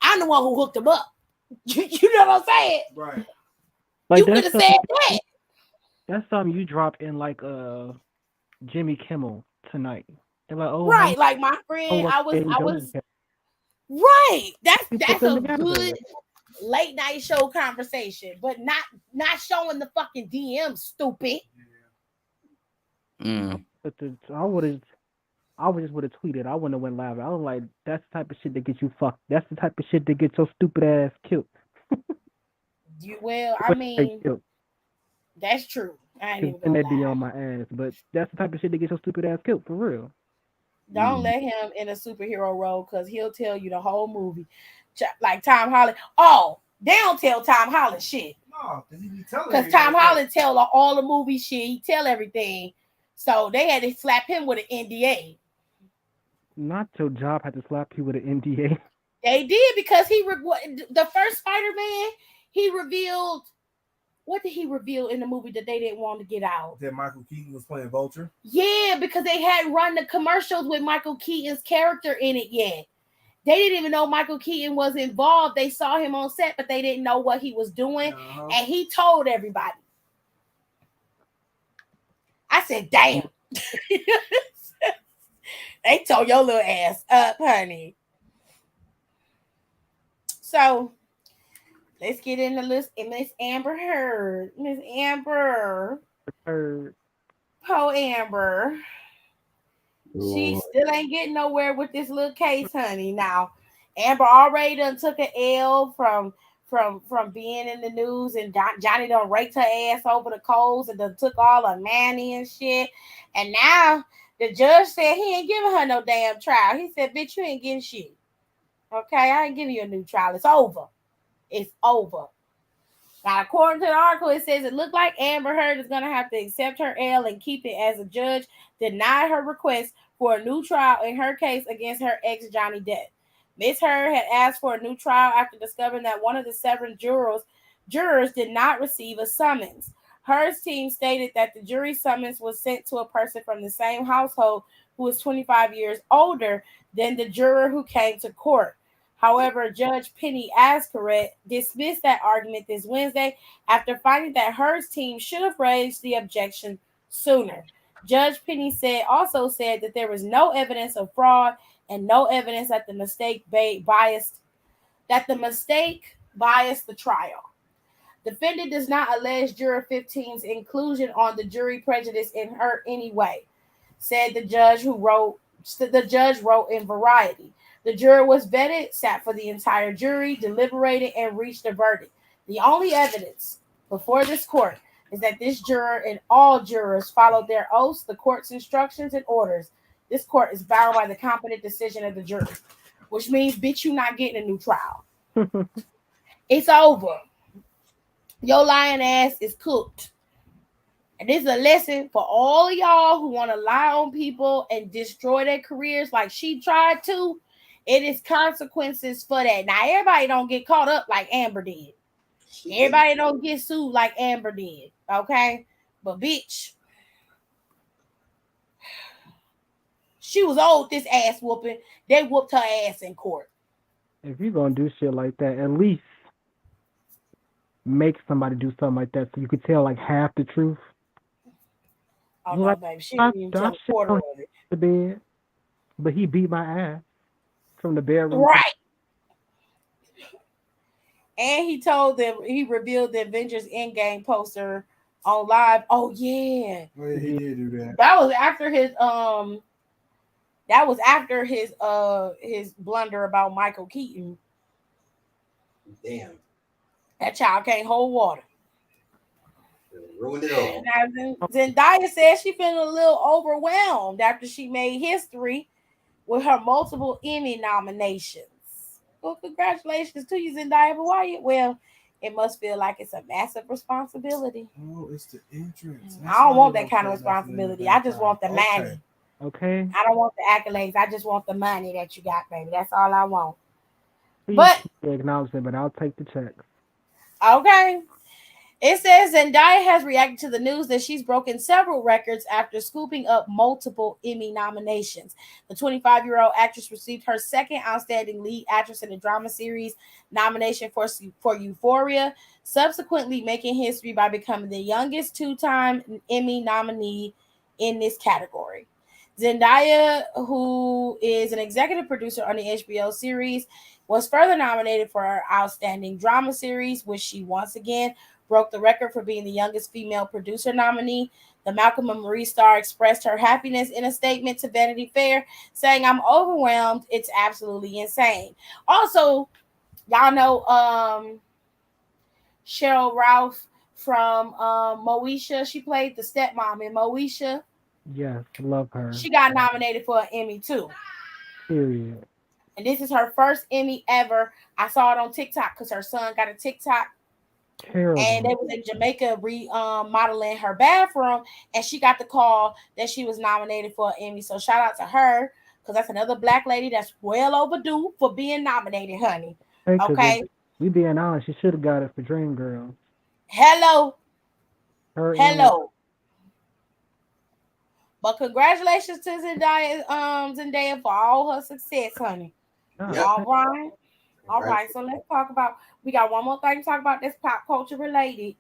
I'm the one who hooked them up. You know what I'm saying? Right. Like you could have said that. That's something you drop in like Jimmy Kimmel Tonight. They're like, oh, Right. Like my friend, I was right. That's a good late night show conversation, but not showing the fucking DM, stupid. But I just would have tweeted. I wouldn't have went live. I was like, that's the type of shit that gets you fucked. That's the type of shit that gets your stupid ass killed. I mean, that's true. I ain't even gonna be on my ass, but that's the type of shit that gets your stupid ass killed for real. Don't let him in a superhero role, because he'll tell you the whole movie. Like Tom Holland. Oh, they don't tell Tom Holland shit. No, because he be telling. Because Tom Holland tell all the movie shit. He tell everything. So they had to slap him with an NDA. Not your job had to slap you with an NDA. They did, because the first Spider-Man, he revealed. What did he reveal in the movie that they didn't want to get out? That Michael Keaton was playing Vulture? Yeah, because they hadn't run the commercials with Michael Keaton's character in it yet. They didn't even know Michael Keaton was involved. They saw him on set, but they didn't know what he was doing. And he told everybody. I said, damn. They told your little ass up, honey. So let's get into Miss Amber Heard. Miss Amber. Po Amber. She still ain't getting nowhere with this little case, honey. Now, Amber already done took an L from being in the news, and Johnny done raked her ass over the coals and done took all her money and shit. And now the judge said he ain't giving her no damn trial. He said, bitch, you ain't getting shit. Okay, I ain't giving you a new trial. It's over. It's over. Now, according to the article, it says it looked like Amber Heard is going to have to accept her L and keep it, as a judge denied her request for a new trial in her case against her ex, Johnny Depp. Ms. Heard had asked for a new trial after discovering that one of the 7 jurors did not receive a summons. Heard's team stated that the jury summons was sent to a person from the same household who was 25 years older than the juror who came to court. However, Judge Penny Ascaret dismissed that argument this Wednesday after finding that Heard's team should have raised the objection sooner. Judge Penny also said that there was no evidence of fraud and no evidence that the mistake biased the trial. Defendant does not allege Juror 15's inclusion on the jury prejudice in her any way, said the judge wrote in Variety. The juror was vetted, sat for the entire jury, deliberated, and reached a verdict. The only evidence before this court is that this juror and all jurors followed their oaths, the court's instructions, and orders. This court is bound by the competent decision of the jury, which means, bitch, you not getting a new trial. It's over. Your lying ass is cooked. And this is a lesson for all of y'all who want to lie on people and destroy their careers like she tried to. It is consequences for that. Now, everybody don't get caught up like Amber did. Everybody don't get sued like Amber did. Okay? But, bitch, she was owed this ass whooping. They whooped her ass in court. If you're going to do shit like that, at least make somebody do something like that so you could tell like half the truth. Oh, no, baby. She didn't even tell a quarter of it. The bed, but he beat my ass from the bedroom. Right. And he told them, he revealed the Avengers Endgame poster on live. Oh, yeah. Well, he did do that. That was after his blunder about Michael Keaton. Damn. That child can't hold water. Ruined it all. Now, Zendaya said she feeling a little overwhelmed after she made history with her multiple Emmy nominations. Well, congratulations to you, Zendaya. But why? Well, It must feel like it's a massive responsibility. Oh, it's the entrance. I don't want that kind of responsibility. I just want the money. Okay. I don't want the accolades. I just want the money that you got, baby. That's all I want. Please But acknowledge it, but I'll take the checks. okay. It says Zendaya has reacted to the news that she's broken several records after scooping up multiple Emmy nominations. The 25-year-old actress received her second Outstanding Lead Actress in a Drama Series nomination for Euphoria, subsequently making history by becoming the youngest two-time Emmy nominee in this category. Zendaya, who is an executive producer on the HBO series, was further nominated for her Outstanding Drama Series, which she once again broke the record for being the youngest female producer nominee. The Malcolm and Marie star expressed her happiness in a statement to Vanity Fair, saying, "I'm overwhelmed. It's absolutely insane." Also, y'all know Cheryl Ralph from Moesha. She played the stepmom in Moesha. Yes, love her. She got nominated for an Emmy too. Period. And this is her first Emmy ever. I saw it on TikTok because her son got a TikTok. Terrible. And they was in Jamaica remodeling her bathroom, and she got the call that she was nominated for an Emmy. So shout out to her, because that's another black lady that's well overdue for being nominated, honey. Hey, okay. We being honest, she should have got it for Dreamgirls. Hello. Hello. But congratulations to Zendaya for all her success, honey. Yeah. All right. All right, so let's talk about, we got one more thing to talk about that's pop culture related.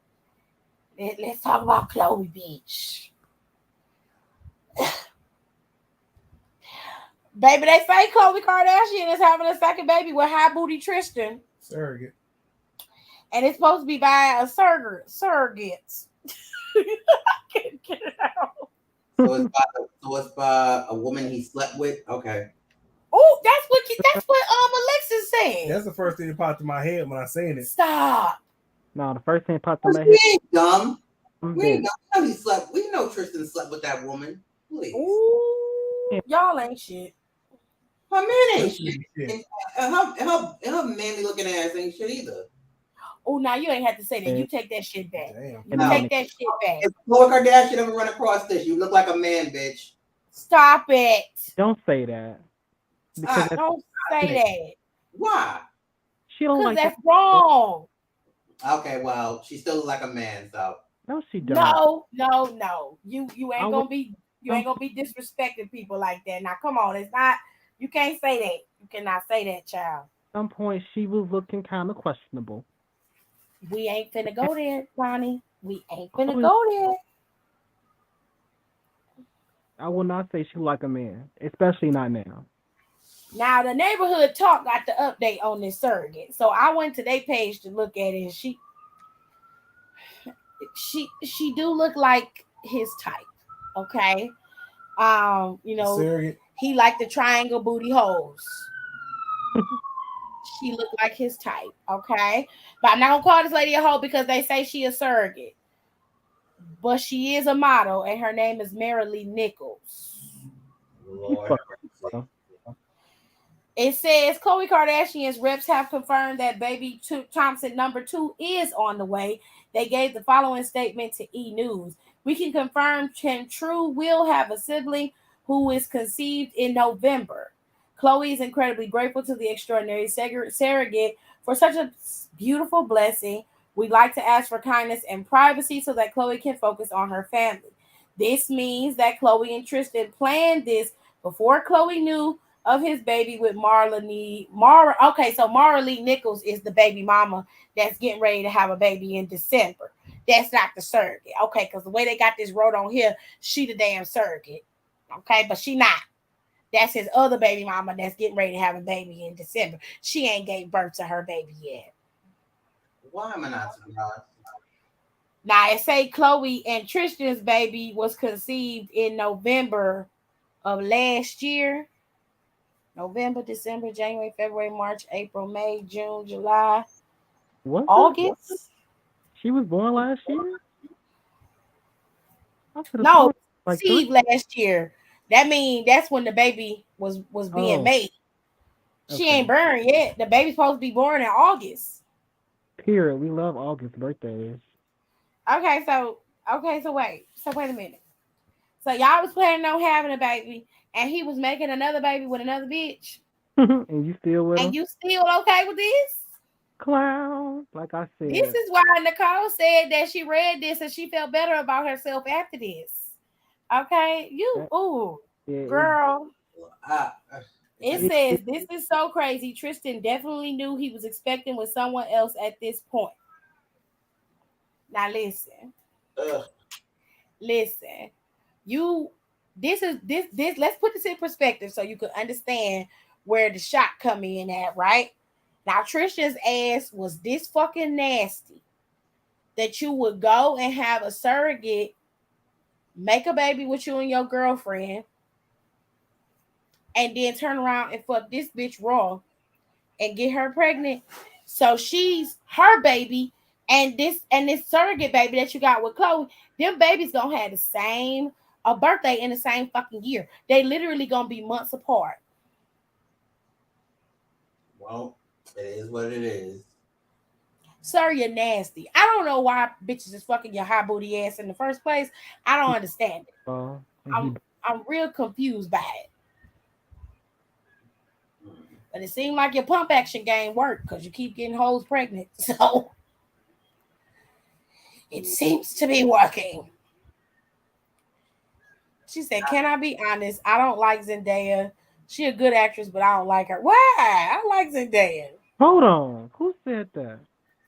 Let's talk about Chloe Beach. Baby, they say Khloe Kardashian is having a second baby with high booty Tristan. Surrogate. And it's supposed to be by a surrogate. I can't get it out. So it's by a woman he slept with? Okay. Oh, that's what Alexis said. That's the first thing that popped in my head when I seen it. Stop. No, the first thing popped in my head. We ain't dumb. We know Tristan slept with that woman. Please. Ooh, y'all ain't shit. Her man ain't shit. And her manly looking ass ain't shit either. Oh, now you ain't have to say that. You take that shit back. Damn. You take that shit back. If Khloe Kardashian ever run across this, you look like a man, bitch. Stop it. Don't say that. Don't say that. Why? She don't like that's wrong. Okay, well, she still looks like a man, so. No, she don't. No. You ain't gonna be disrespecting people like that. Now come on, it's not. You can't say that. You cannot say that, child. At some point, she was looking kind of questionable. We ain't finna go there, Ronnie. We ain't finna go there. I will not say she like a man, especially not now. Now the neighborhood talk got the update on this surrogate, so I went to their page to look at it. And she do look like his type, okay. Surrogate. He like the triangle booty holes. She look like his type, okay. But I'm not gonna call this lady a hoe because they say she a surrogate, but she is a model, and her name is Marilee Nichols. Lord. It says Khloe Kardashian's reps have confirmed that baby Thompson number 2 is on the way. They gave the following statement to E! News. "We can confirm Tim True will have a sibling who is conceived in November. Khloe is incredibly grateful to the extraordinary surrogate for such a beautiful blessing. We'd like to ask for kindness and privacy so that Khloe can focus on her family. This means that Khloe and Tristan planned this before Khloe knew of his baby with Marilee Nichols is the baby mama that's getting ready to have a baby in December. That's not the surrogate, okay? Because the way they got this wrote on here, she the damn surrogate, okay? But she not. That's his other baby mama that's getting ready to have a baby in December. She ain't gave birth to her baby yet. Why am I not surprised? Now it say Khloe and Tristan's baby was conceived in November of last year. November, December, January, February, March, April, May, June, July, August. She was born last year? No, conceived last year. That means that's when the baby was being made. She ain't born yet. The baby's supposed to be born in August. Period. We love August birthdays. Okay, so wait. So wait a minute. So y'all was planning on having a baby, and he was making another baby with another bitch, And you still with and him? you still okay with this? Clown. Like I This said. is why Nicole said that she read this and she felt better about herself after this. Okay, That, yeah, girl. Uh, It says this is so crazy. Tristan definitely knew he was expecting with someone else at this point. Now listen, listen. You, this is this. Let's put this in perspective so you can understand where the shot come in at. Right now, Tristan's ass was this fucking nasty that you would go and have a surrogate make a baby with you and your girlfriend, and then turn around and fuck this bitch raw and get her pregnant. So she's her baby, and this surrogate baby that you got with Chloe, them babies gonna have the same a birthday in the same fucking year. They literally gonna be months apart. well, it is what it is. Sir, you're nasty. I don't know why bitches is fucking your high booty ass in the first place. I don't understand it. I'm real confused by it. But it seemed like your pump action game worked because you keep getting hoes pregnant. So it seems to be working. She said, "Can I be honest? I don't like Zendaya. She a good actress, but I don't like her. Why? I like Zendaya." Hold on. Who said that?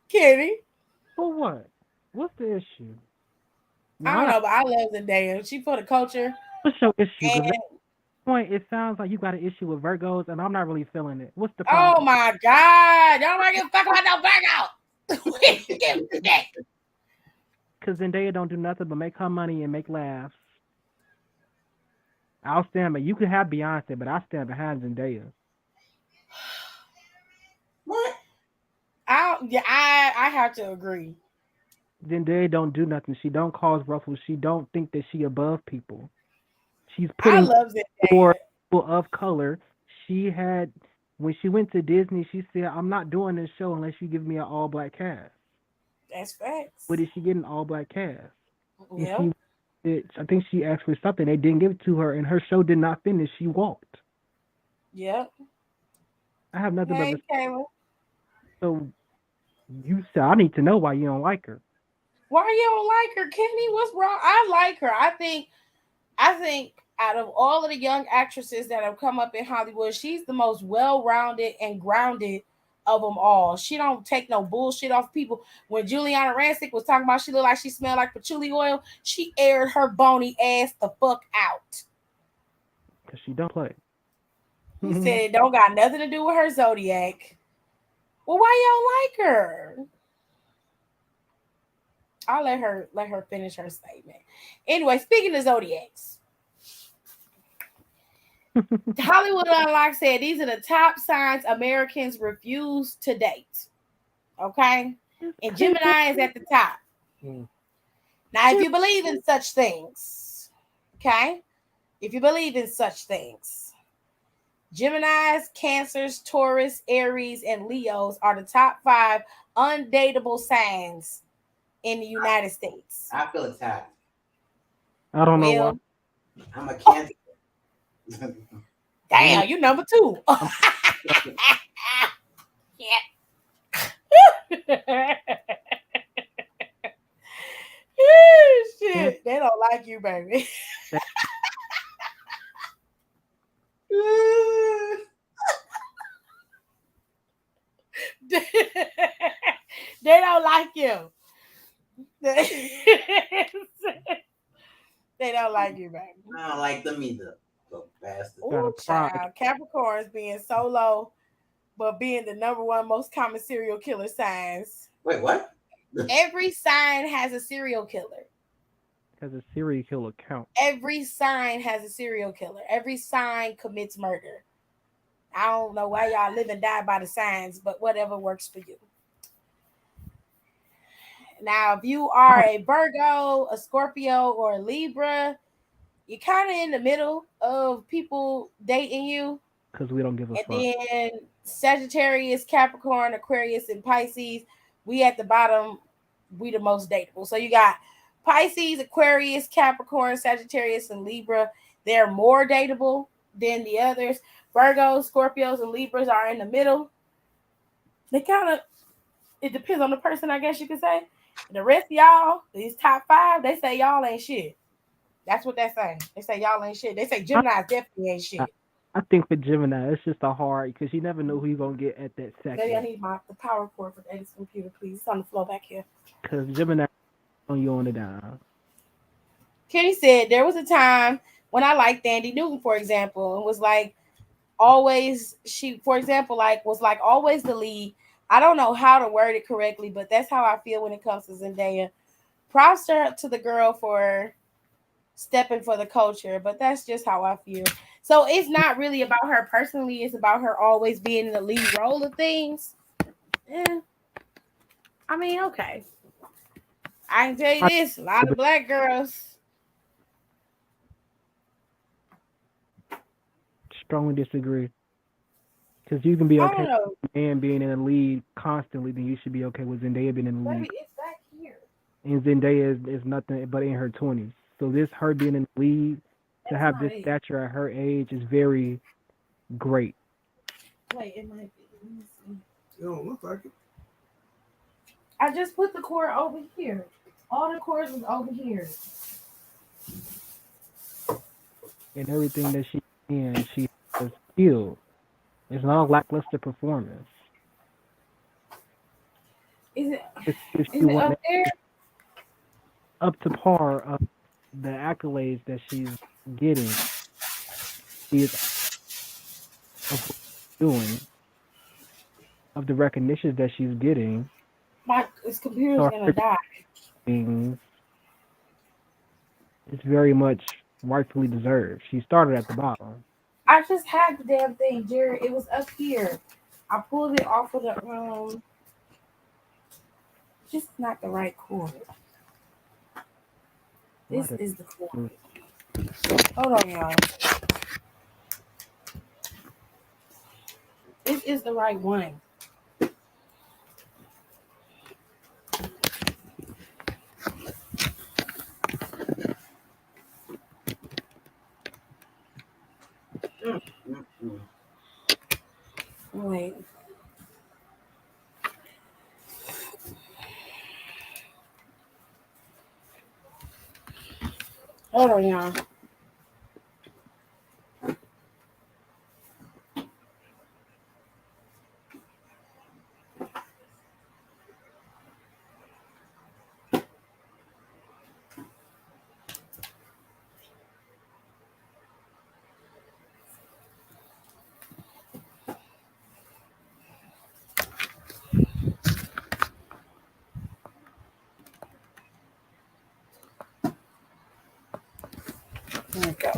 Kenny. For what? What's the issue? I don't know, but I love Zendaya. She for the culture. What's your issue? Because And at this point, it sounds like you got an issue with Virgos, and I'm not really feeling it. What's the oh problem? my God, y'all don't give a fuck about no Virgo. We give a shit. Because Zendaya don't do nothing but make her money and make laughs. I'll stand by. You could have Beyonce, but I stand behind Zendaya. What? I have to agree. Zendaya don't do nothing. She don't cause ruffles. She don't think that she above people. She's I putting love Zendaya. for people of color. She had when she went to Disney, she said, "I'm not doing this show unless you give me an all black cast." That's facts. But did she get an all black cast? Yeah. And I think she asked for something. They didn't give it to her, and her show did not finish. She walked. Yep. I have nothing Hey, but Kayla. so you said I need to know why you don't like her. Why you don't like her, Kenny? What's wrong? I like her. I think out of all of the young actresses that have come up in Hollywood, she's the most well-rounded and grounded of them all. She don't take no bullshit off people. When Juliana Rancic was talking about she looked like she smelled like patchouli oil, she aired her bony ass the fuck out. Because she don't play. He said it don't got nothing to do with her zodiac. Well, why y'all like her? I'll let her finish her statement. Anyway, speaking of zodiacs, Hollywood Unlocked said these are the top signs Americans refuse to date. Okay? And Gemini is at the top. Now, if you believe in such things, okay? If you believe in such things, Geminis, Cancers, Taurus, Aries, and Leos are the top 5 undateable signs in the United States. I feel attacked. I don't know why. I'm a Cancer. Damn, you number 2. Yeah. Shit, they don't like you, baby. They don't like you. They don't like you, baby. I don't like them either. Bastard. Ooh, child. Capricorns being so low, but being the number 1 most common serial killer signs. Wait, what? Every sign has a serial killer. Has a serial killer count. Every sign has a serial killer. Every sign commits murder. I don't know why y'all live and die by the signs, but whatever works for you. Now, if you are a Virgo, a Scorpio, or a Libra, you're kind of in the middle of people dating you. Because we don't give a fuck. And then Sagittarius, Capricorn, Aquarius, and Pisces We at the bottom, we the most dateable. So you got Pisces, Aquarius, Capricorn, Sagittarius, and Libra. They're more dateable than the others. Virgos, Scorpios, and Libras are in the middle. They kind of, it depends on the person, I guess you could say. The rest of y'all, these top 5, they say y'all ain't shit. That's what they say. They say y'all ain't shit. They say Gemini definitely ain't shit. I think for Gemini, it's just a hard because you never know who you're gonna get at that second. Maybe I need the power cord for Eddie's computer, please. It's on the floor back here. Because Gemini on you on the down. Kenny said there was a time when I liked Thandie Newton, for example, and was like always was like always the lead. I don't know how to word it correctly, but that's how I feel when it comes to Zendaya. Props to the girl for stepping for the culture, but that's just how I feel. So it's not really about her personally, it's about her always being in the lead role of things. I mean, okay. I can tell you this, a lot of black girls. Strongly disagree. Because you can be okay with a man being in the lead constantly, then you should be okay with Zendaya being in the lead. Baby, it's back here. And Zendaya is nothing but in her 20s. So this her being in the lead, to have this stature at her age is very great. Wait, it might be. Let me see. It don't look like it. I just put the cord over here. All the cords was over here. And everything that she has skilled. It's not a lackluster performance. Is it up there? Up to par of the accolades that she's getting. She is doing of the recognition that she's getting. This computer's gonna die. It's very much rightfully deserved. She started at the bottom. I just had the damn thing, Jerry. It was up here. I pulled it off of the just not the right cord. This is the cord. Hold on, y'all. This is the right one. Wait. Hold on, y'all. There we go.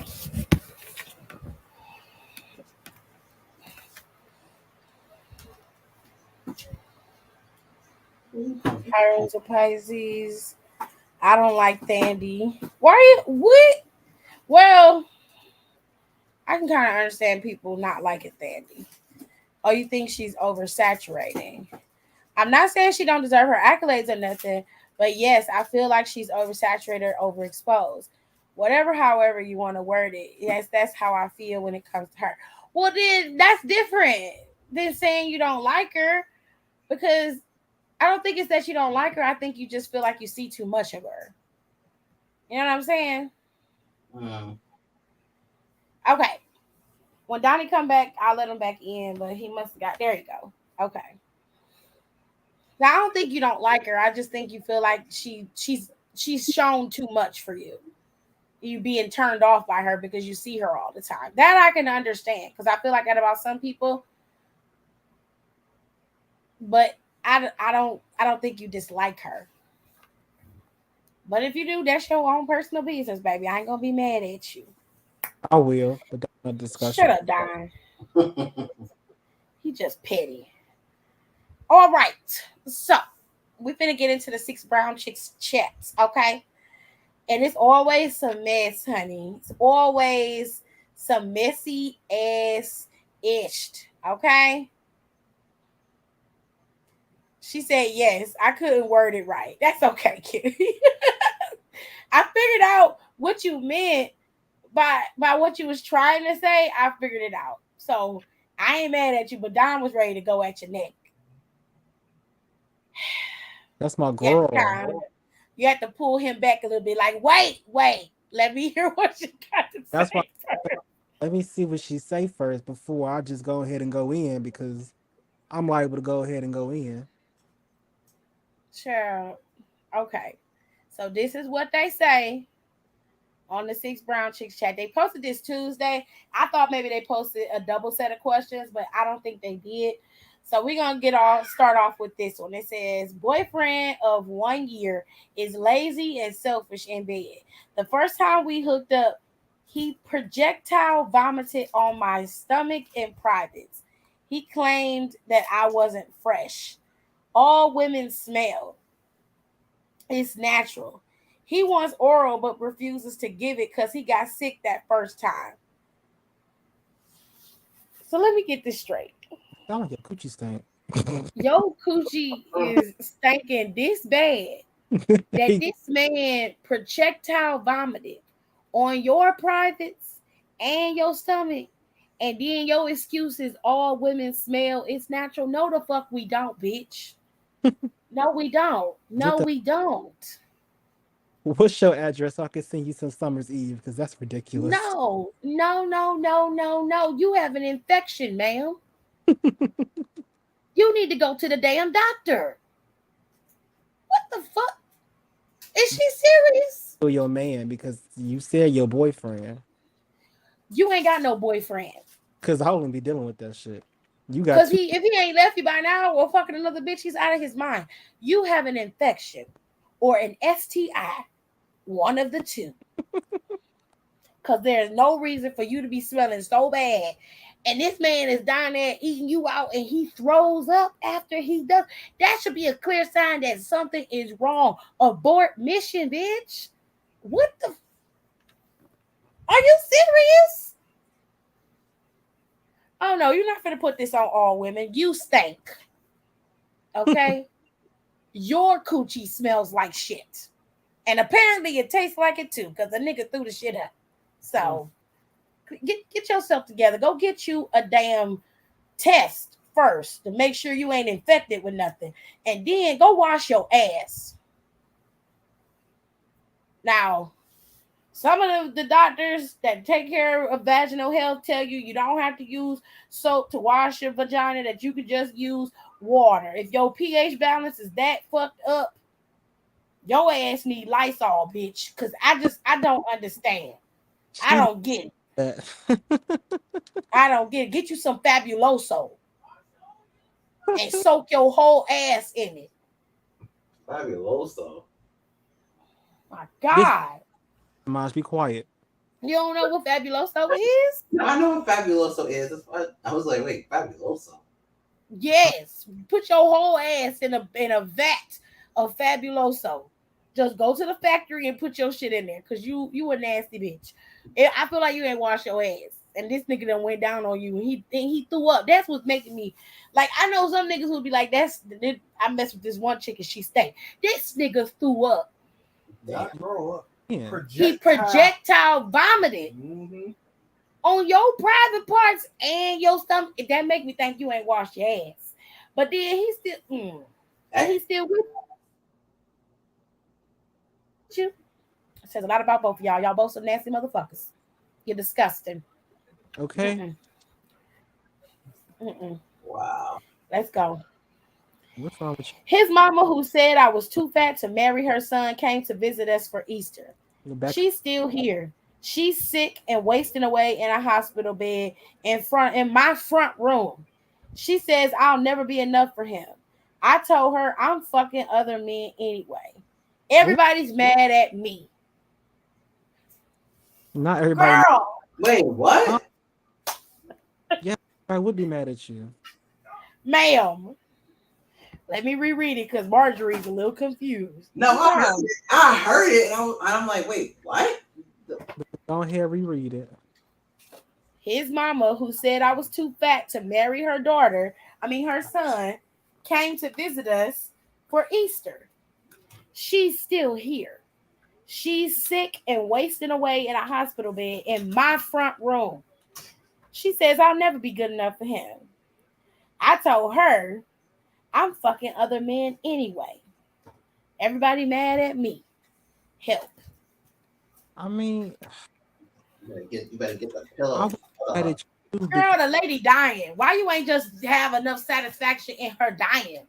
Pirates of Pisces. I don't like Thandie. Why? What? Well, I can kind of understand people not liking Thandie. Oh, you think she's oversaturating? I'm not saying she don't deserve her accolades or nothing, but yes, I feel like she's oversaturated, overexposed. Whatever, however you want to word it. Yes, that's how I feel when it comes to her. Well, then that's different than saying you don't like her, because I don't think it's that you don't like her. I think you just feel like you see too much of her. You know what I'm saying? Okay. When Donnie come back, I'll let him back in, but he must have got, there you go. Okay. Now, I don't think you don't like her. I just think you feel like she's shown too much for you. You being turned off by her because you see her all the time. That I can understand, because I feel like that about some people. But I don't think you dislike her. But if you do, that's your own personal business, baby. I ain't gonna be mad at you. I will, but that's not a discussion. Shut up, Don. He just petty. All right. So we're finna get into the 6 brown chicks chats, okay? And it's always some mess, honey. It's always some messy ass ish, okay? She said yes. I couldn't word it right. That's okay, Kitty. I figured out what you meant by what you was trying to say. I figured it out. So I ain't mad at you, but Don was ready to go at your neck. That's my Yeah, girl. you have to pull him back a little bit. Like, wait, let me hear what you got to That's why. say first. Let me see what she say first before I just go ahead and go in because I'm liable to go ahead and go in. Sure. Okay. So this is what they say on the Six Brown Chicks chat. They posted this Tuesday. I thought maybe they posted a double set of questions, but I don't think they did. So we're gonna start off with this one. It says, boyfriend of 1 year is lazy and selfish in bed. The first time we hooked up, he projectile vomited on my stomach in privates. He claimed that I wasn't fresh. All women smell. It's natural. He wants oral but refuses to give it because he got sick that first time. So let me get this straight. Sound like your coochie stink. Yo coochie is stinking this bad that this man projectile vomited on your privates and your stomach, and then your excuse is all women smell. It's natural. No, the fuck we don't, bitch. No, we don't. No, we don't. What's your address so I can send you some Summer's Eve? Because that's ridiculous. No. You have an infection, ma'am. You need to go to the damn doctor. What the fuck? Is she serious? Your man, because you said your boyfriend. You ain't got no boyfriend. Because I wouldn't be dealing with that shit. You got Because if he ain't left you by now or fucking another bitch, he's out of his mind. You have an infection or an STI, one of the two. Because there's no reason for you to be smelling so bad. And this man is down there eating you out and he throws up after he does. That should be a clear sign that something is wrong. Abort mission, bitch. What the? Are you serious? Oh no, you're not gonna put this on all women. You stink. Okay? Your coochie smells like shit. And apparently it tastes like it too, because the nigga threw the shit up. So get yourself together. Go get you a damn test first to make sure you ain't infected with nothing. And then go wash your ass. Now, some of the doctors that take care of vaginal health tell you don't have to use soap to wash your vagina, that you could just use water. If your pH balance is that fucked up, your ass need Lysol, bitch. Because I don't understand. I don't get it. I don't get it. Get you some Fabuloso and soak your whole ass in it. Fabuloso. My God. Maj, be quiet. You don't know what Fabuloso is? No, I know what Fabuloso is. That's why I was like, wait, Fabuloso. Yes. Put your whole ass in a vat of Fabuloso. Just go to the factory and put your shit in there, because you a nasty bitch. I feel like you ain't wash your ass. And this nigga done went down on you and he threw up. That's what's making me like, I know some niggas would be like, I messed with this one chick and she stank. This nigga threw up. Not throw up. Yeah. He projectile vomited on your private parts and your stomach. That make me think you ain't washed your ass. But then he still and he still with you. It says a lot about both of y'all. Y'all both some nasty motherfuckers. You're disgusting. Okay. Wow. Let's go. What's wrong with you? His mama, who said I was too fat to marry her son, came to visit us for Easter. She's still here. She's sick and wasting away in a hospital bed in my front room. She says I'll never be enough for him. I told her I'm fucking other men anyway. Everybody's mad at me. Not everybody. Girl. Wait, what? Yeah, I would be mad at you. Ma'am. Let me reread it because Marjorie's a little confused. No, I heard it, and I'm like, wait, what? Go ahead, reread it. His mama, who said I was too fat to marry her son, came to visit us for Easter. She's still here. She's sick and wasting away in a hospital bed in my front room. She says I'll never be good enough for him. I told her I'm fucking other men anyway. Everybody mad at me. Help. I mean, you better get the pillow. Girl, the lady dying. Why you ain't just have enough satisfaction in her dying?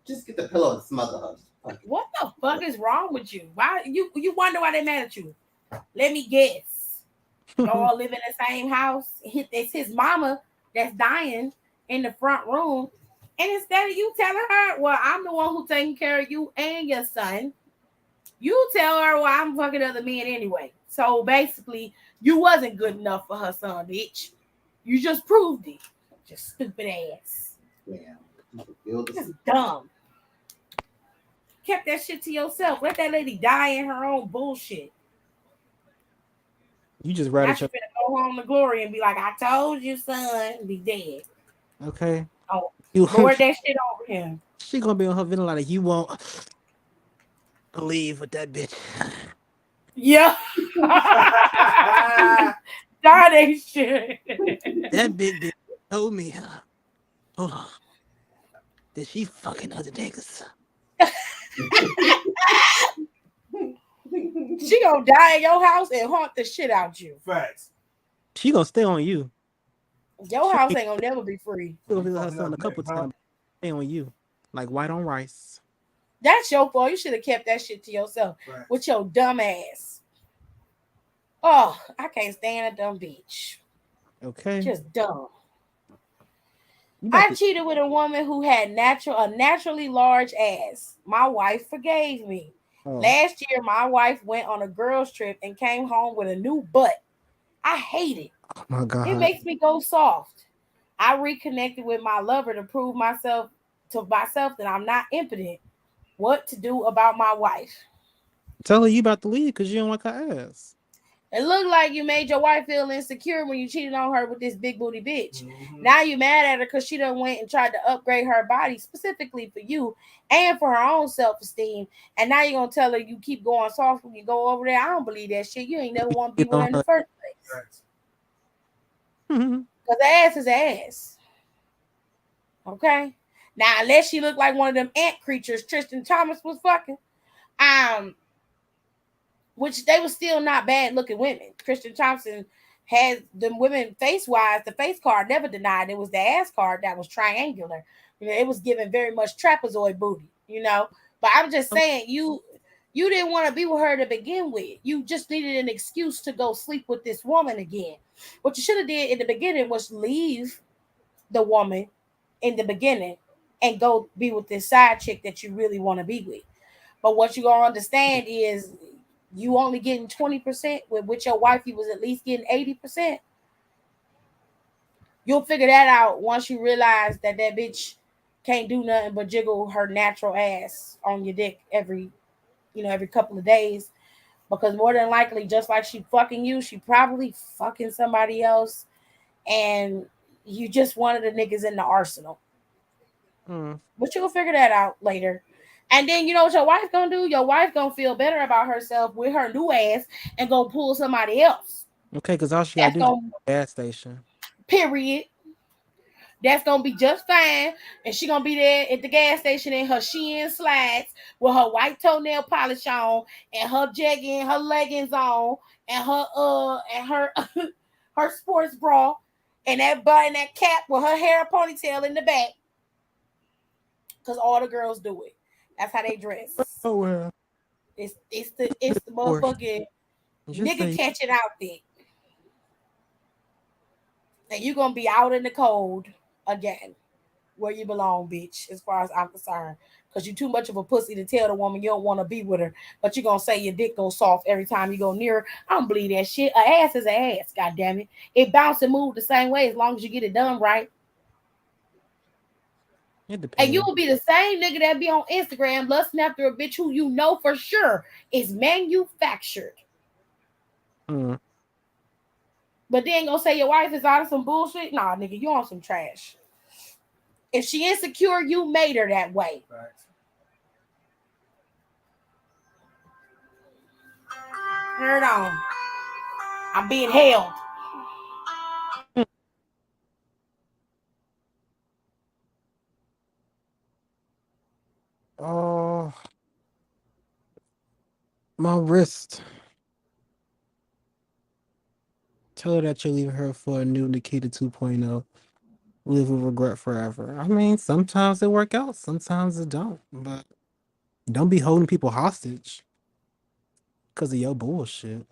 Just get the pillow and smother her. What the fuck is wrong with you? Why you wonder why they mad at you? Let me guess. Y'all live in the same house. It's his mama that's dying in the front room. And instead of you telling her, well, I'm the one who's taking care of you and your son, you tell her, well, I'm fucking other men anyway. So basically, you wasn't good enough for her son, bitch. You just proved it. Just stupid ass. Yeah. Just dumb. Kept that shit to yourself. Let that lady die in her own bullshit. You just Now ratted she finna go home to glory and be like, I told you, son, and be dead. Okay. Oh, Lord, that shit over him. She gonna be on her ventilator. You won't leave with that bitch. Yeah. Darn that shit. That bitch told me. Hold on. That she fucking other niggas. She gonna die in your house and haunt the shit out you. Facts. She gonna stay on you. Your house ain't gonna never be free. She gonna visit her son a couple times. Stay on you. Like white on rice. That's your fault. You should have kept that shit to yourself with your dumb ass. Oh, I can't stand a dumb bitch. Okay. Just dumb. I cheated with a woman who had a naturally large ass. My wife forgave me. Last year, my wife went on a girls' trip and came home with a new butt. I hate it. Oh my God. It makes me go soft. I reconnected with my lover to prove myself that I'm not impotent. What to do about my wife? Tell her you about to leave because you don't like her ass. It looked like you made your wife feel insecure when you cheated on her with this big booty bitch. Mm-hmm. Now you mad at her because she done went and tried to upgrade her body specifically for you and for her own self-esteem. And now you're going to tell her you keep going soft when you go over there. I don't believe that shit. You ain't never want to be with her in the first place. Because ass is ass. Okay? Now, unless she looked like one of them ant creatures Tristan Thomas was fucking, which they were still not bad looking women. Tristan Thompson had them women face wise. The face card never denied it was the ass card that was triangular. You know, it was given very much trapezoid booty. You know, but I'm just saying you didn't want to be with her to begin with. You just needed an excuse to go sleep with this woman again. What you should have did in the beginning was leave the woman in the beginning and go be with this side chick that you really want to be with. But what you gonna understand is you only getting 20%, with your wife you was at least getting 80%. You'll figure that out once you realize that bitch can't do nothing but jiggle her natural ass on your dick every couple of days. Because more than likely, just like she fucking you, she probably fucking somebody else. And you just one of the niggas in the arsenal. But you'll figure that out later. And then you know what your wife gonna do? Your wife gonna feel better about herself with her new ass and go pull somebody else. Okay, because all she gotta do is gas station. Period. That's gonna be just fine. And she gonna be there at the gas station in her Shein slides with her white toenail polish on and her jegging, her leggings on, and her her sports bra and that button, that cap with her hair ponytail in the back. Because all the girls do it. That's how they dress. Oh well. It's the motherfucking nigga catching outfit. And you're gonna be out in the cold again. Where you belong, bitch, as far as I'm concerned. Because you're too much of a pussy to tell the woman you don't want to be with her. But you're gonna say your dick goes soft every time you go near her. I don't believe that shit. An ass is an ass, goddamn it. It bounce and move the same way as long as you get it done right. And you will be the same nigga that be on Instagram lusting after a bitch who you know for sure is manufactured. But then gonna say your wife is out of some bullshit? Nah, nigga, you on some trash. If she insecure, you made her that way. Turn it on. I'm being held. Oh, my wrist. Tell her that you're leaving her for a new Nikita 2.0. Live with regret forever. I mean, sometimes it work out, sometimes it don't. But don't be holding people hostage because of your bullshit.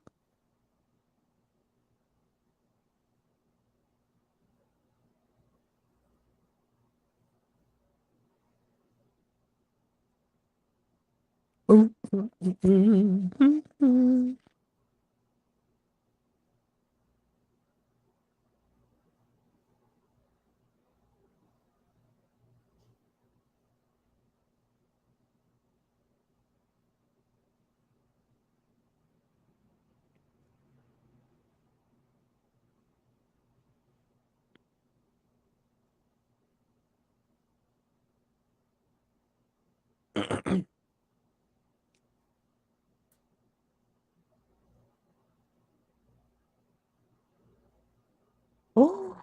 Oh.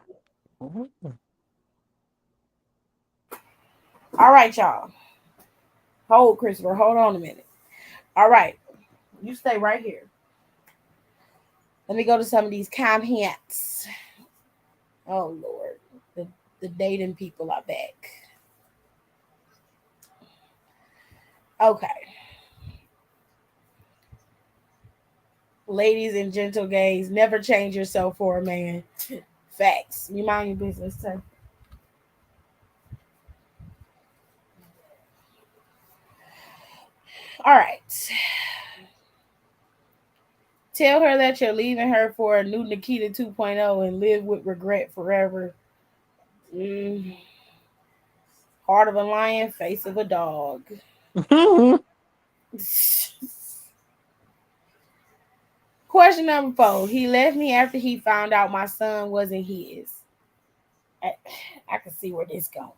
All right, y'all. Hold, Christopher. Hold on a minute. All right. You stay right here. Let me go to some of these comments. Oh, Lord. The dating people are back. Okay. Ladies and gentle gays, never change yourself for a man. Facts. You mind your business, sir. All right. Tell her that you're leaving her for a new Nikita 2.0 and live with regret forever. Heart of a lion, face of a dog. Question number 4. He left me after he found out my son wasn't his. I can see where this going.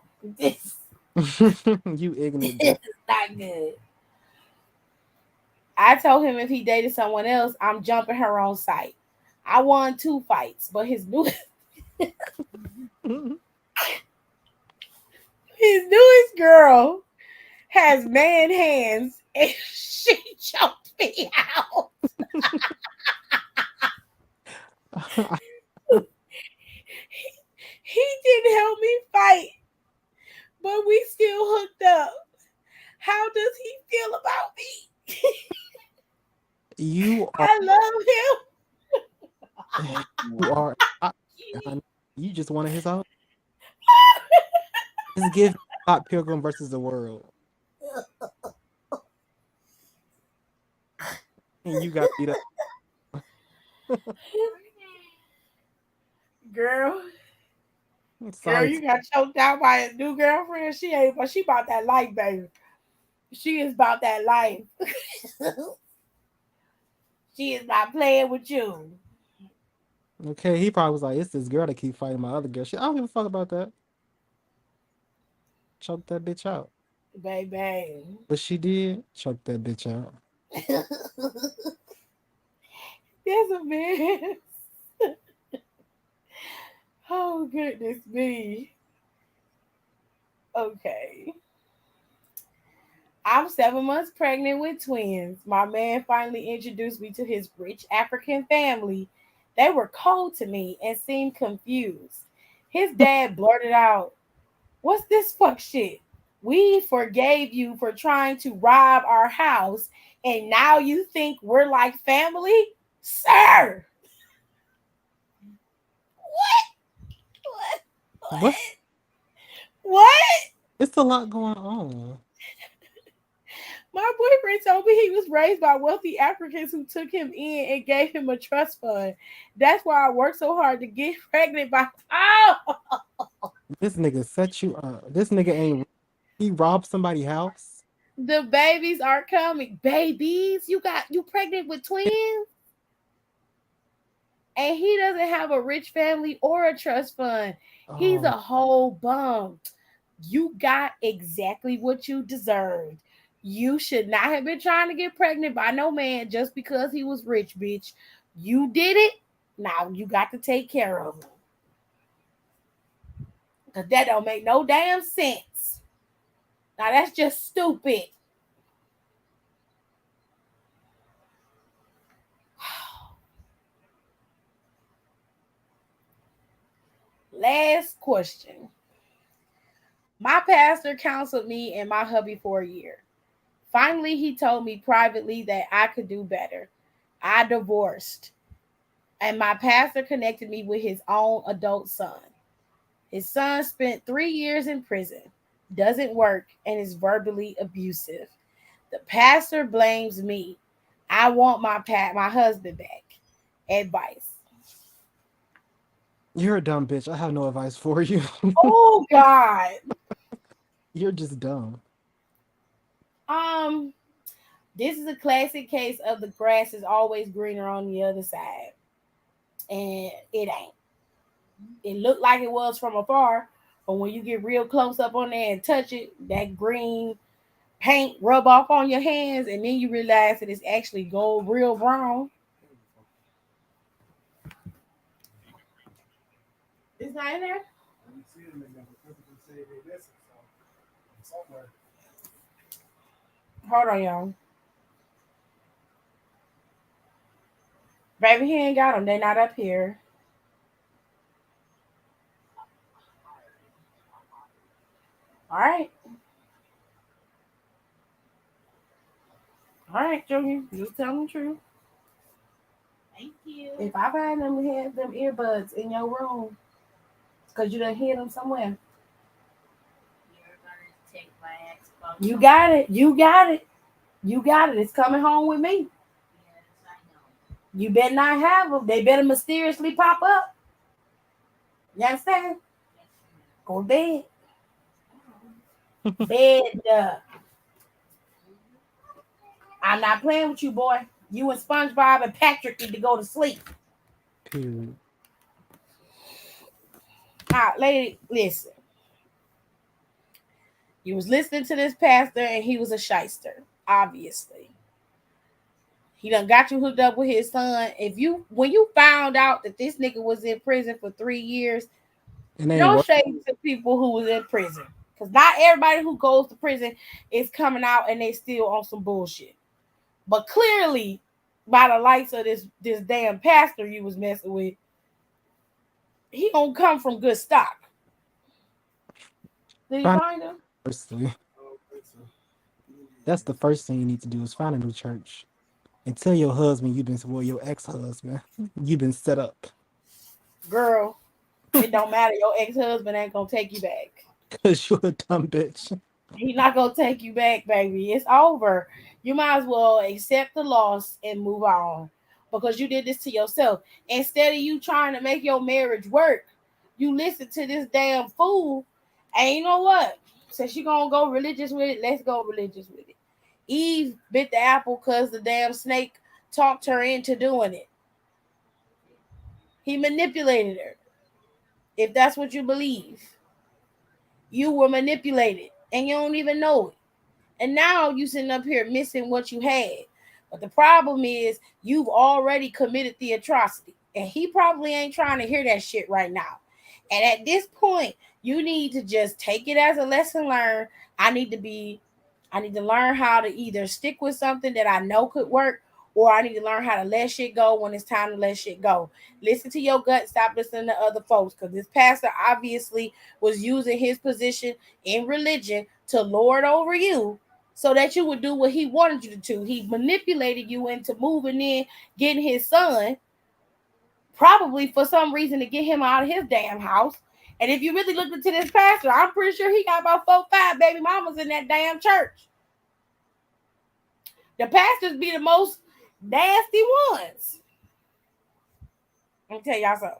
You ignorant. This is not good. I told him if he dated someone else, I'm jumping her on sight. I won 2 fights, but his newest girl has man hands and she choked me out. He didn't help me fight, but we still hooked up. How does he feel about me? You are. I love him. You are. You just wanted his out. Just give Scott Pilgrim versus the World, and you got beat up. Girl, you got choked out by his new girlfriend. She ain't, but she about that life, baby. She is about that life. She is not playing with you. Okay, he probably was like, "It's this girl that keep fighting my other girl." Shit, I don't give a fuck about that. Choke that bitch out, baby. But she did choke that bitch out. That's a mess. Oh goodness me. Okay. I'm 7 months pregnant with twins. My man finally introduced me to his rich African family. They were cold to me and seemed confused. His dad blurted out, "What's this fuck shit? We forgave you for trying to rob our house, and now you think we're like family? Sir!" What? What? It's a lot going on. My boyfriend told me he was raised by wealthy Africans who took him in and gave him a trust fund. That's why I worked so hard to get pregnant by. Oh! This nigga set you up. This nigga ain't. He robbed somebody's house. The babies are coming. Babies? You pregnant with twins? And he doesn't have a rich family or a trust fund. He's a whole bum. You got exactly what you deserved. You should not have been trying to get pregnant by no man just because he was rich, bitch. You did it. Now you got to take care of him. Because that don't make no damn sense. Now that's just stupid. Last question. My pastor counseled me and my hubby for a year. Finally, he told me privately that I could do better. I divorced, and my pastor connected me with his own adult son. His son spent 3 years in prison, doesn't work, and is verbally abusive. The pastor blames me. I want my husband back. Advice. You're a dumb bitch. I have no advice for you. Oh God. You're just dumb. This is a classic case of the grass is always greener on the other side. And it ain't. It looked like it was from afar, but when you get real close up on there and touch it, that green paint rub off on your hands, and then you realize that it's actually gold real brown. It's not in there? Hold on, y'all. Baby, he ain't got them. They're not up here. All right. All right, Junior. You tell the truth. Thank you. If I find them have them earbuds in your room, because you done hear them somewhere. You're gonna take my Xbox. You got it. You got it. You got it. It's coming home with me. Yes, I know. You better not have them. They better mysteriously pop up. You understand? Go to bed. Bed. I'm not playing with you, boy. You and SpongeBob and Patrick need to go to sleep. Period. Now, lady, listen. You was listening to this pastor and he was a shyster, obviously. He done got you hooked up with his son. When you found out that this nigga was in prison for 3 years, no shade to people who was in prison. Because not everybody who goes to prison is coming out and they still on some bullshit. But clearly, by the lights of this damn pastor you was messing with, he gonna come from good stock. Did he find him? Firstly, that's the first thing you need to do is find a new church. And tell your husband your ex-husband, you've been set up. Girl, it don't matter. Your ex-husband ain't gonna take you back. Because you're a dumb bitch. He's not gonna take you back, baby. It's over. You might as well accept the loss and move on. Because you did this to yourself. Instead of you trying to make your marriage work, you listen to this damn fool. And you know what? Since you gonna go religious with it, let's go religious with it. Eve bit the apple because the damn snake talked her into doing it. He manipulated her. If that's what you believe. You were manipulated and you don't even know it. And now you sitting up here missing what you had. But the problem is you've already committed the atrocity. And he probably ain't trying to hear that shit right now. And at this point, you need to just take it as a lesson learned. I need to learn how to either stick with something that I know could work, or I need to learn how to let shit go when it's time to let shit go. Listen to your gut. Stop listening to other folks, because this pastor obviously was using his position in religion to lord over you so that you would do what he wanted you to do. He manipulated you into moving in, getting his son, probably for some reason to get him out of his damn house. And if you really look into this pastor, I'm pretty sure he got about 4-5 baby mamas in that damn church. The pastors be the most nasty ones. Let me tell y'all something.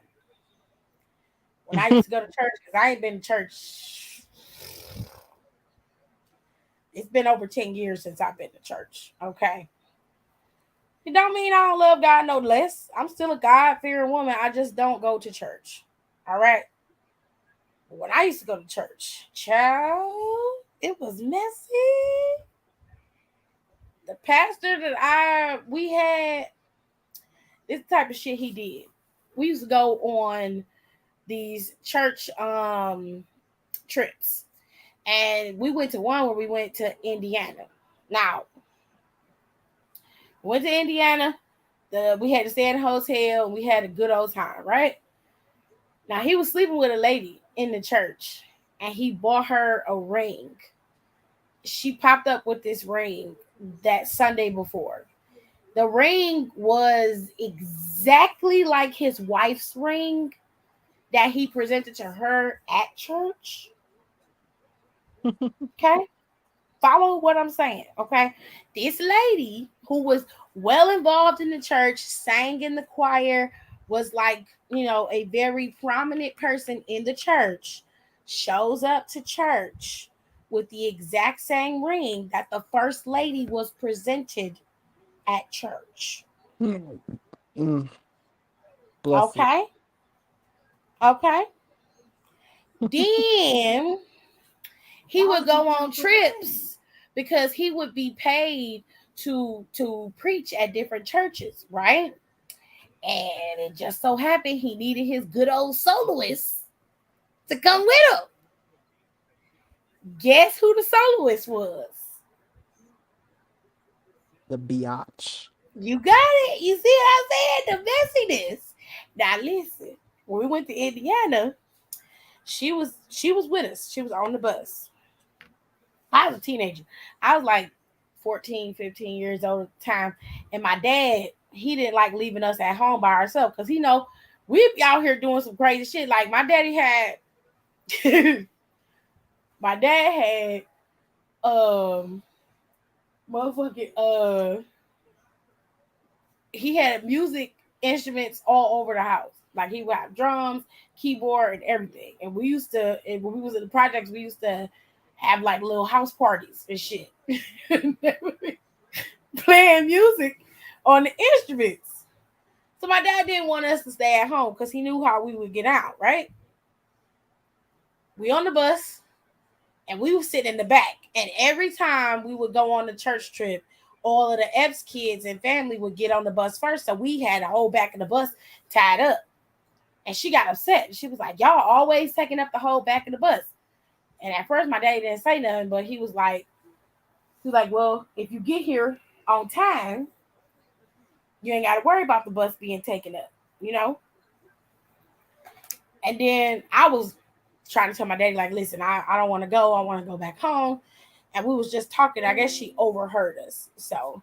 When I used to go to church, because I ain't been to church. It's been over 10 years since I've been to church. Okay. It don't mean I don't love God no less. I'm still a God-fearing woman. I just don't go to church. All right. When I used to go to church, child, it was messy. The pastor that we had, this type of shit he did. We used to go on these church trips. And we went to one where we went to Indiana. Now, went to Indiana. We had to stay in a hotel and we had a good old time, right? Now he was sleeping with a lady in the church and he bought her a ring. She popped up with this ring that Sunday before. The ring was exactly like his wife's ring that he presented to her at church. Okay? Follow what I'm saying, okay? This lady who was well involved in the church, sang in the choir, was like, a very prominent person in the church, shows up to church with the exact same ring that the first lady was presented at church. Okay? Okay? Then he would go on trips because he would be paid to preach at different churches, right? And it just so happened he needed his good old soloist to come with him. Guess who the soloist was? The biatch. You got it. You see what I'm saying? The messiness. Now listen, when we went to Indiana, she was with us. She was on the bus. I was a teenager. I was like 14, 15 years old at the time. And my dad, he didn't like leaving us at home by ourselves because, we be out here doing some crazy shit. Like my daddy had, he had music instruments all over the house. Like he would have drums, keyboard, and everything. And when we was in the projects, we used to have like little house parties and shit. Playing music on the instruments. So my dad didn't want us to stay at home because he knew how we would get out, right? We on the bus and we would sit in the back. And every time we would go on the church trip, all of the Epps kids and family would get on the bus first. So we had the whole back of the bus tied up. And she got upset. She was like, y'all always taking up the whole back of the bus. And at first my daddy didn't say nothing, but he was like, well, if you get here on time, you ain't got to worry about the bus being taken up, And then I was trying to tell my daddy, like, listen, I don't want to go. I want to go back home. And we was just talking. I guess she overheard us. So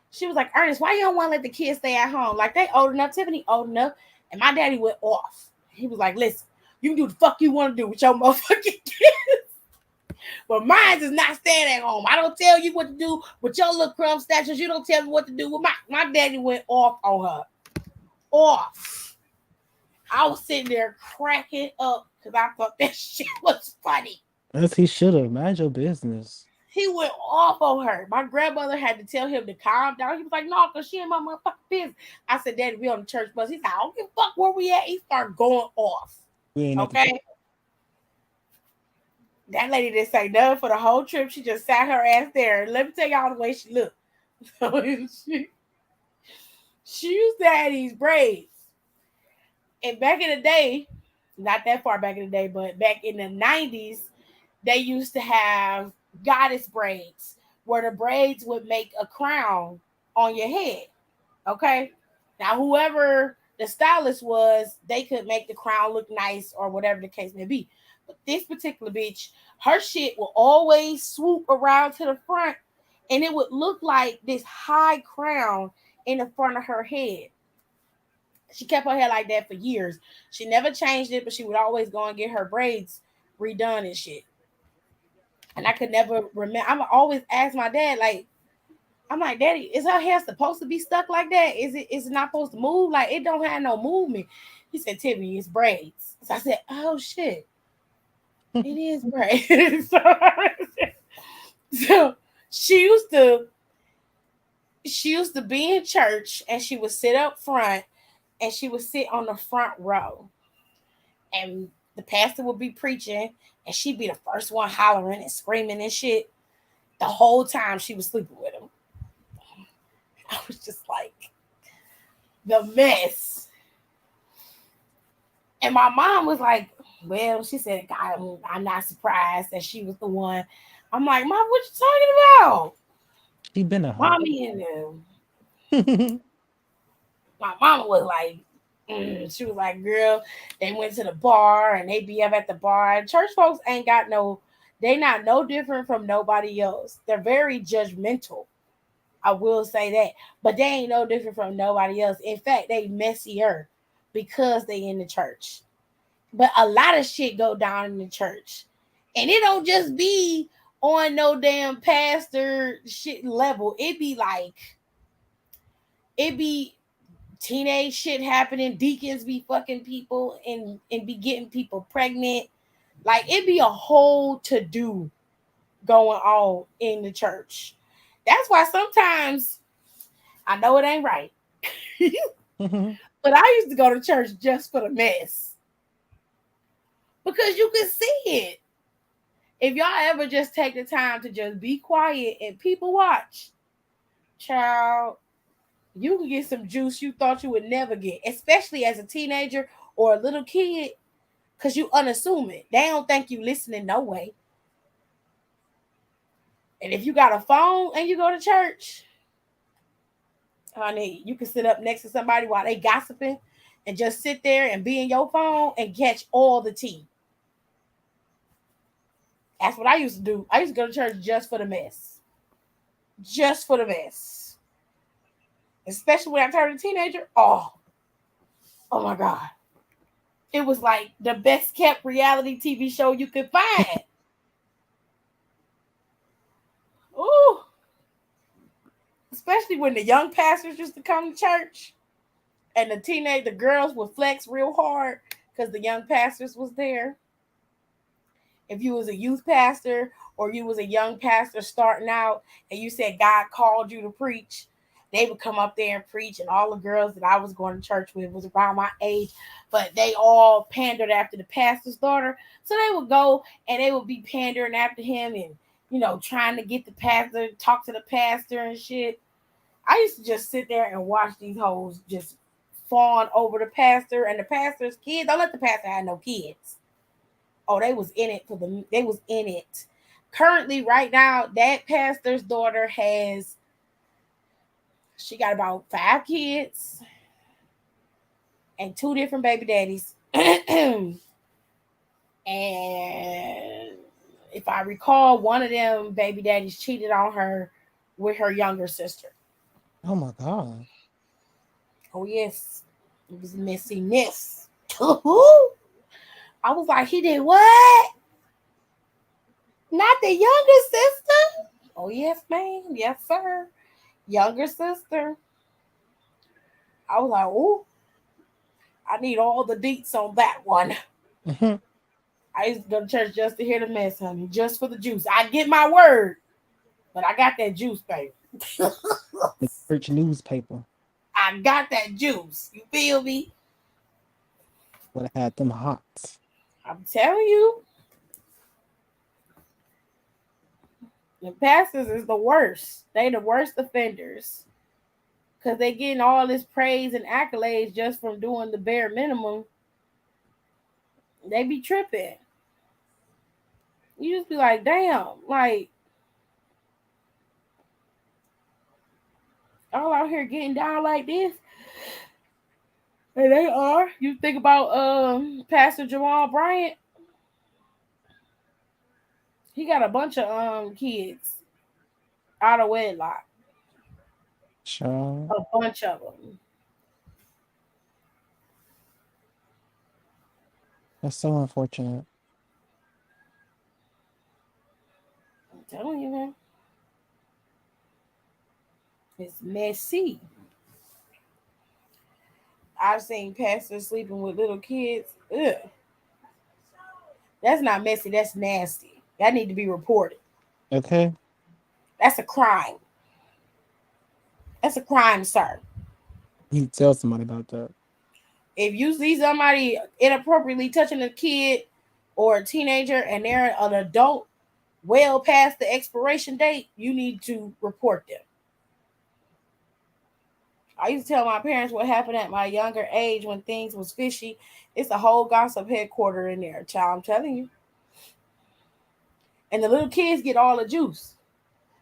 she was like, Ernest, why you don't want to let the kids stay at home? Like, they old enough, Tiffany old enough. And my daddy went off. He was like, listen, you can do the fuck you want to do with your motherfucking kids. But mine is not staying at home. I don't tell you what to do with your little crumb statues. You don't tell me what to do with my daddy went off on her. Off. I was sitting there cracking up because I thought that shit was funny. As he should have. Mind your business. He went off on her. My grandmother had to tell him to calm down. He was like, no, because she ain't my motherfucking business. I said, Daddy, we on the church bus. He said, I don't give a fuck where we at. He started going off. Okay? That lady didn't say nothing for the whole trip. She just sat her ass there. Let me tell y'all the way she looked. She used to have these braids. And back in the day, not that far back in the day, but back in the 90s, they used to have goddess braids where the braids would make a crown on your head. Okay? Now, whoever the stylist was, they could make the crown look nice or whatever the case may be. But this particular bitch, her shit will always swoop around to the front and it would look like this high crown in the front of her head. She kept her hair like that for years. She never changed it, but she would always go and get her braids redone and shit. And I could never remember. I would always ask my dad, like, I'm like, Daddy, is her hair supposed to be stuck like that? Is it not supposed to move? Like, it don't have no movement. He said, Tiffany, it's braids. So I said, oh shit. It is braids. So she used to be in church and she would sit up front and she would sit on the front row. And the pastor would be preaching, and she'd be the first one hollering and screaming and shit. The whole time she was sleeping with him. I was just like, the mess. And my mom was like, well, she said, God, I'm not surprised that she was the one. I'm like, Mom, what you talking about? She been a hoe. Mommy and them. My mama was like, she was like, girl, they went to the bar and they be up at the bar. Church folks ain't got they not no different from nobody else. They're very judgmental. I will say that. But they ain't no different from nobody else. In fact, they messier because they in the church. But a lot of shit go down in the church. And it don't just be on no damn pastor shit level. It be teenage shit happening. Deacons be fucking people and be getting people pregnant. Like, it be a whole to-do going on in the church. That's why sometimes I know it ain't right. But I used to go to church just for the mess. Because you can see it. If y'all ever just take the time to just be quiet and people watch, child, you can get some juice you thought you would never get, especially as a teenager or a little kid, because you unassuming. They don't think you listening no way. And if you got a phone and you go to church, honey, you can sit up next to somebody while they gossiping and just sit there and be in your phone and catch all the tea. That's what I used to do. I used to go to church just for the mess. Just for the mess. Especially when I turned a teenager. Oh my God. It was like the best kept reality TV show you could find. Ooh. Especially when the young pastors used to come to church and the girls would flex real hard because the young pastors was there. If you was a youth pastor or you was a young pastor starting out and you said God called you to preach, they would come up there and preach, and all the girls that I was going to church with was around my age, but they all pandered after the pastor's daughter. So they would go and they would be pandering after him and, trying to get the pastor, talk to the pastor and shit. I used to just sit there and watch these hoes just fawn over the pastor and the pastor's kids. Don't let the pastor have no kids. Oh, they was in it. Currently, right now, that pastor's daughter she got about 5 kids and 2 different baby daddies. And if I recall, one of them baby daddies cheated on her with her younger sister. Oh my God. Oh yes. It was messiness. I was like, he did what? Not the younger sister? Oh yes, ma'am. Yes, sir. Younger sister. I was like, oh, I need all the deets on that one. I used to go to church just to hear the mess, honey, just for the juice. I get my word, but I got that juice, baby. The church newspaper. I got that juice. You feel me? Would have had them hot. I'm telling you. The pastors is the worst. They the worst offenders. Because they getting all this praise and accolades just from doing the bare minimum. They be tripping. You just be like, damn, like, all out here getting down like this. And they are. You think about Pastor Jamal Bryant. He got a bunch of kids out of wedlock. Sure. A bunch of them. That's so unfortunate. I'm telling you, man. It's messy. I've seen pastors sleeping with little kids. Ugh. That's not messy. That's nasty. That need to be reported. Okay. That's a crime. That's a crime, sir. You tell somebody about that. If you see somebody inappropriately touching a kid or a teenager and they're an adult well past the expiration date, you need to report them. I used to tell my parents what happened at my younger age when things was fishy. It's a whole gossip headquarter in there, child. I'm telling you. And the little kids get all the juice.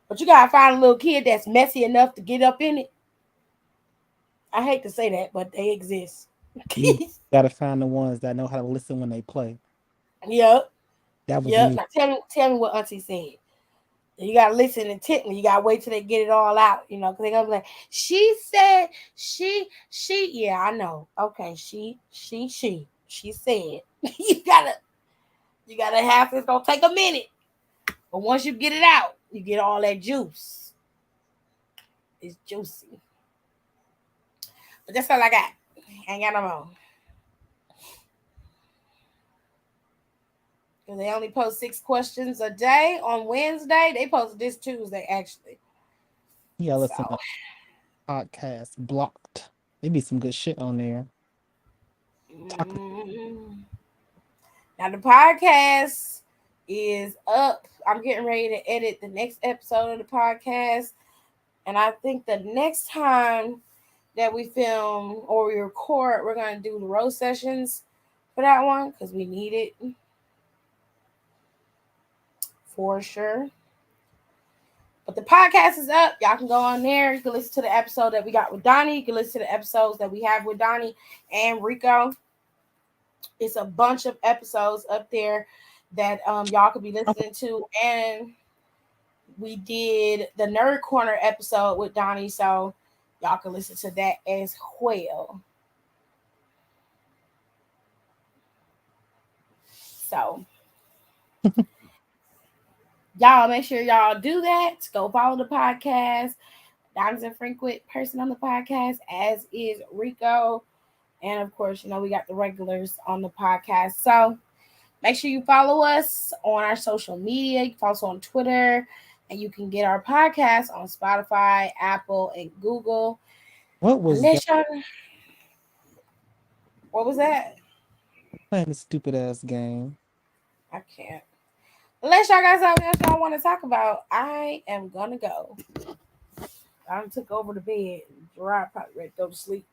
But you gotta find a little kid that's messy enough to get up in it. I hate to say that, but they exist. You gotta find the ones that know how to listen when they play. Yep. That was me. Now tell me what Auntie said. You gotta listen intently. You gotta wait till they get it all out, because they're gonna be like, she said, she. Yeah, I know. Okay, she said. you gotta have it's gonna take a minute. But once you get it out, you get all that juice. It's juicy. But that's all I got. I ain't got no more. Because they only post 6 questions a day on Wednesday. They posted this Tuesday, actually. Yeah, listen to podcast blocked. There be some good shit on there. Now the podcast is up. I'm getting ready to edit the next episode of the podcast. And I think the next time that we film or we record, we're going to do the roast sessions for that one because we need it. For sure. But the podcast is up. Y'all can go on there. You can listen to the episode that we got with Donnie. You can listen to the episodes that we have with Donnie and Rico. It's a bunch of episodes up there that y'all could be listening to. And we did the Nerd Corner episode with Donnie, so y'all can listen to that as well. So y'all make sure y'all do that. Go follow the podcast. Diamonds and Frequent person on the podcast, as is Rico. And of course, we got the regulars on the podcast. So make sure you follow us on our social media. You can follow us on Twitter. And you can get our podcast on Spotify, Apple, and Google. What was that? What was that? Playing a stupid ass game. I can't. Unless y'all got something else y'all want to talk about, I am gonna go. I took over the bed. Gerard probably ready to go to sleep.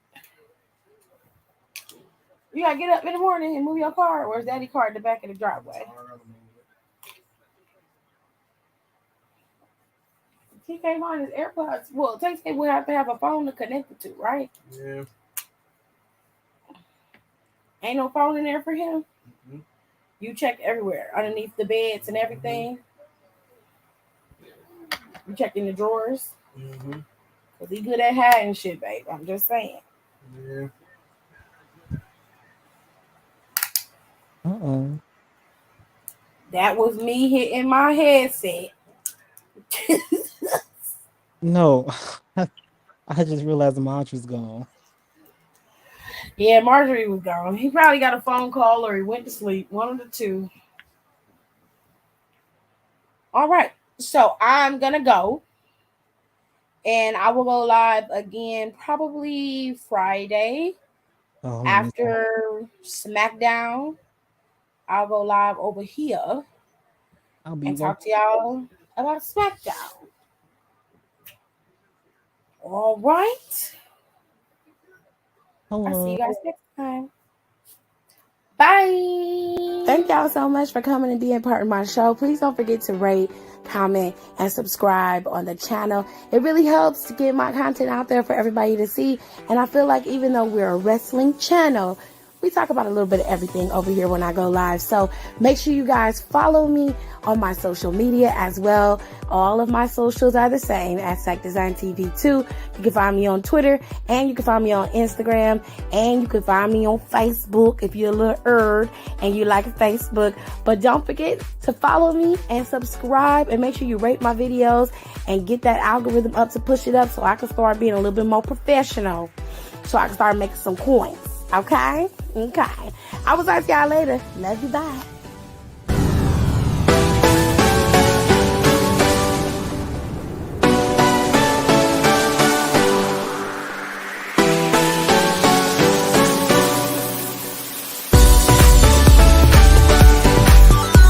You gotta get up in the morning and move your car. Or is Daddy's car in the back of the driveway? He can't find his AirPods. Well, Tasty will have to have a phone to connect it to, right? Yeah. Ain't no phone in there for him? Mm-hmm. You check everywhere, underneath the beds and everything. You check in the drawers. Mm-hmm. Because he good at hiding shit, babe. I'm just saying. Yeah. That was me hitting my headset. No, I just realized Marge was gone. Yeah, Marjorie was gone. He probably got a phone call or he went to sleep. One of the two. All right. So I'm going to go. And I will go live again probably Friday after SmackDown. I'll go live over here and talk to y'all about SmackDown. All right. Hello. I'll see you guys next time. Bye. Thank y'all so much for coming and being part of my show. Please don't forget to rate, comment, and subscribe on the channel. It really helps to get my content out there for everybody to see. And I feel like even though we're a wrestling channel, we talk about a little bit of everything over here when I go live. So make sure you guys follow me on my social media as well. All of my socials are the same at Sack Design TV 2. You can find me on Twitter and you can find me on Instagram and you can find me on Facebook if you're a little nerd and you like Facebook. But don't forget to follow me and subscribe and make sure you rate my videos and get that algorithm up to push it up so I can start being a little bit more professional. So I can start making some coins. Okay? I will talk to y'all later. Love you. Bye.